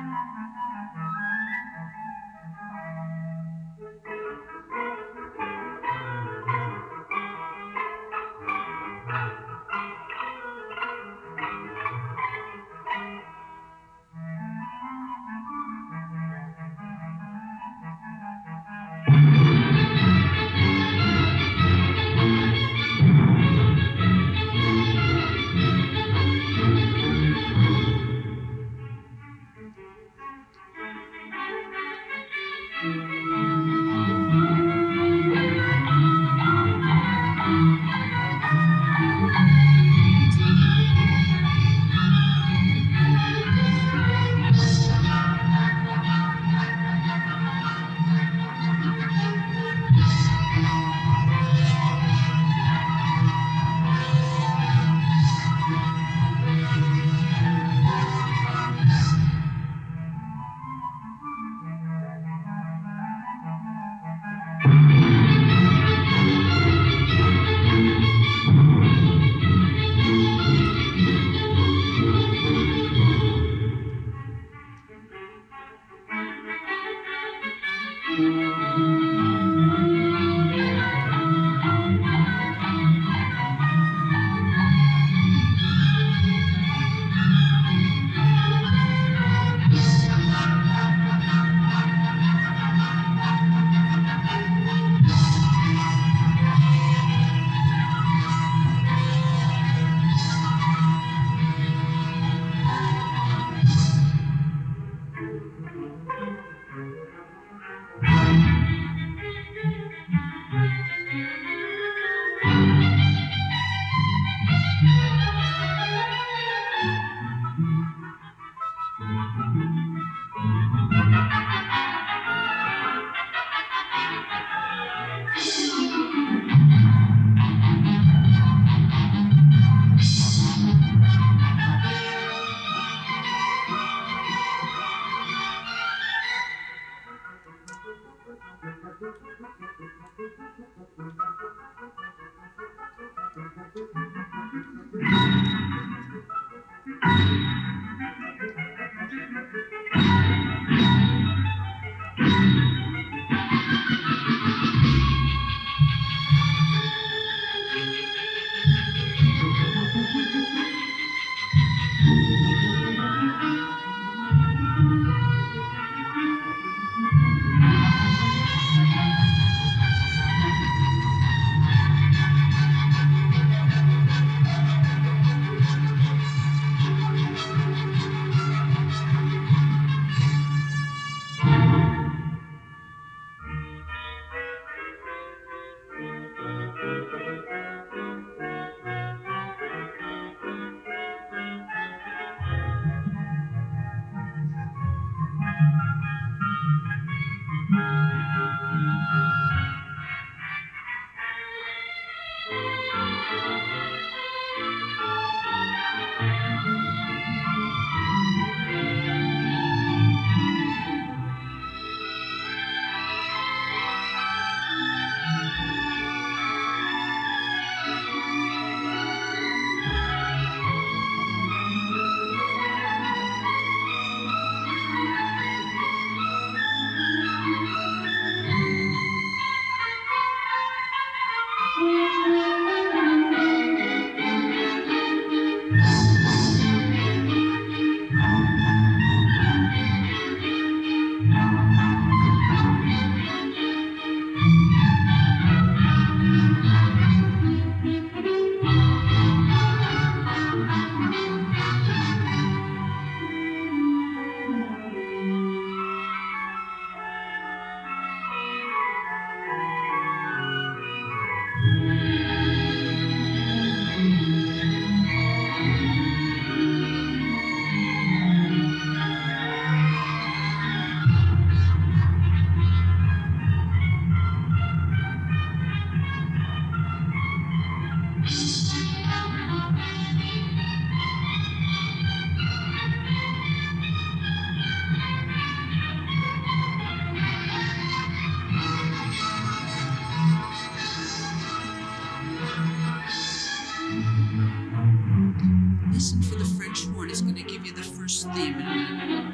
Listen for the French horn. It's going to give you the first theme in a minute.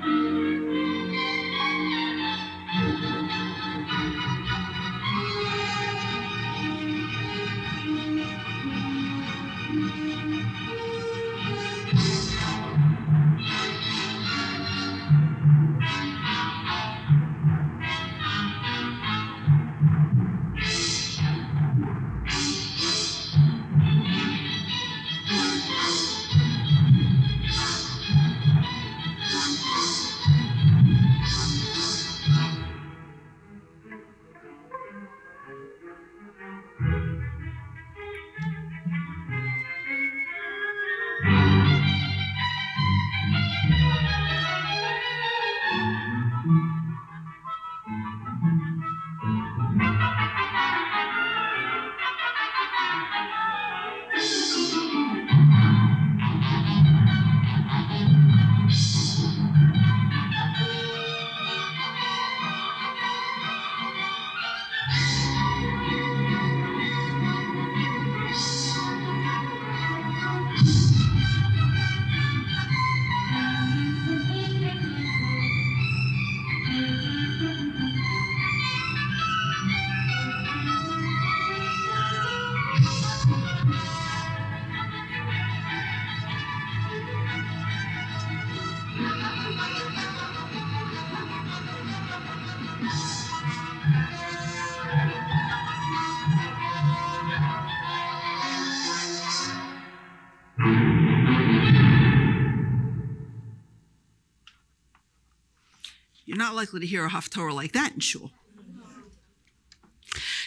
You're not likely to hear a Haftorah like that in shul.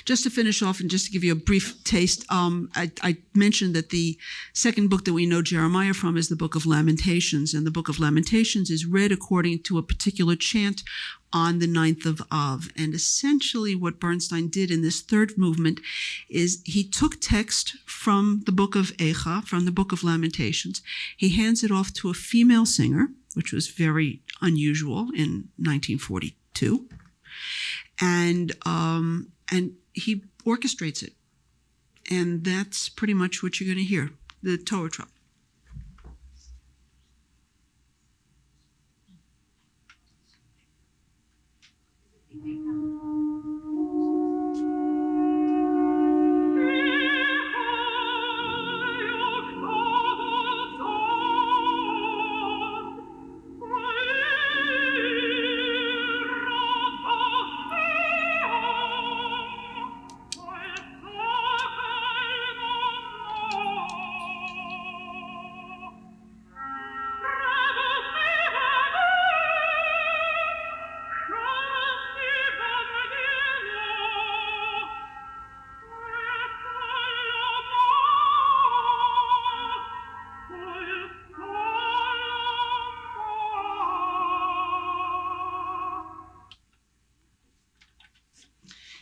Just to finish off and just to give you a brief taste, I mentioned that the second book that we know Jeremiah from is the Book of Lamentations, and the Book of Lamentations is read according to a particular chant on the 9th of Av. And essentially what Bernstein did in this third movement is he took text from the Book of Eicha, from the Book of Lamentations. He hands it off to a female singer, which was very unusual in 1942. And he orchestrates it. And that's pretty much what you're going to hear, the Torah Trop.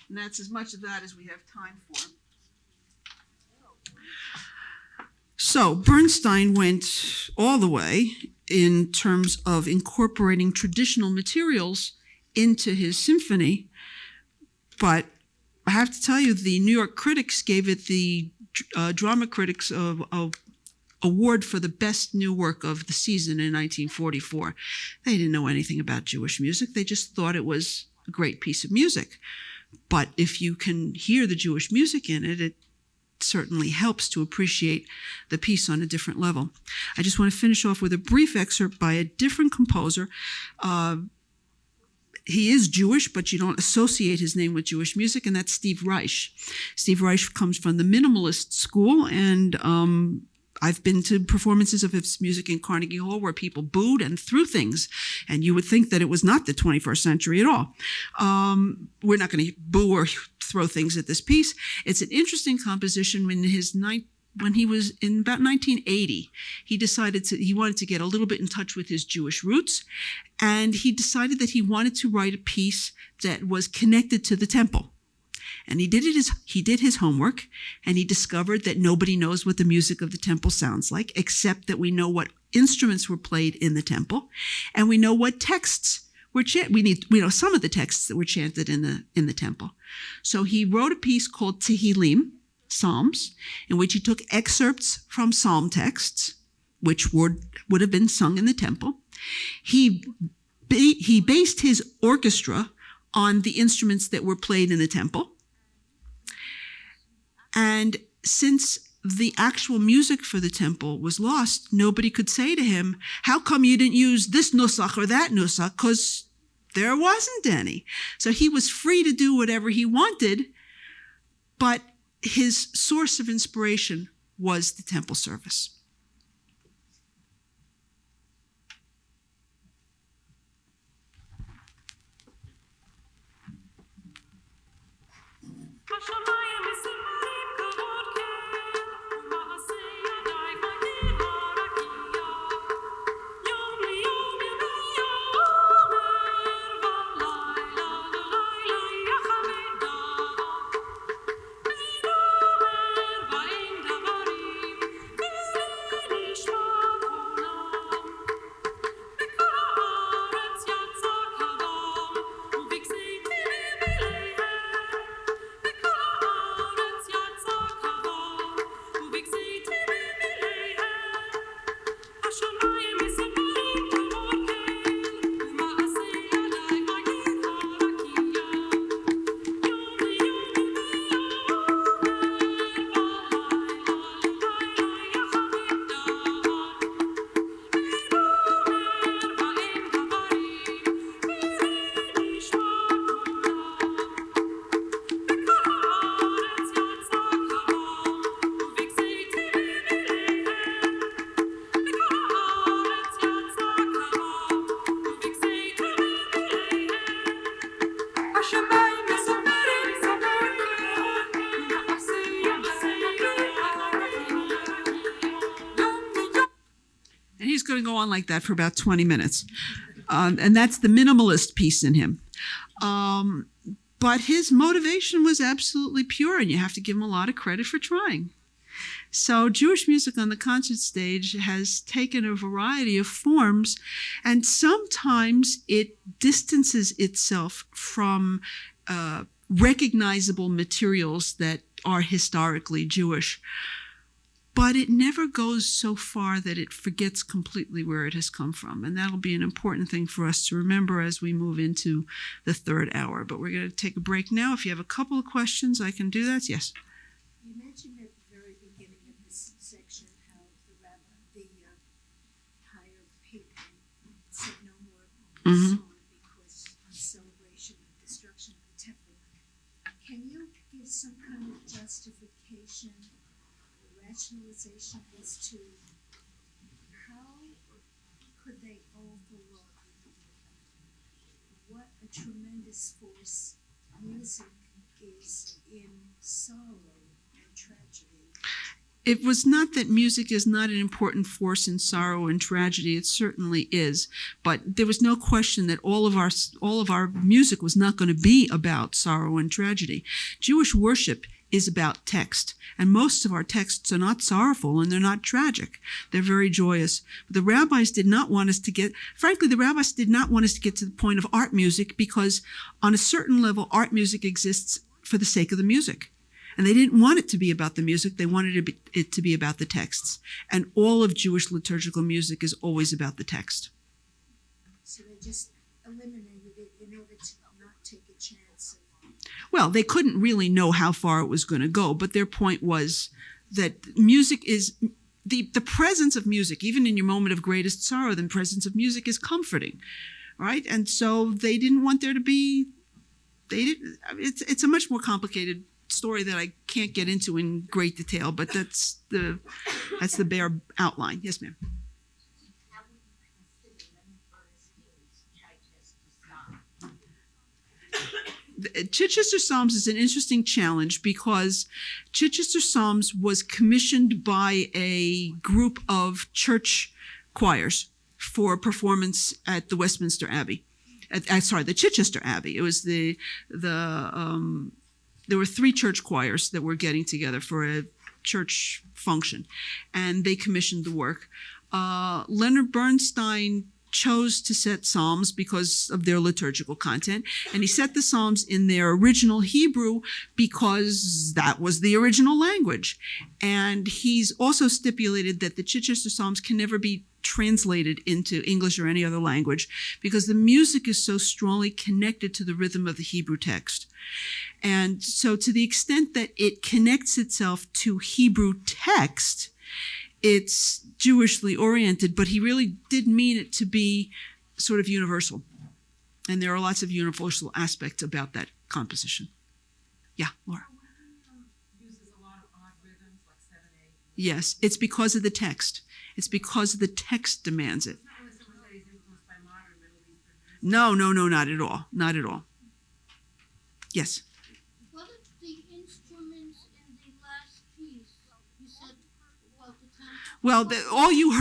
And that's as much of that as we have time for. So Bernstein went all the way in terms of incorporating traditional materials into his symphony, but I have to tell you, the New York critics gave it the Drama Critics Award for the best new work of the season in 1944. They didn't know anything about Jewish music. They just thought it was a great piece of music. But if you can hear the Jewish music in it, it certainly helps to appreciate the piece on a different level. I just want to finish off with a brief excerpt by a different composer. He is Jewish, but you don't associate his name with Jewish music, and that's Steve Reich. Steve Reich comes from the minimalist school, and I've been to performances of his music in Carnegie Hall where people booed and threw things, and you would think that it was not the 21st century at all. We're not going to boo or throw things at this piece. It's an interesting composition. When he was in about 1980, he decided he wanted to get a little bit in touch with his Jewish roots, and he decided that he wanted to write a piece that was connected to the temple. And he did his homework, and he discovered that nobody knows what the music of the temple sounds like, except that we know what instruments were played in the temple, and we know what texts were chanted. We know some of the texts that were chanted in the temple. So he wrote a piece called Tehillim, Psalms, in which he took excerpts from psalm texts, which would have been sung in the temple. He based his orchestra on the instruments that were played in the temple. And since the actual music for the temple was lost, nobody could say to him, how come you didn't use this nusach or that nusach? Because there wasn't any. So he was free to do whatever he wanted, but his source of inspiration was the temple service. Going to go on like that for about 20 minutes. And that's the minimalist piece in him. But his motivation was absolutely pure, and you have to give him a lot of credit for trying. So Jewish music on the concert stage has taken a variety of forms, and sometimes it distances itself from recognizable materials that are historically Jewish. But it never goes so far that it forgets completely where it has come from. And that'll be an important thing for us to remember as we move into the third hour. But we're going to take a break now. If you have a couple of questions, I can do that. Yes? You mentioned at the very beginning of this section how the higher patron said no more of this song because of celebration of destruction of the temple. Can you give some kind of justification, rationalization as to how could they overlook what a tremendous force music is in sorrow and tragedy? It was not that music is not an important force in sorrow and tragedy. It certainly is. But there was no question that all of our music was not going to be about sorrow and tragedy. Jewish worship is about text. And most of our texts are not sorrowful and they're not tragic. They're very joyous. But the rabbis did not want us to get to the point of art music, because on a certain level, art music exists for the sake of the music. And they didn't want it to be about the music. They wanted it to be about the texts. And all of Jewish liturgical music is always about the text. So they just eliminated it in order to not take a chance of... Well, they couldn't really know how far it was going to go, but their point was that music is... The presence of music, even in your moment of greatest sorrow, the presence of music is comforting, right? And so they didn't want there to be... It's a much more complicated story that I can't get into in great detail, but that's the bare outline. Yes, ma'am. Chichester Psalms is an interesting challenge because Chichester Psalms was commissioned by a group of church choirs for performance at the Westminster Abbey. The Chichester Abbey. It was there were 3 church choirs that were getting together for a church function, and they commissioned the work. Leonard Bernstein chose to set psalms because of their liturgical content, and he set the psalms in their original Hebrew because that was the original language. And he's also stipulated that the Chichester Psalms can never be translated into English or any other language because the music is so strongly connected to the rhythm of the Hebrew text. And so to the extent that it connects itself to Hebrew text, it's Jewishly oriented, but he really did mean it to be sort of universal. And there are lots of universal aspects about that composition. Yeah, Laura. Uses a lot of odd rhythms, like 7/8. Yes, it's because of the text. It's because the text demands it. No, not at all. Not at all. Yes. What are the instruments in the last piece? You said about the temple. Well, all you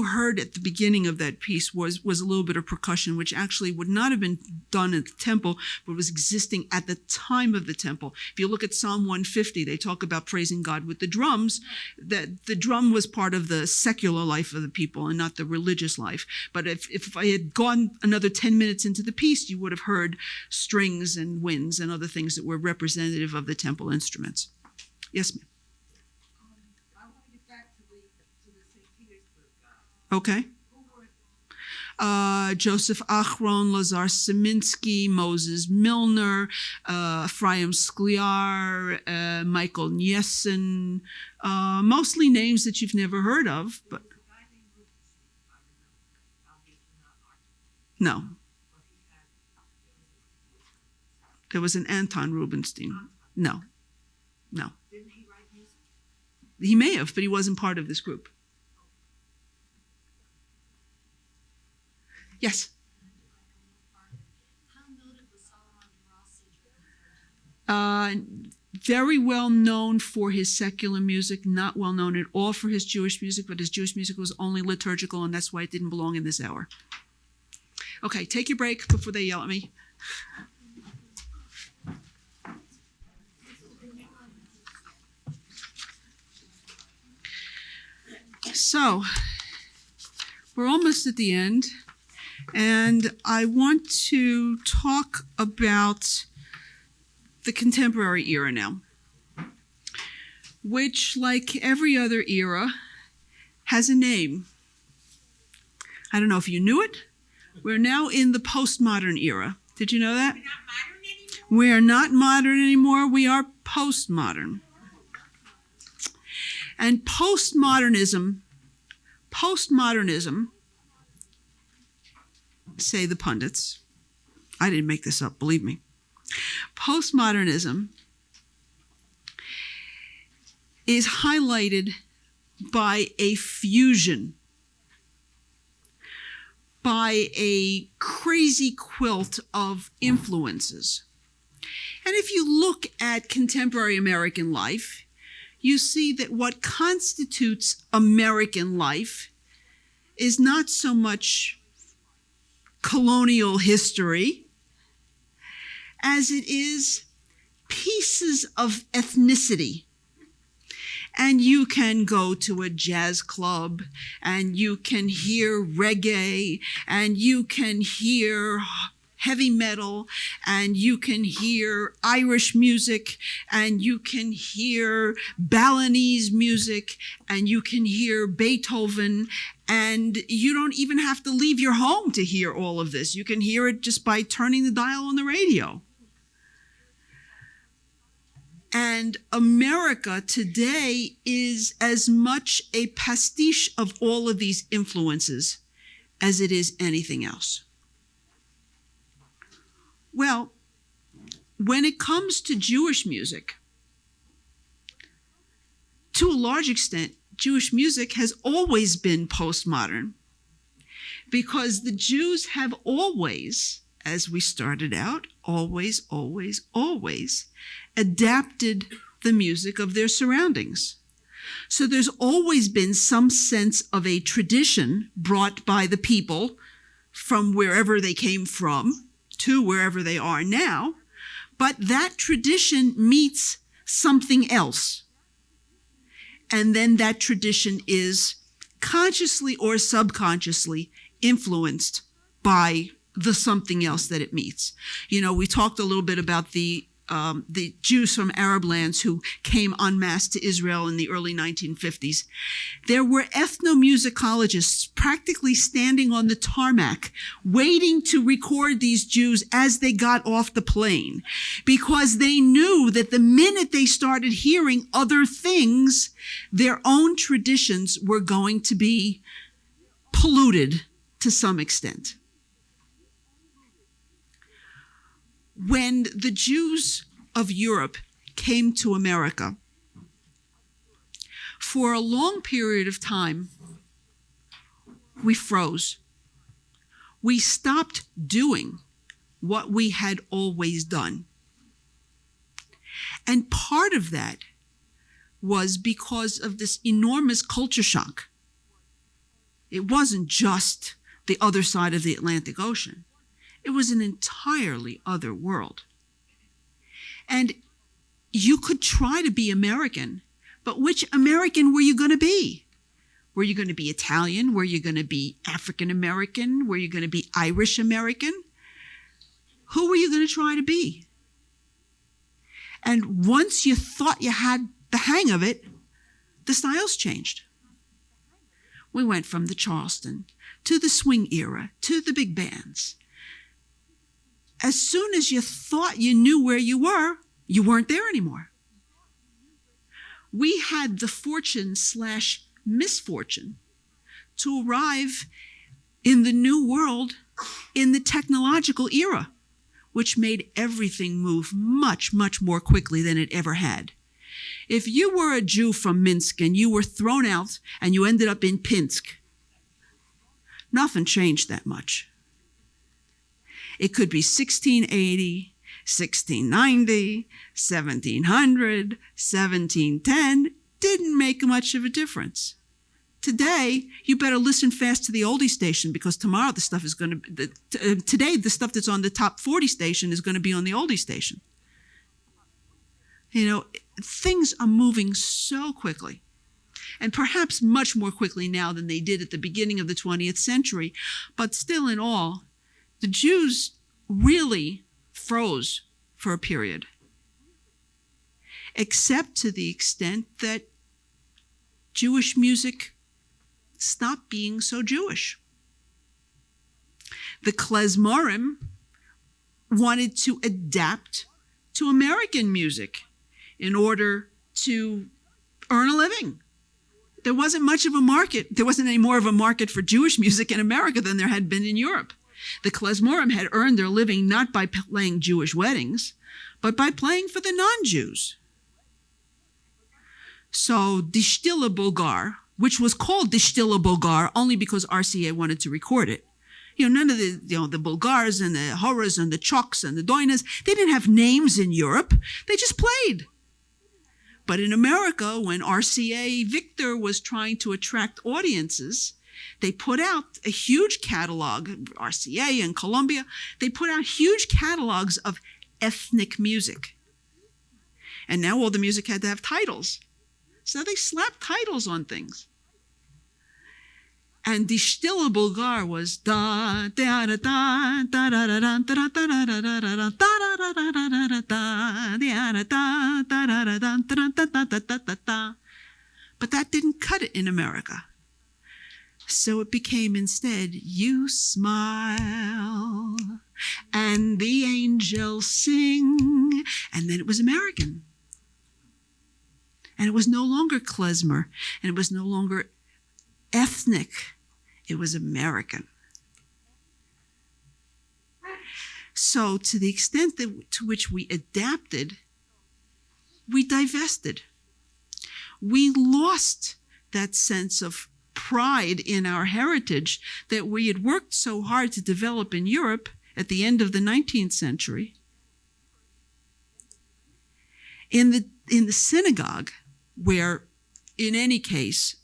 heard at the beginning of that piece was a little bit of percussion, which actually would not have been done at the temple, but was existing at the time of the temple. If you look at Psalm 150, they talk about praising God with the drums. That the drum was part of the secular life of the people and not the religious life. But if I had gone another 10 minutes into the piece, you would have heard strings and winds and other things that were representative of the temple instruments. Yes, ma'am. Okay. Joseph Achron, Lazar Seminsky, Moses Milner, Ephraim Skliar, Michael Niesen, mostly names that you've never heard of, but no. There was an Anton Rubinstein. No. Didn't he write music? He may have, but he wasn't part of this group. Yes. How noted was Solomon Rossi? Very well known for his secular music, not well known at all for his Jewish music, but his Jewish music was only liturgical, and that's why it didn't belong in this hour. Okay, take your break before they yell at me. So, we're almost at the end. And I want to talk about the contemporary era now, which, like every other era, has a name. I don't know if you knew it. We're now in the postmodern era. Did you know that? We are not modern anymore. We are postmodern. And postmodernism, say the pundits, I didn't make this up, believe me. Postmodernism is highlighted by a fusion, by a crazy quilt of influences. And if you look at contemporary American life, you see that what constitutes American life is not so much colonial history as it is pieces of ethnicity. And you can go to a jazz club and you can hear reggae and you can hear heavy metal and you can hear Irish music and you can hear Balinese music and you can hear Beethoven, and you don't even have to leave your home to hear all of this. You can hear it just by turning the dial on the radio. And America today is as much a pastiche of all of these influences as it is anything else. Well, when it comes to Jewish music, to a large extent, Jewish music has always been postmodern, because the Jews have always, as we started out, always adapted the music of their surroundings. So there's always been some sense of a tradition brought by the people from wherever they came from to wherever they are now, but that tradition meets something else. And then that tradition is consciously or subconsciously influenced by the something else that it meets. You know, we talked a little bit about the Jews from Arab lands who came en masse to Israel in the early 1950s. There were ethnomusicologists practically standing on the tarmac waiting to record these Jews as they got off the plane, because they knew that the minute they started hearing other things, their own traditions were going to be polluted to some extent. When the Jews of Europe came to America, for a long period of time, we froze. We stopped doing what we had always done. And part of that was because of this enormous culture shock. It wasn't just the other side of the Atlantic Ocean. It was an entirely other world. And you could try to be American, but which American were you going to be? Were you going to be Italian? Were you going to be African American? Were you going to be Irish American? Who were you going to try to be? And once you thought you had the hang of it, the styles changed. We went from the Charleston to the swing era to the big bands. As soon as you thought you knew where you weren't there anymore. We had the fortune/misfortune to arrive in the new world in the technological era, which made everything move much, much more quickly than it ever had. If you were a Jew from Minsk and you were thrown out and you ended up in Pinsk, nothing changed that much. It could be 1680, 1690, 1700, 1710, didn't make much of a difference. Today, you better listen fast to the oldie station, because tomorrow the stuff is going to, today the stuff that's on the top 40 station is going to be on the oldie station. You know, things are moving so quickly, and perhaps much more quickly now than they did at the beginning of the 20th century. But still in all, the Jews really froze for a period, except to the extent that Jewish music stopped being so Jewish. The klezmorim wanted to adapt to American music in order to earn a living. There wasn't much of a market. There wasn't any more of a market for Jewish music in America than there had been in Europe. The klezmorim had earned their living not by playing Jewish weddings, but by playing for the non-Jews. So Dishtila Bulgar, which was called Dishtila Bulgar only because RCA wanted to record it. You know, none of the Bulgars and the Horas and the Choks and the Doinas, they didn't have names in Europe. They just played. But in America, when RCA Victor was trying to attract audiences, they put out a huge catalog, RCA and Columbia, they put out huge catalogs of ethnic music. And now all the music had to have titles. So they slapped titles on things. And Die Stille Bulgar was da da da da da da da da da da da da da da da. But that didn't cut it in America. So it became instead, you smile and the angels sing. And then it was American. And it was no longer klezmer, and it was no longer ethnic. It was American. So to the extent to which we adapted, we divested. We lost that sense of pride in our heritage that we had worked so hard to develop in Europe at the end of the 19th century. In the synagogue, where in any case,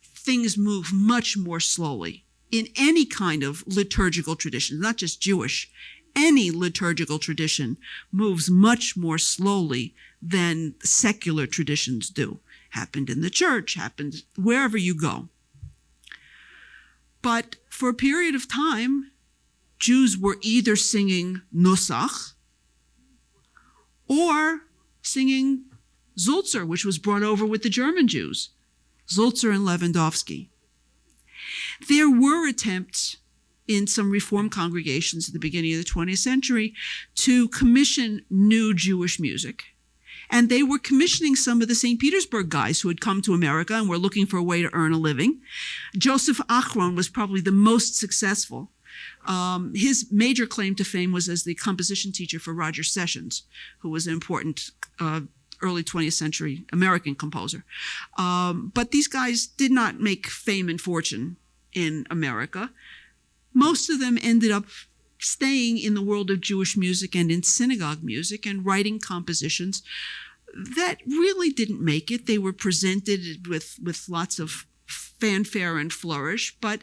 things move much more slowly. In any kind of liturgical tradition, not just Jewish, any liturgical tradition moves much more slowly than secular traditions do. Happened in the church, happened wherever you go. But for a period of time, Jews were either singing Nusach or singing Sulzer, which was brought over with the German Jews, Sulzer and Lewandowski. There were attempts in some Reform congregations at the beginning of the 20th century to commission new Jewish music. And they were commissioning some of the St. Petersburg guys who had come to America and were looking for a way to earn a living. Joseph Achron was probably the most successful. His major claim to fame was as the composition teacher for Roger Sessions, who was an important early 20th century American composer. But these guys did not make fame and fortune in America. Most of them ended up staying in the world of Jewish music and in synagogue music and writing compositions that really didn't make it. They were presented with lots of fanfare and flourish, but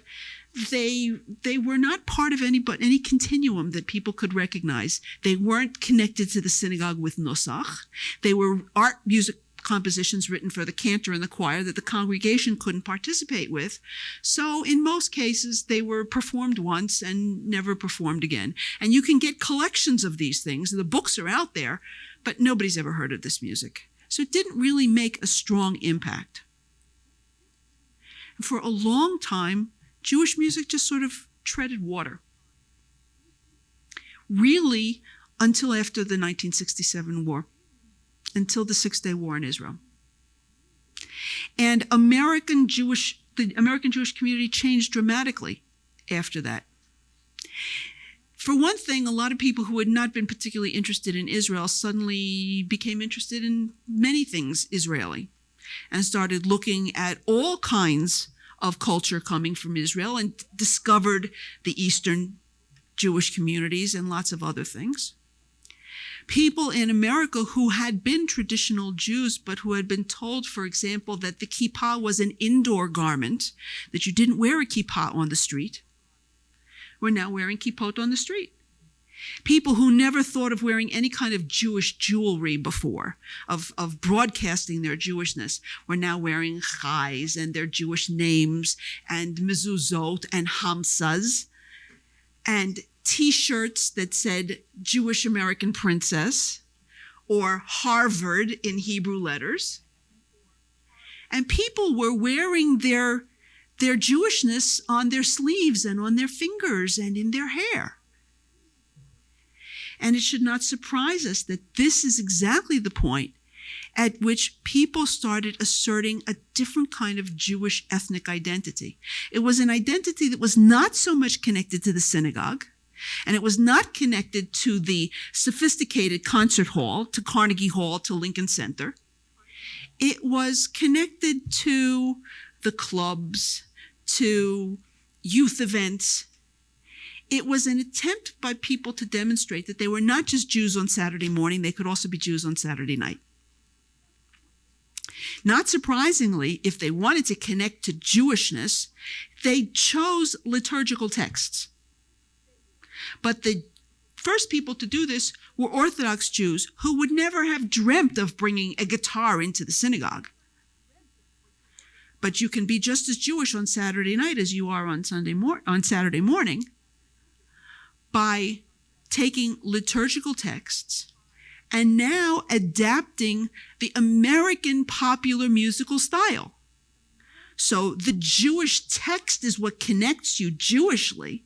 they were not part of any continuum that people could recognize. They weren't connected to the synagogue with Nusach. They were art music compositions written for the cantor and the choir that the congregation couldn't participate with. So in most cases, they were performed once and never performed again. And you can get collections of these things. The books are out there, but nobody's ever heard of this music. So it didn't really make a strong impact. And for a long time, Jewish music just sort of treaded water. Really, until after the 1967 war. Until the Six-Day War in Israel. And the American Jewish community changed dramatically after that. For one thing, a lot of people who had not been particularly interested in Israel suddenly became interested in many things Israeli and started looking at all kinds of culture coming from Israel and discovered the Eastern Jewish communities and lots of other things. People in America who had been traditional Jews, but who had been told, for example, that the kippah was an indoor garment, that you didn't wear a kippah on the street, were now wearing kippot on the street. People who never thought of wearing any kind of Jewish jewelry before, of broadcasting their Jewishness, were now wearing chais and their Jewish names and mezuzot and hamsas and T-shirts that said Jewish American Princess or Harvard in Hebrew letters. And people were wearing their Jewishness on their sleeves and on their fingers and in their hair. And it should not surprise us that this is exactly the point at which people started asserting a different kind of Jewish ethnic identity. It was an identity that was not so much connected to the synagogue, and it was not connected to the sophisticated concert hall, to Carnegie Hall, to Lincoln Center. It was connected to the clubs, to youth events. It was an attempt by people to demonstrate that they were not just Jews on Saturday morning, they could also be Jews on Saturday night. Not surprisingly, if they wanted to connect to Jewishness, they chose liturgical texts. But the first people to do this were Orthodox Jews who would never have dreamt of bringing a guitar into the synagogue. But you can be just as Jewish on Saturday night as you are on Saturday morning by taking liturgical texts and now adapting the American popular musical style. So the Jewish text is what connects you Jewishly,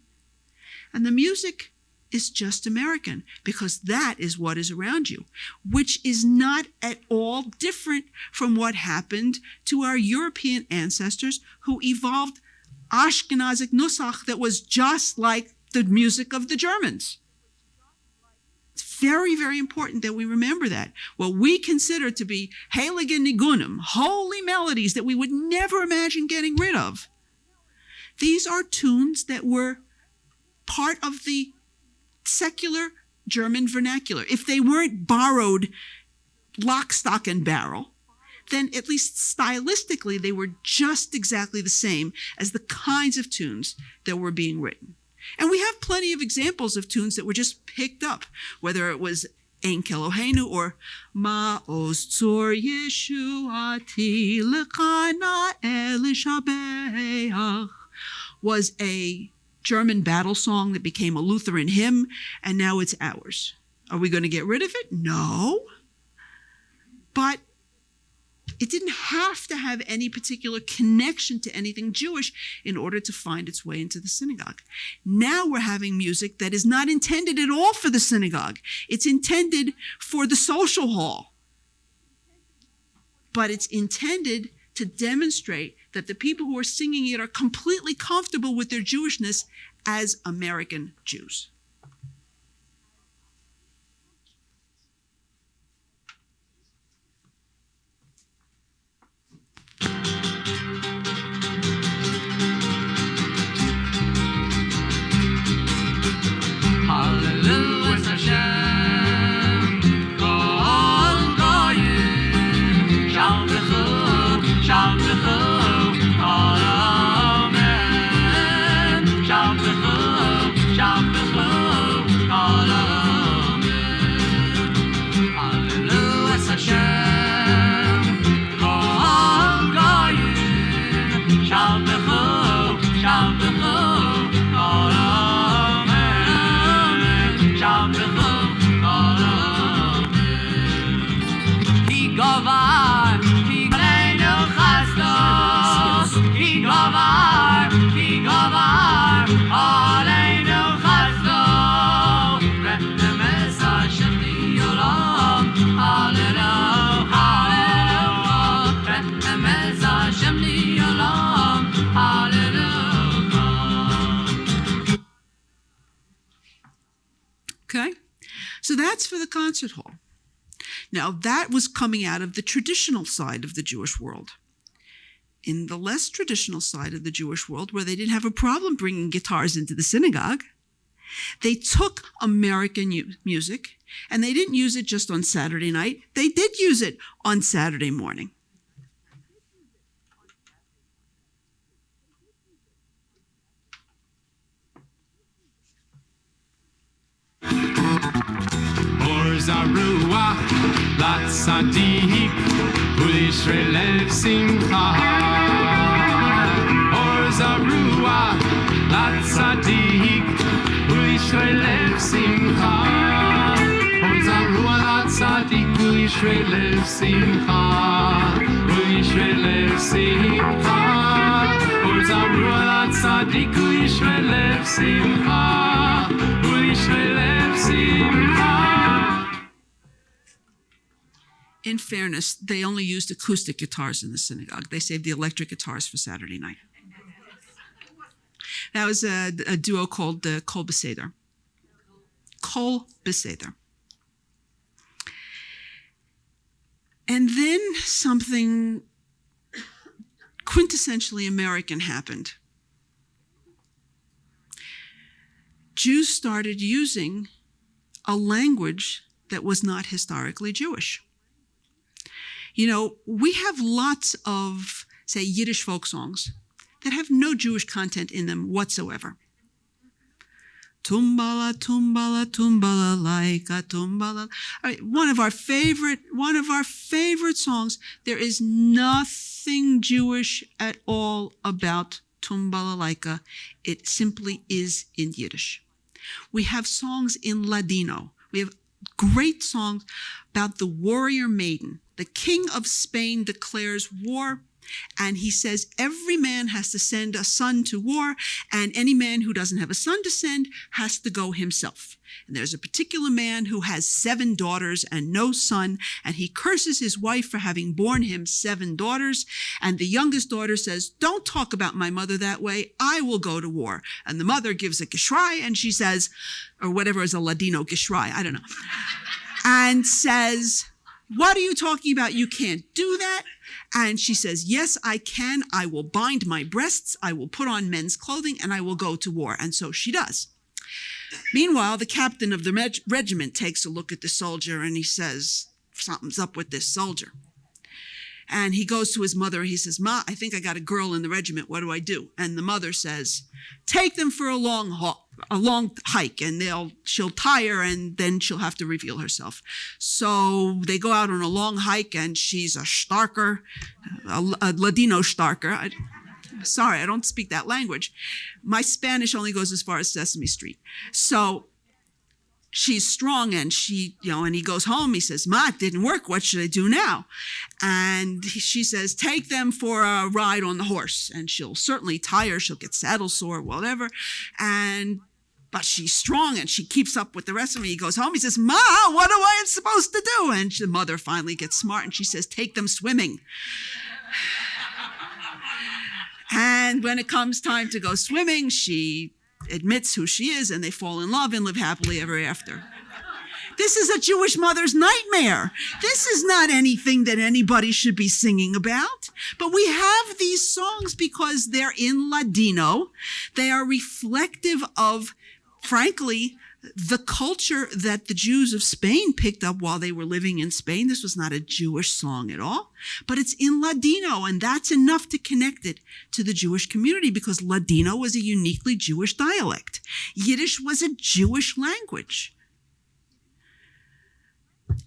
and the music is just American, because that is what is around you, which is not at all different from what happened to our European ancestors who evolved Ashkenazic Nusach that was just like the music of the Germans. It's very, very important that we remember that. What we consider to be heilige nigunim, holy melodies that we would never imagine getting rid of, these are tunes that were part of the secular German vernacular. If they weren't borrowed lock, stock, and barrel, then at least stylistically they were just exactly the same as the kinds of tunes that were being written. And we have plenty of examples of tunes that were just picked up, whether it was Ein Keloheinu or Ma'oz Tzor Yeshuati L'chana Elishabeach was a German battle song that became a Lutheran hymn, and now it's ours. Are we going to get rid of it? No. But it didn't have to have any particular connection to anything Jewish in order to find its way into the synagogue. Now we're having music that is not intended at all for the synagogue. It's intended for the social hall. But it's intended to demonstrate that the people who are singing it are completely comfortable with their Jewishness as American Jews. Okay, so that's for the concert hall. Now, that was coming out of the traditional side of the Jewish world. In the less traditional side of the Jewish world, where they didn't have a problem bringing guitars into the synagogue, they took American music, and they didn't use it just on Saturday night. They did use it on Saturday morning. Zarua, Lat Sadik, Ulishre Lev Simcha. Or Zarua, Lat Sadik, Ulishre Lev Simcha. Or Zarua, Lat Sadik, Ulishre Lev Simcha. Ulishre Lev Simcha. Or Zarua, Lat Sadik, Ulishre Lev Simcha. Ulishre Lev Simcha. In fairness, they only used acoustic guitars in the synagogue. They saved the electric guitars for Saturday night. That was a duo called Kol Beseder. Kol Beseder. And then something quintessentially American happened. Jews started using a language that was not historically Jewish. You know, we have lots of, say, Yiddish folk songs that have no Jewish content in them whatsoever. Tumbala, tumbala, tumbala, laika, tumbala. One of our favorite songs. There is nothing Jewish at all about Tumbala Laika. It simply is in Yiddish. We have songs in Ladino. We have great songs about the warrior maiden. The king of Spain declares war, and he says every man has to send a son to war, and any man who doesn't have a son to send has to go himself. And there's a particular man who has 7 daughters and no son, and he curses his wife for having borne him 7 daughters. And the youngest daughter says, "Don't talk about my mother that way. I will go to war." And the mother gives a geschrei, and she says, or whatever is a Ladino geschrei, I don't know, and says, "What are you talking about? You can't do that." And she says, "Yes, I can. I will bind my breasts. I will put on men's clothing, and I will go to war." And so she does. Meanwhile, the captain of the regiment takes a look at the soldier, and he says, something's up with this soldier. And he goes to his mother. He says, "Ma, I think I got a girl in the regiment. What do I do?" And the mother says, "Take them for a long hike, and she'll tire, and then she'll have to reveal herself." So they go out on a long hike, and she's a starker, a Ladino starker. Sorry, I don't speak that language. My Spanish only goes as far as Sesame Street. So she's strong, and and he goes home. He says, "Ma, it didn't work. What should I do now?" And she says, "Take them for a ride on the horse, and she'll certainly tire. She'll get saddle sore, whatever. But she's strong, and she keeps up with the rest of them." He goes home. He says, "Ma, what am I supposed to do?" And the mother finally gets smart, and she says, "Take them swimming." And when it comes time to go swimming, she admits who she is, and they fall in love and live happily ever after. This is a Jewish mother's nightmare. This is not anything that anybody should be singing about. But we have these songs because they're in Ladino. They are reflective of, frankly, the culture that the Jews of Spain picked up while they were living in Spain. This was not a Jewish song at all, but it's in Ladino, and that's enough to connect it to the Jewish community because Ladino was a uniquely Jewish dialect. Yiddish was a Jewish language.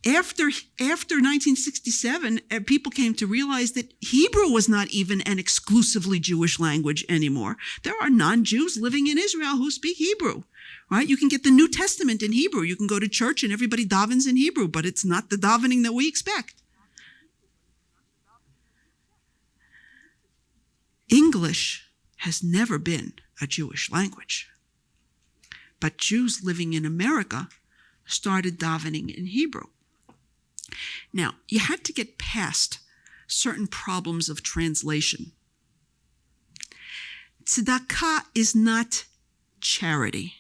After 1967, people came to realize that Hebrew was not even an exclusively Jewish language anymore. There are non-Jews living in Israel who speak Hebrew, right? You can get the New Testament in Hebrew. You can go to church and everybody davens in Hebrew, but it's not the davening that we expect. English has never been a Jewish language, but Jews living in America started davening in Hebrew. Now, you had to get past certain problems of translation. Tzedakah is not charity.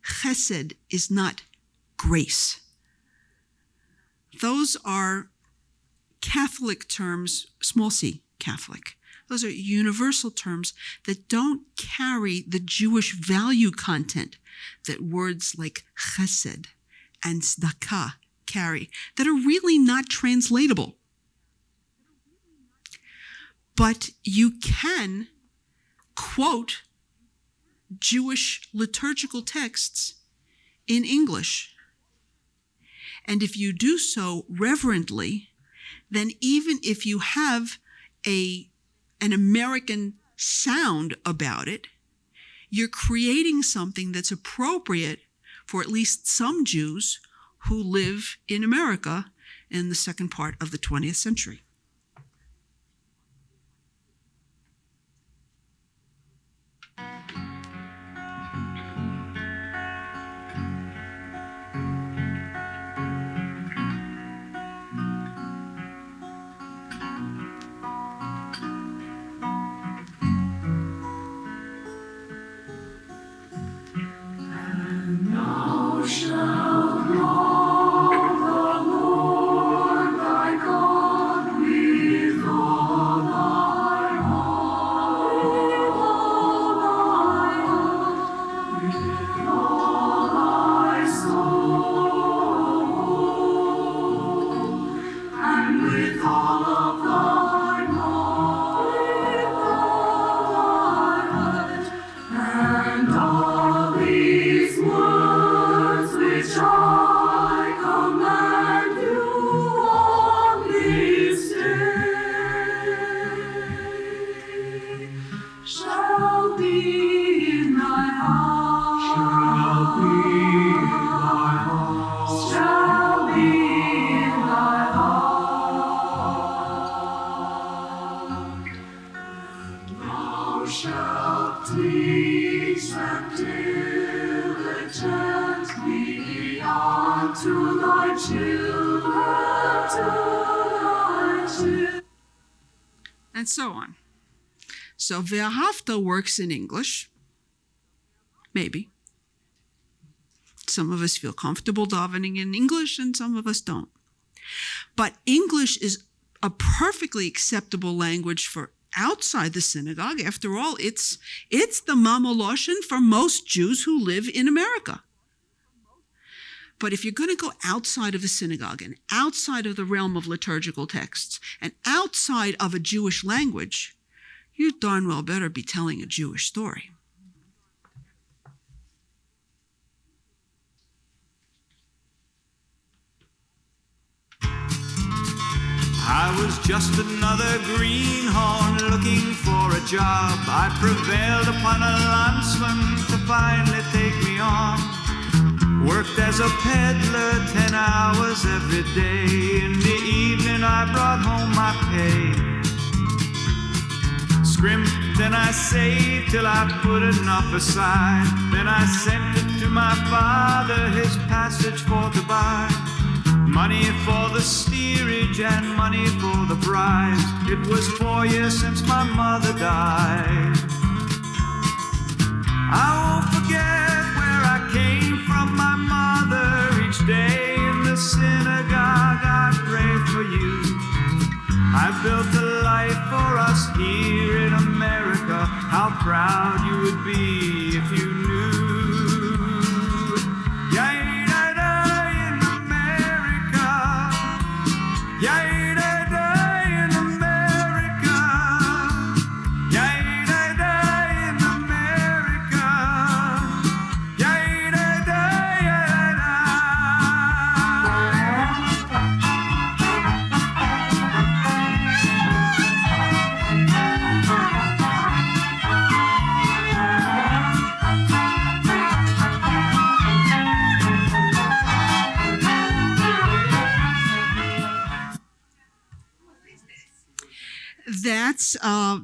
Chesed is not grace. Those are Catholic terms, small c, Catholic. Those are universal terms that don't carry the Jewish value content that words like chesed and tzedakah carry, that are really not translatable. But you can quote Jewish liturgical texts in English. And if you do so reverently, then even if you have an American sound about it, you're creating something that's appropriate for at least some Jews who live in America in the second part of the 20th century. Thou shalt love the Lord thy God And so on. So Ve'ahavta works in English. Maybe. Some of us feel comfortable davening in English and some of us don't. But English is a perfectly acceptable language for outside the synagogue. After all, it's the Mama Lashon for most Jews who live in America. But if you're going to go outside of the synagogue and outside of the realm of liturgical texts and outside of a Jewish language, you darn well better be telling a Jewish story. I was just another greenhorn looking for a job. I prevailed upon a landsman to finally take me on. Worked as a peddler 10 hours every day. In the evening I brought home my pay. Scrimped and I saved till I put enough aside. Then I sent it to my father, his passage for to buy. Money for the steerage and money for the prize. It was 4 years since my mother died. I won't forget where I came from, my mother. Each day in the synagogue I pray for you. I built a life for us here in America. How proud you would be if you knew.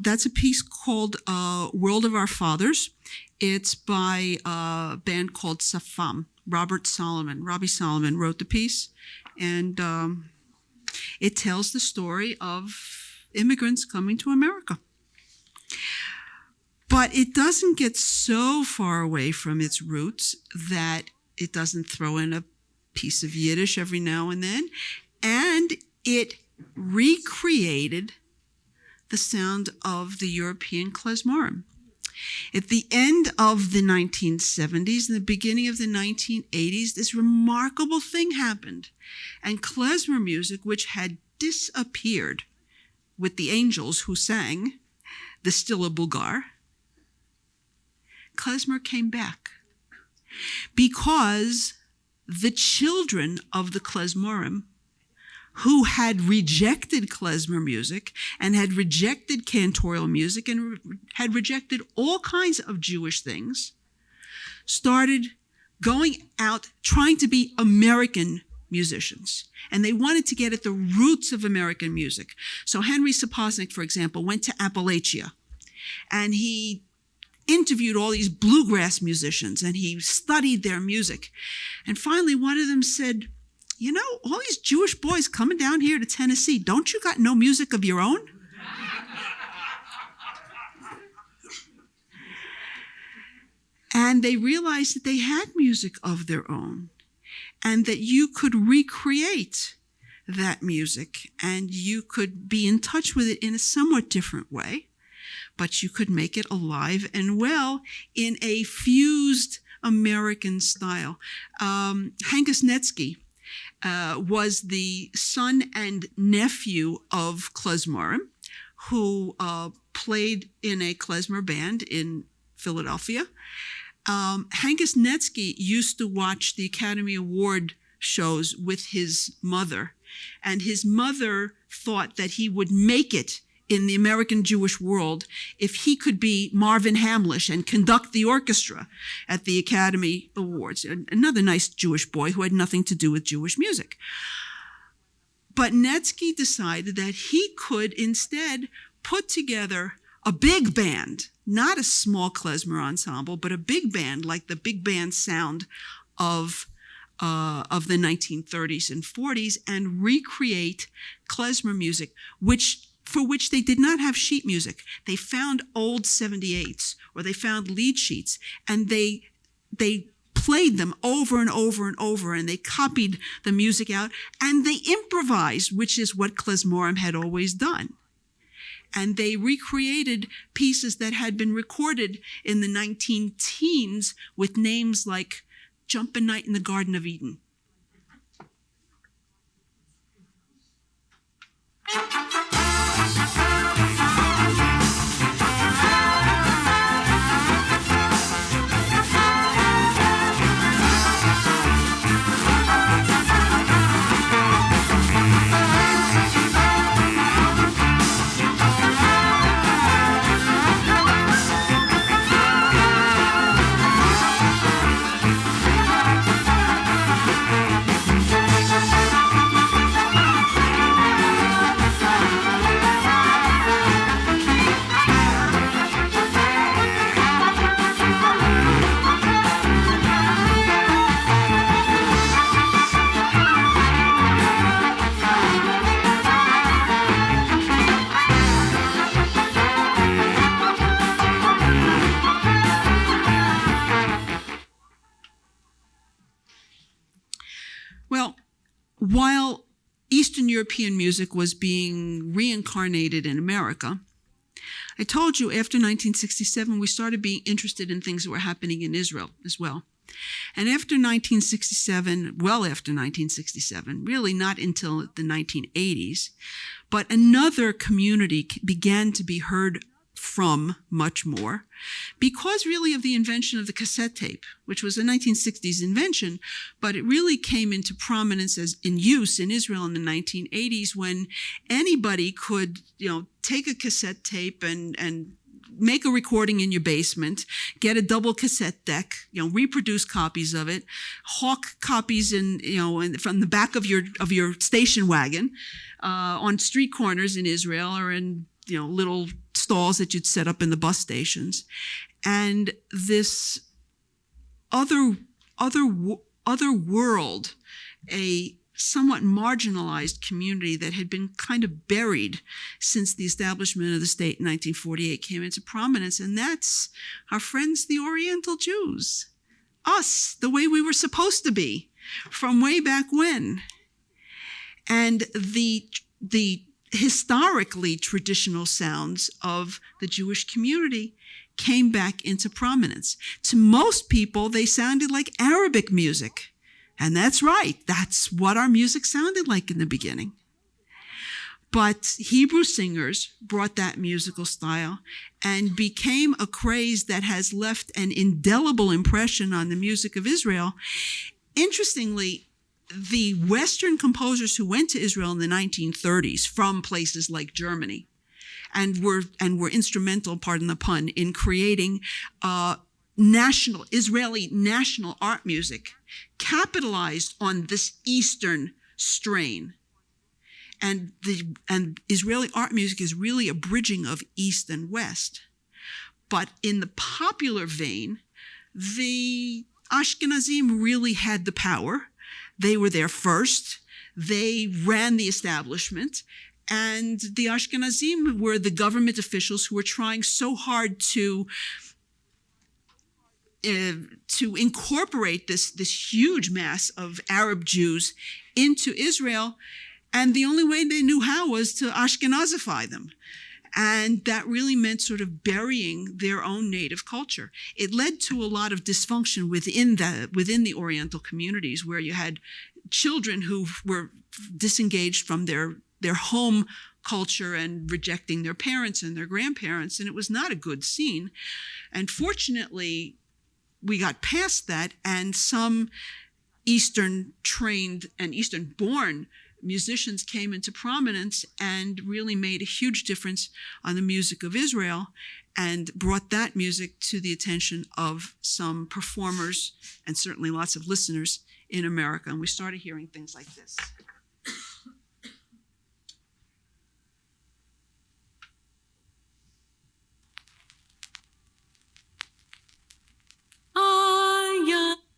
That's a piece called World of Our Fathers. It's by a band called Safam. Robbie Solomon wrote the piece, and it tells the story of immigrants coming to America. But it doesn't get so far away from its roots that it doesn't throw in a piece of Yiddish every now and then, and it recreated the sound of the European klezmorim. At the end of the 1970s and the beginning of the 1980s, this remarkable thing happened. And klezmer music, which had disappeared with the angels who sang the Stilla Bulgar, klezmer came back. Because the children of the klezmorim, who had rejected klezmer music and had rejected cantorial music and had rejected all kinds of Jewish things, started going out trying to be American musicians. And they wanted to get at the roots of American music. So Henry Sapoznik, for example, went to Appalachia and he interviewed all these bluegrass musicians and he studied their music. And finally, one of them said, "You know, all these Jewish boys coming down here to Tennessee, don't you got no music of your own?" And they realized that they had music of their own and that you could recreate that music and you could be in touch with it in a somewhat different way, but you could make it alive and well in a fused American style. Hank Snetsky was the son and nephew of klezmorim, who played in a klezmer band in Philadelphia. Hank Snetsky used to watch the Academy Award shows with his mother, and his mother thought that he would make it in the American Jewish world if he could be Marvin Hamlish and conduct the orchestra at the Academy Awards. Another nice Jewish boy who had nothing to do with Jewish music. But Snetsky decided that he could instead put together a big band, not a small klezmer ensemble, but a big band like the big band sound of of the 1930s and 40s and recreate klezmer music, for which they did not have sheet music. They found old 78s or they found lead sheets, and they played them over and over and over, and they copied the music out, and they improvised, which is what klezmorim had always done. And they recreated pieces that had been recorded in the 19-teens with names like Jumpin' Night in the Garden of Eden. Well, while Eastern European music was being reincarnated in America, I told you after 1967 we started being interested in things that were happening in Israel as well. And after 1967, really not until the 1980s, but another community began to be heard from much more because really of the invention of the cassette tape, which was a 1960s invention, but it really came into prominence as in use in Israel in the 1980s when anybody could, take a cassette tape and make a recording in your basement, get a double cassette deck, reproduce copies of it, hawk copies from the back of your station wagon on street corners in Israel or in little stalls that you'd set up in the bus stations. And this other world, a somewhat marginalized community that had been kind of buried since the establishment of the state in 1948 came into prominence, and that's our friends, the Oriental Jews. Us, the way we were supposed to be from way back when. And the historically traditional sounds of the Jewish community came back into prominence. To most people, they sounded like Arabic music. And that's right. That's what our music sounded like in the beginning. But Hebrew singers brought that musical style and became a craze that has left an indelible impression on the music of Israel. Interestingly, the Western composers who went to Israel in the 1930s from places like Germany and were instrumental, pardon the pun, in creating Israeli national art music, capitalized on this Eastern strain. And Israeli art music is really a bridging of East and West. But in the popular vein, the Ashkenazim really had the power. They were there first. They ran the establishment. And the Ashkenazim were the government officials who were trying so hard to incorporate this huge mass of Arab Jews into Israel. And the only way they knew how was to Ashkenazify them. And that really meant sort of burying their own native culture. It led to a lot of dysfunction within the Oriental communities, where you had children who were disengaged from their home culture and rejecting their parents and their grandparents, and it was not a good scene. And fortunately, we got past that, and some Eastern-trained and Eastern-born musicians came into prominence and really made a huge difference on the music of Israel and brought that music to the attention of some performers and certainly lots of listeners in America. And we started hearing things like this.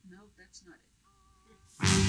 No, that's not it.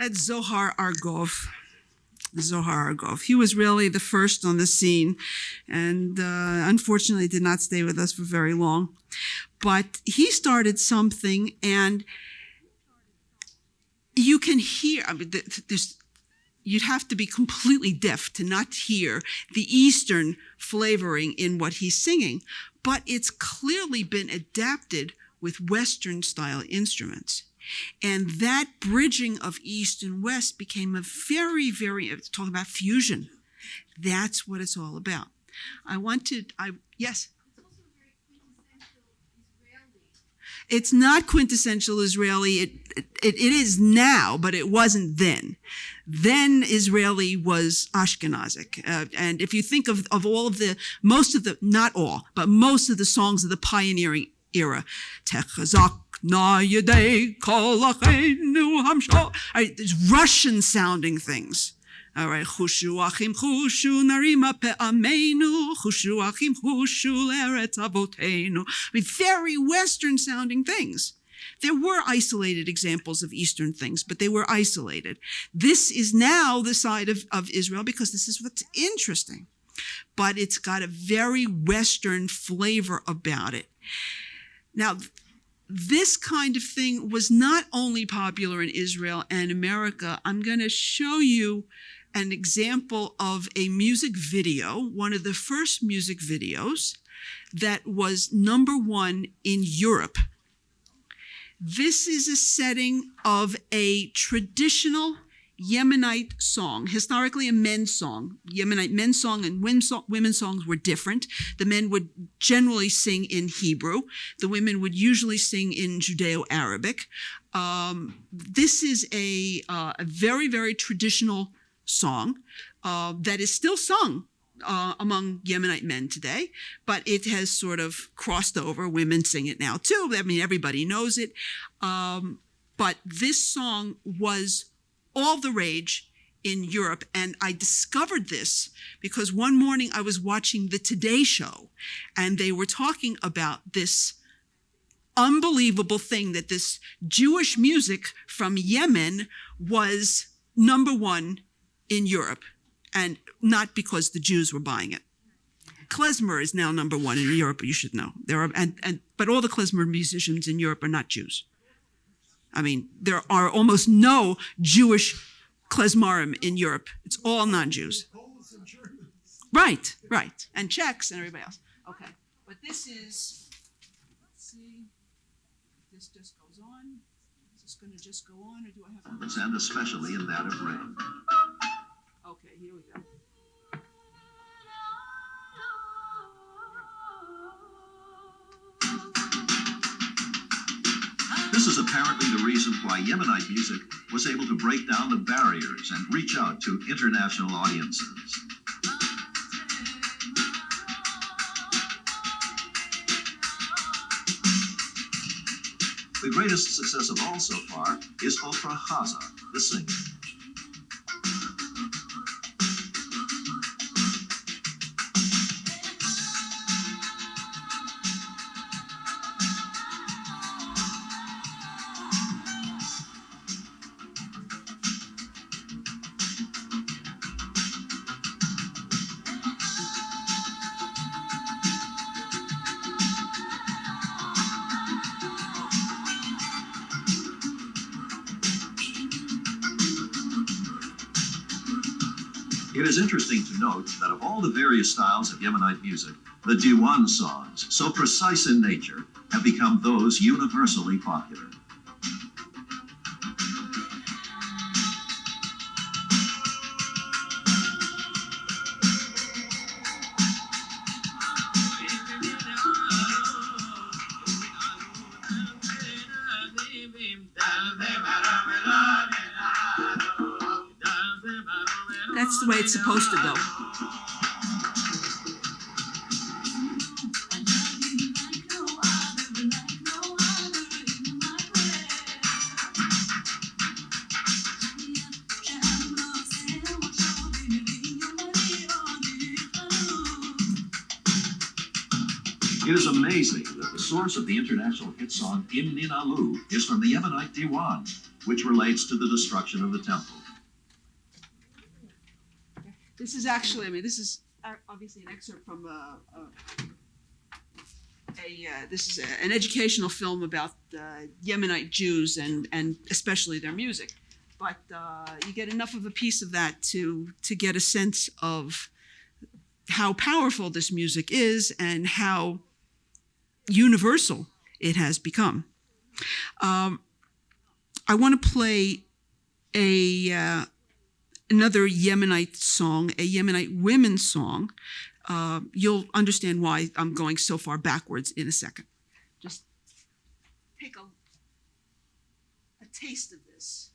That's Zohar Argov. Zohar Argov. He was really the first on the scene, and unfortunately did not stay with us for very long. But he started something, and you can hear, I mean, you'd have to be completely deaf to not hear the Eastern flavoring in what he's singing, but it's clearly been adapted with Western-style instruments. And that bridging of East and West became a very, talk about fusion. That's what it's all about. Yes? It's not quintessential Israeli. It is now, but it wasn't then. Then Israeli was Ashkenazic. And if you think of all of most of the songs of the pioneering era, Techazak, there's Russian sounding things. All right, Chushu achim chushu narima pe'ameinu, Chushu achim chushu l'eretz avoteinu. I mean, very Western sounding things. There were isolated examples of Eastern things, but they were isolated. This is now the side of Israel because this is what's interesting. But it's got a very Western flavor about it. Now, this kind of thing was not only popular in Israel and America. I'm going to show you an example of a music video, one of the first music videos that was #1 in Europe. This is a setting of a traditional Yemenite song, historically a men's song. Yemenite men's song and women's songs were different. The men would generally sing in Hebrew. The women would usually sing in Judeo-Arabic. This is a very, very traditional song that is still sung among Yemenite men today, but it has sort of crossed over. Women sing it now too. I mean, everybody knows it. But this song was all the rage in Europe. And I discovered this because one morning I was watching the Today Show and they were talking about this unbelievable thing that this Jewish music from Yemen was #1 in Europe, and not because the Jews were buying it. Klezmer is now #1 in Europe, you should know. But all the klezmer musicians in Europe are not Jews. I mean, there are almost no Jewish klezmarim in Europe. It's all non-Jews. Right. And Czechs and everybody else. Okay, but this is, let's see, this just goes on. Is this going to just go on, or do I have to? And especially in that of rain. Okay, here we go. This is apparently the reason why Yemenite music was able to break down the barriers and reach out to international audiences. The greatest success of all so far is Ofra Chaza, the singer. It is interesting to note that of all the various styles of Yemenite music, the Diwan songs, so precise in nature, have become those universally popular. That's the way it's supposed to go. It is amazing that the source of the international hit song Im Nin Alu is from the Yemenite Diwan. which relates to the destruction of the temple. This is actually, this is obviously an excerpt from this is an educational film about Yemenite Jews and especially their music. But you get enough of a piece of that to get a sense of how powerful this music is and how universal it has become. I want to play another Yemenite song, a Yemenite women's song. You'll understand why I'm going so far backwards in a second. Just take a taste of this.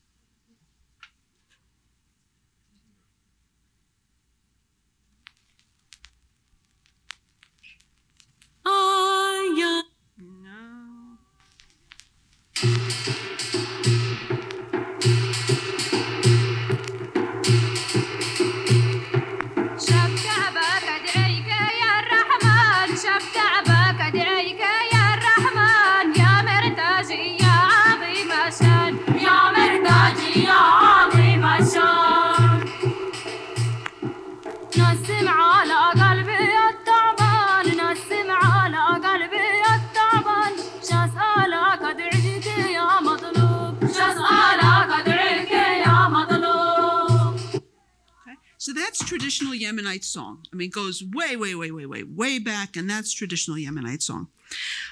So that's traditional Yemenite song. It goes way back, and that's traditional Yemenite song.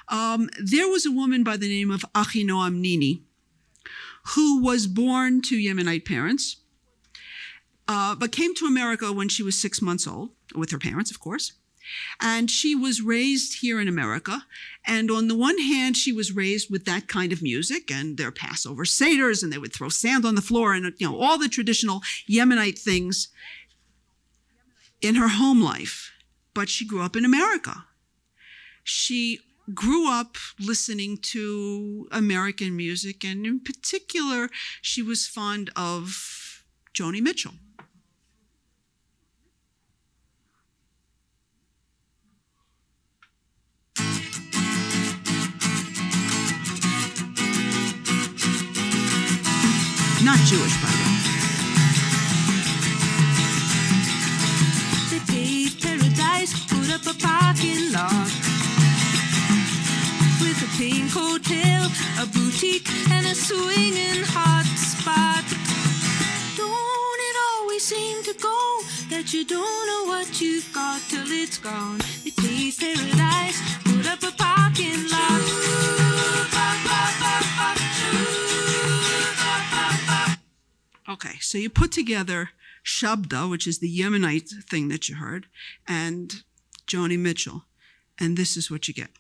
There was a woman by the name of Achinoam Nini who was born to Yemenite parents, but came to America when she was 6 months old, with her parents, of course. And she was raised here in America. And on the one hand, she was raised with that kind of music and their Passover seders, and they would throw sand on the floor and, all the traditional Yemenite things in her home life. But she grew up in America. She grew up listening to American music, and in particular, she was fond of Joni Mitchell. Not Jewish, by the way. They paved paradise, put up a parking lot with a pink hotel, a boutique, and a swinging hot spot. Don't it always seem to go that you don't know what you've got till it's gone? They paved paradise, put up a parking lot. Okay, so you put together Shabda, which is the Yemenite thing that you heard, and Joni Mitchell, and this is what you get.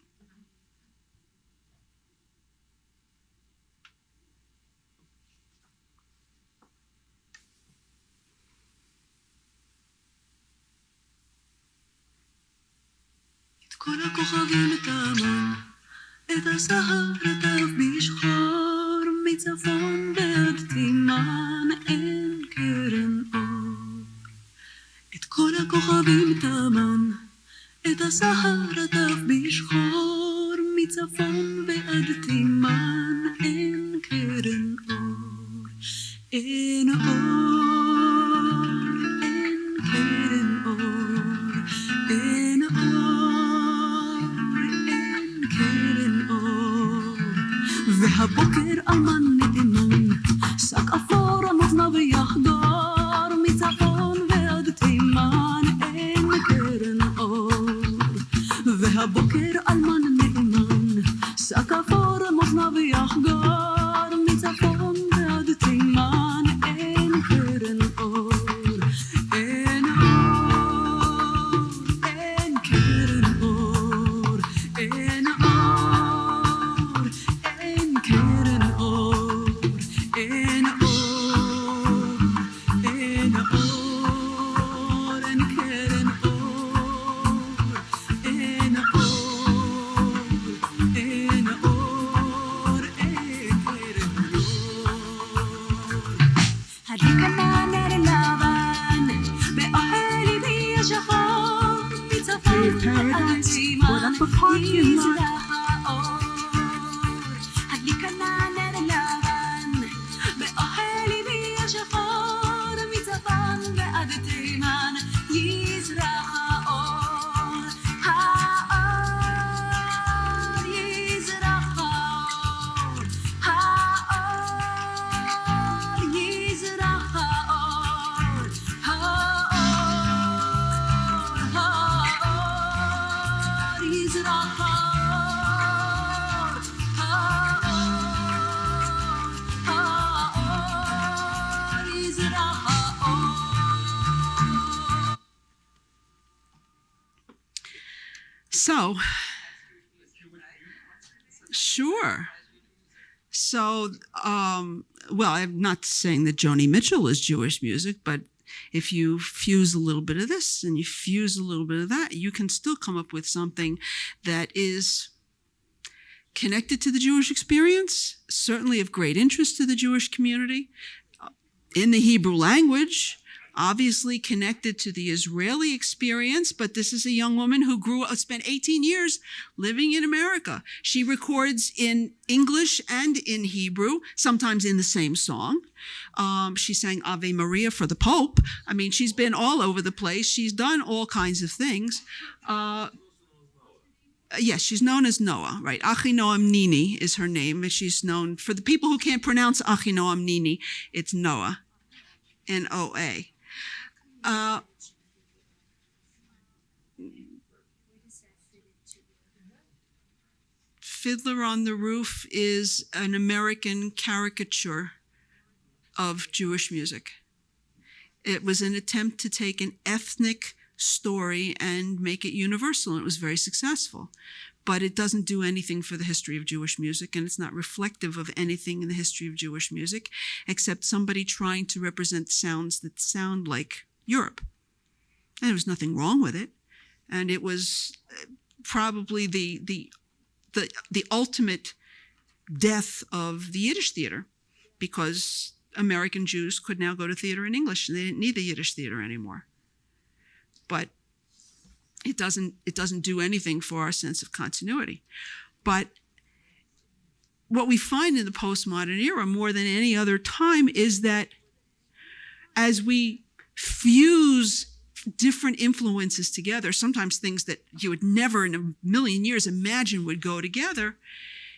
כל הכוכבים תמן, את הסהר רטב בשחור, מצפון ועד תימן אין קרן אור. את כל הכוכבים תמן, את הסהר רטב בשחור, מצפון ועד תימן אין קרן אור. אין אור, אין קרן אור, אין והבוקר אלמן נאמן, שק אפור על אוזניו יחגור, מצפון ועד תימן אין קרן אור. והבוקר אלמן נאמן, שק אפור על אוזניו יחגור, מצפון ועד תימן אין קרן אור. אין אור, אין קרן אור, אין אור. So, sure. So, well, I'm not saying that Joni Mitchell is Jewish music, but if you fuse a little bit of this and you fuse a little bit of that, you can still come up with something that is connected to the Jewish experience, certainly of great interest to the Jewish community, in the Hebrew language, obviously connected to the Israeli experience, but this is a young woman who spent 18 years living in America. She records in English and in Hebrew, sometimes in the same song. She sang Ave Maria for the Pope. I mean, she's been all over the place. She's done all kinds of things. Yes, she's known as Noah, right? Achinoam Nini is her name. She's known, for the people who can't pronounce Achinoam Nini, it's Noah, N-O-A. Fiddler on the Roof is an American caricature of Jewish music. It was an attempt to take an ethnic story and make it universal, and it was very successful. But it doesn't do anything for the history of Jewish music, and it's not reflective of anything in the history of Jewish music, except somebody trying to represent sounds that sound like Europe. And there was nothing wrong with it. And it was probably the ultimate death of the Yiddish theater, because American Jews could now go to theater in English, and they didn't need the Yiddish theater anymore. But it doesn't do anything for our sense of continuity. But what we find in the postmodern era more than any other time is that as we fuse different influences together, sometimes things that you would never in a million years imagine would go together,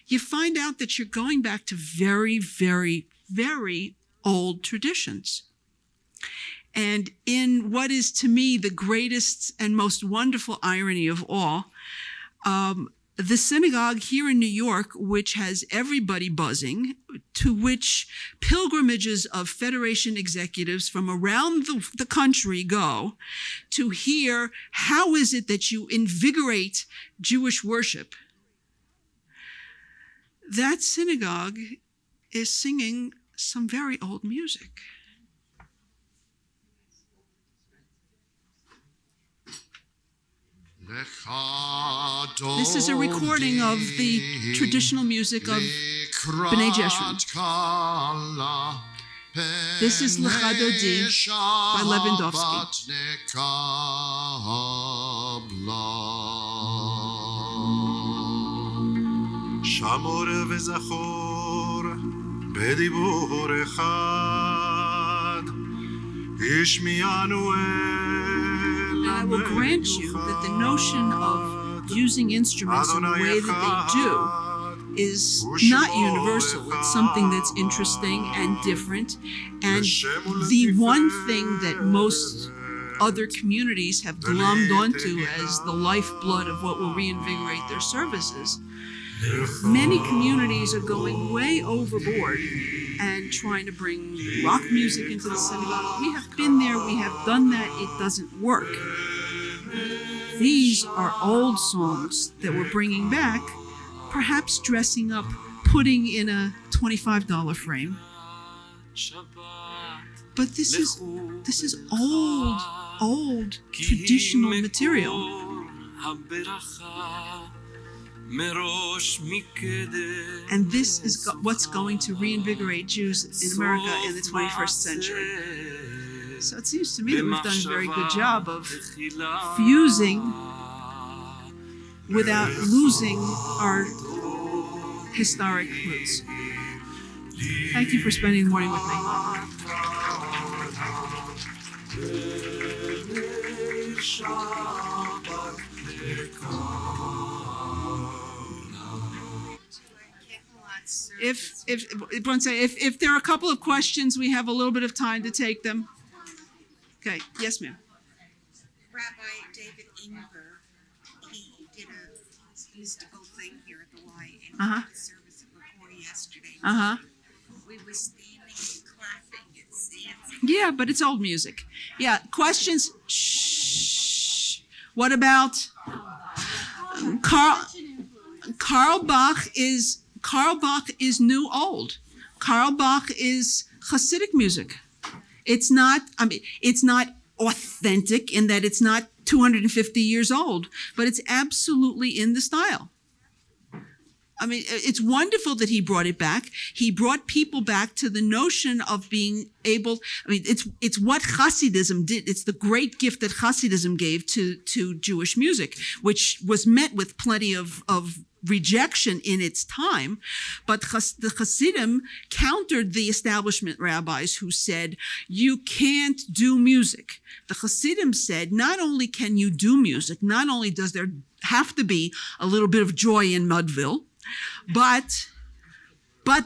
you find out that you're going back to very, very, very old traditions. And in what is to me the greatest and most wonderful irony of all, the synagogue here in New York, which has everybody buzzing, to which pilgrimages of Federation executives from around the country go to hear how is it that you invigorate Jewish worship. That synagogue is singing some very old music. This is a recording of the traditional music of B'nai Jeshurun. This is Lecha Dodi by Lewandowski. שמור וזכור בדיבור אחד השמיענו And I will grant you that the notion of using instruments in the way that they do is not universal. It's something that's interesting and different. And the one thing that most other communities have glommed onto as the lifeblood of what will reinvigorate their services, many communities are going way overboard and trying to bring rock music into the synagogue. We have been there, we have done that, it doesn't work. These are old songs that we're bringing back, perhaps dressing up, putting in a $25 frame. But this is old traditional material. And this is what's going to reinvigorate Jews in America in the 21st century. So it seems to me that we've done a very good job of fusing without losing our historic roots. Thank you for spending the morning with me. If there are a couple of questions, we have a little bit of time to take them. Okay, yes, ma'am. Rabbi David Ingber, he did a mystical thing here at the Y and the service of McCoy yesterday. We were standing and clapping and dancing. Yeah, but it's old music. Yeah, questions? Shh. What about Karl Bach is new old. Karl Bach is Hasidic music. It's not authentic in that it's not 250 years old, but it's absolutely in the style. I mean, it's wonderful that he brought it back. He brought people back to the notion of being able, I mean, it's what Hasidism did. It's the great gift that Hasidism gave to Jewish music, which was met with plenty of rejection in its time. But the Hasidim countered the establishment rabbis who said, you can't do music. The Hasidim said, not only can you do music, not only does there have to be a little bit of joy in Mudville, but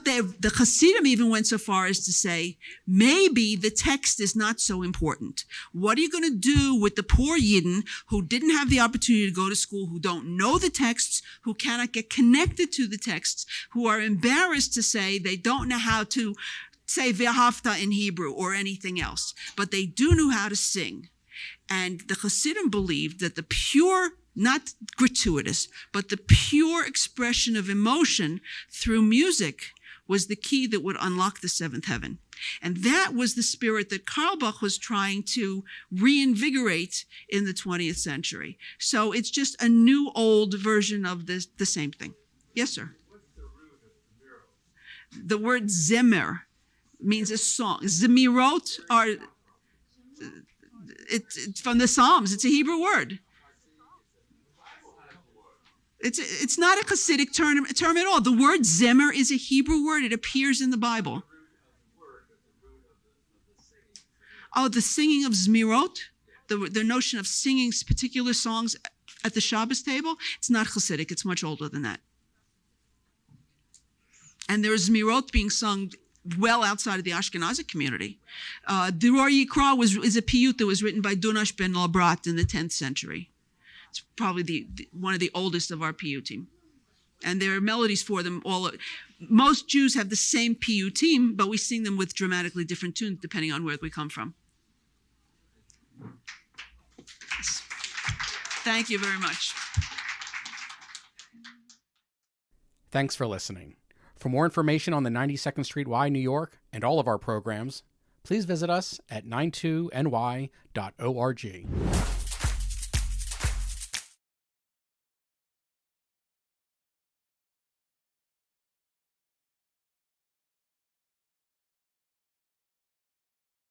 the Hasidim even went so far as to say, maybe the text is not so important. What are you going to do with the poor Yidden who didn't have the opportunity to go to school, who don't know the texts, who cannot get connected to the texts, who are embarrassed to say they don't know how to say Ve'ahavta in Hebrew or anything else, but they do know how to sing. And the Hasidim believed that the pure, not gratuitous, but the pure expression of emotion through music was the key that would unlock the seventh heaven. And that was the spirit that Karl Bach was trying to reinvigorate in the 20th century. So it's just a new old version of the same thing. Yes, sir. What's the root of the The word zemer means a song. Zemirot are, it's from the Psalms. It's a Hebrew word. It's not a Hasidic term at all. The word zemer is a Hebrew word. It appears in the Bible. Oh, the singing of Zmirot, the notion of singing particular songs at the Shabbos table, it's not Hasidic. It's much older than that. And there is Zmirot being sung well outside of the Ashkenazi community. Diror Yikra is a piyut that was written by Dunash ben Labrat in the 10th century. It's probably one of the oldest of our piyutim. And there are melodies for them all. Most Jews have the same piyutim, but we sing them with dramatically different tunes depending on where we come from. Thank you very much. Thanks for listening. For more information on the 92nd Street Y, New York, and all of our programs, please visit us at 92ny.org.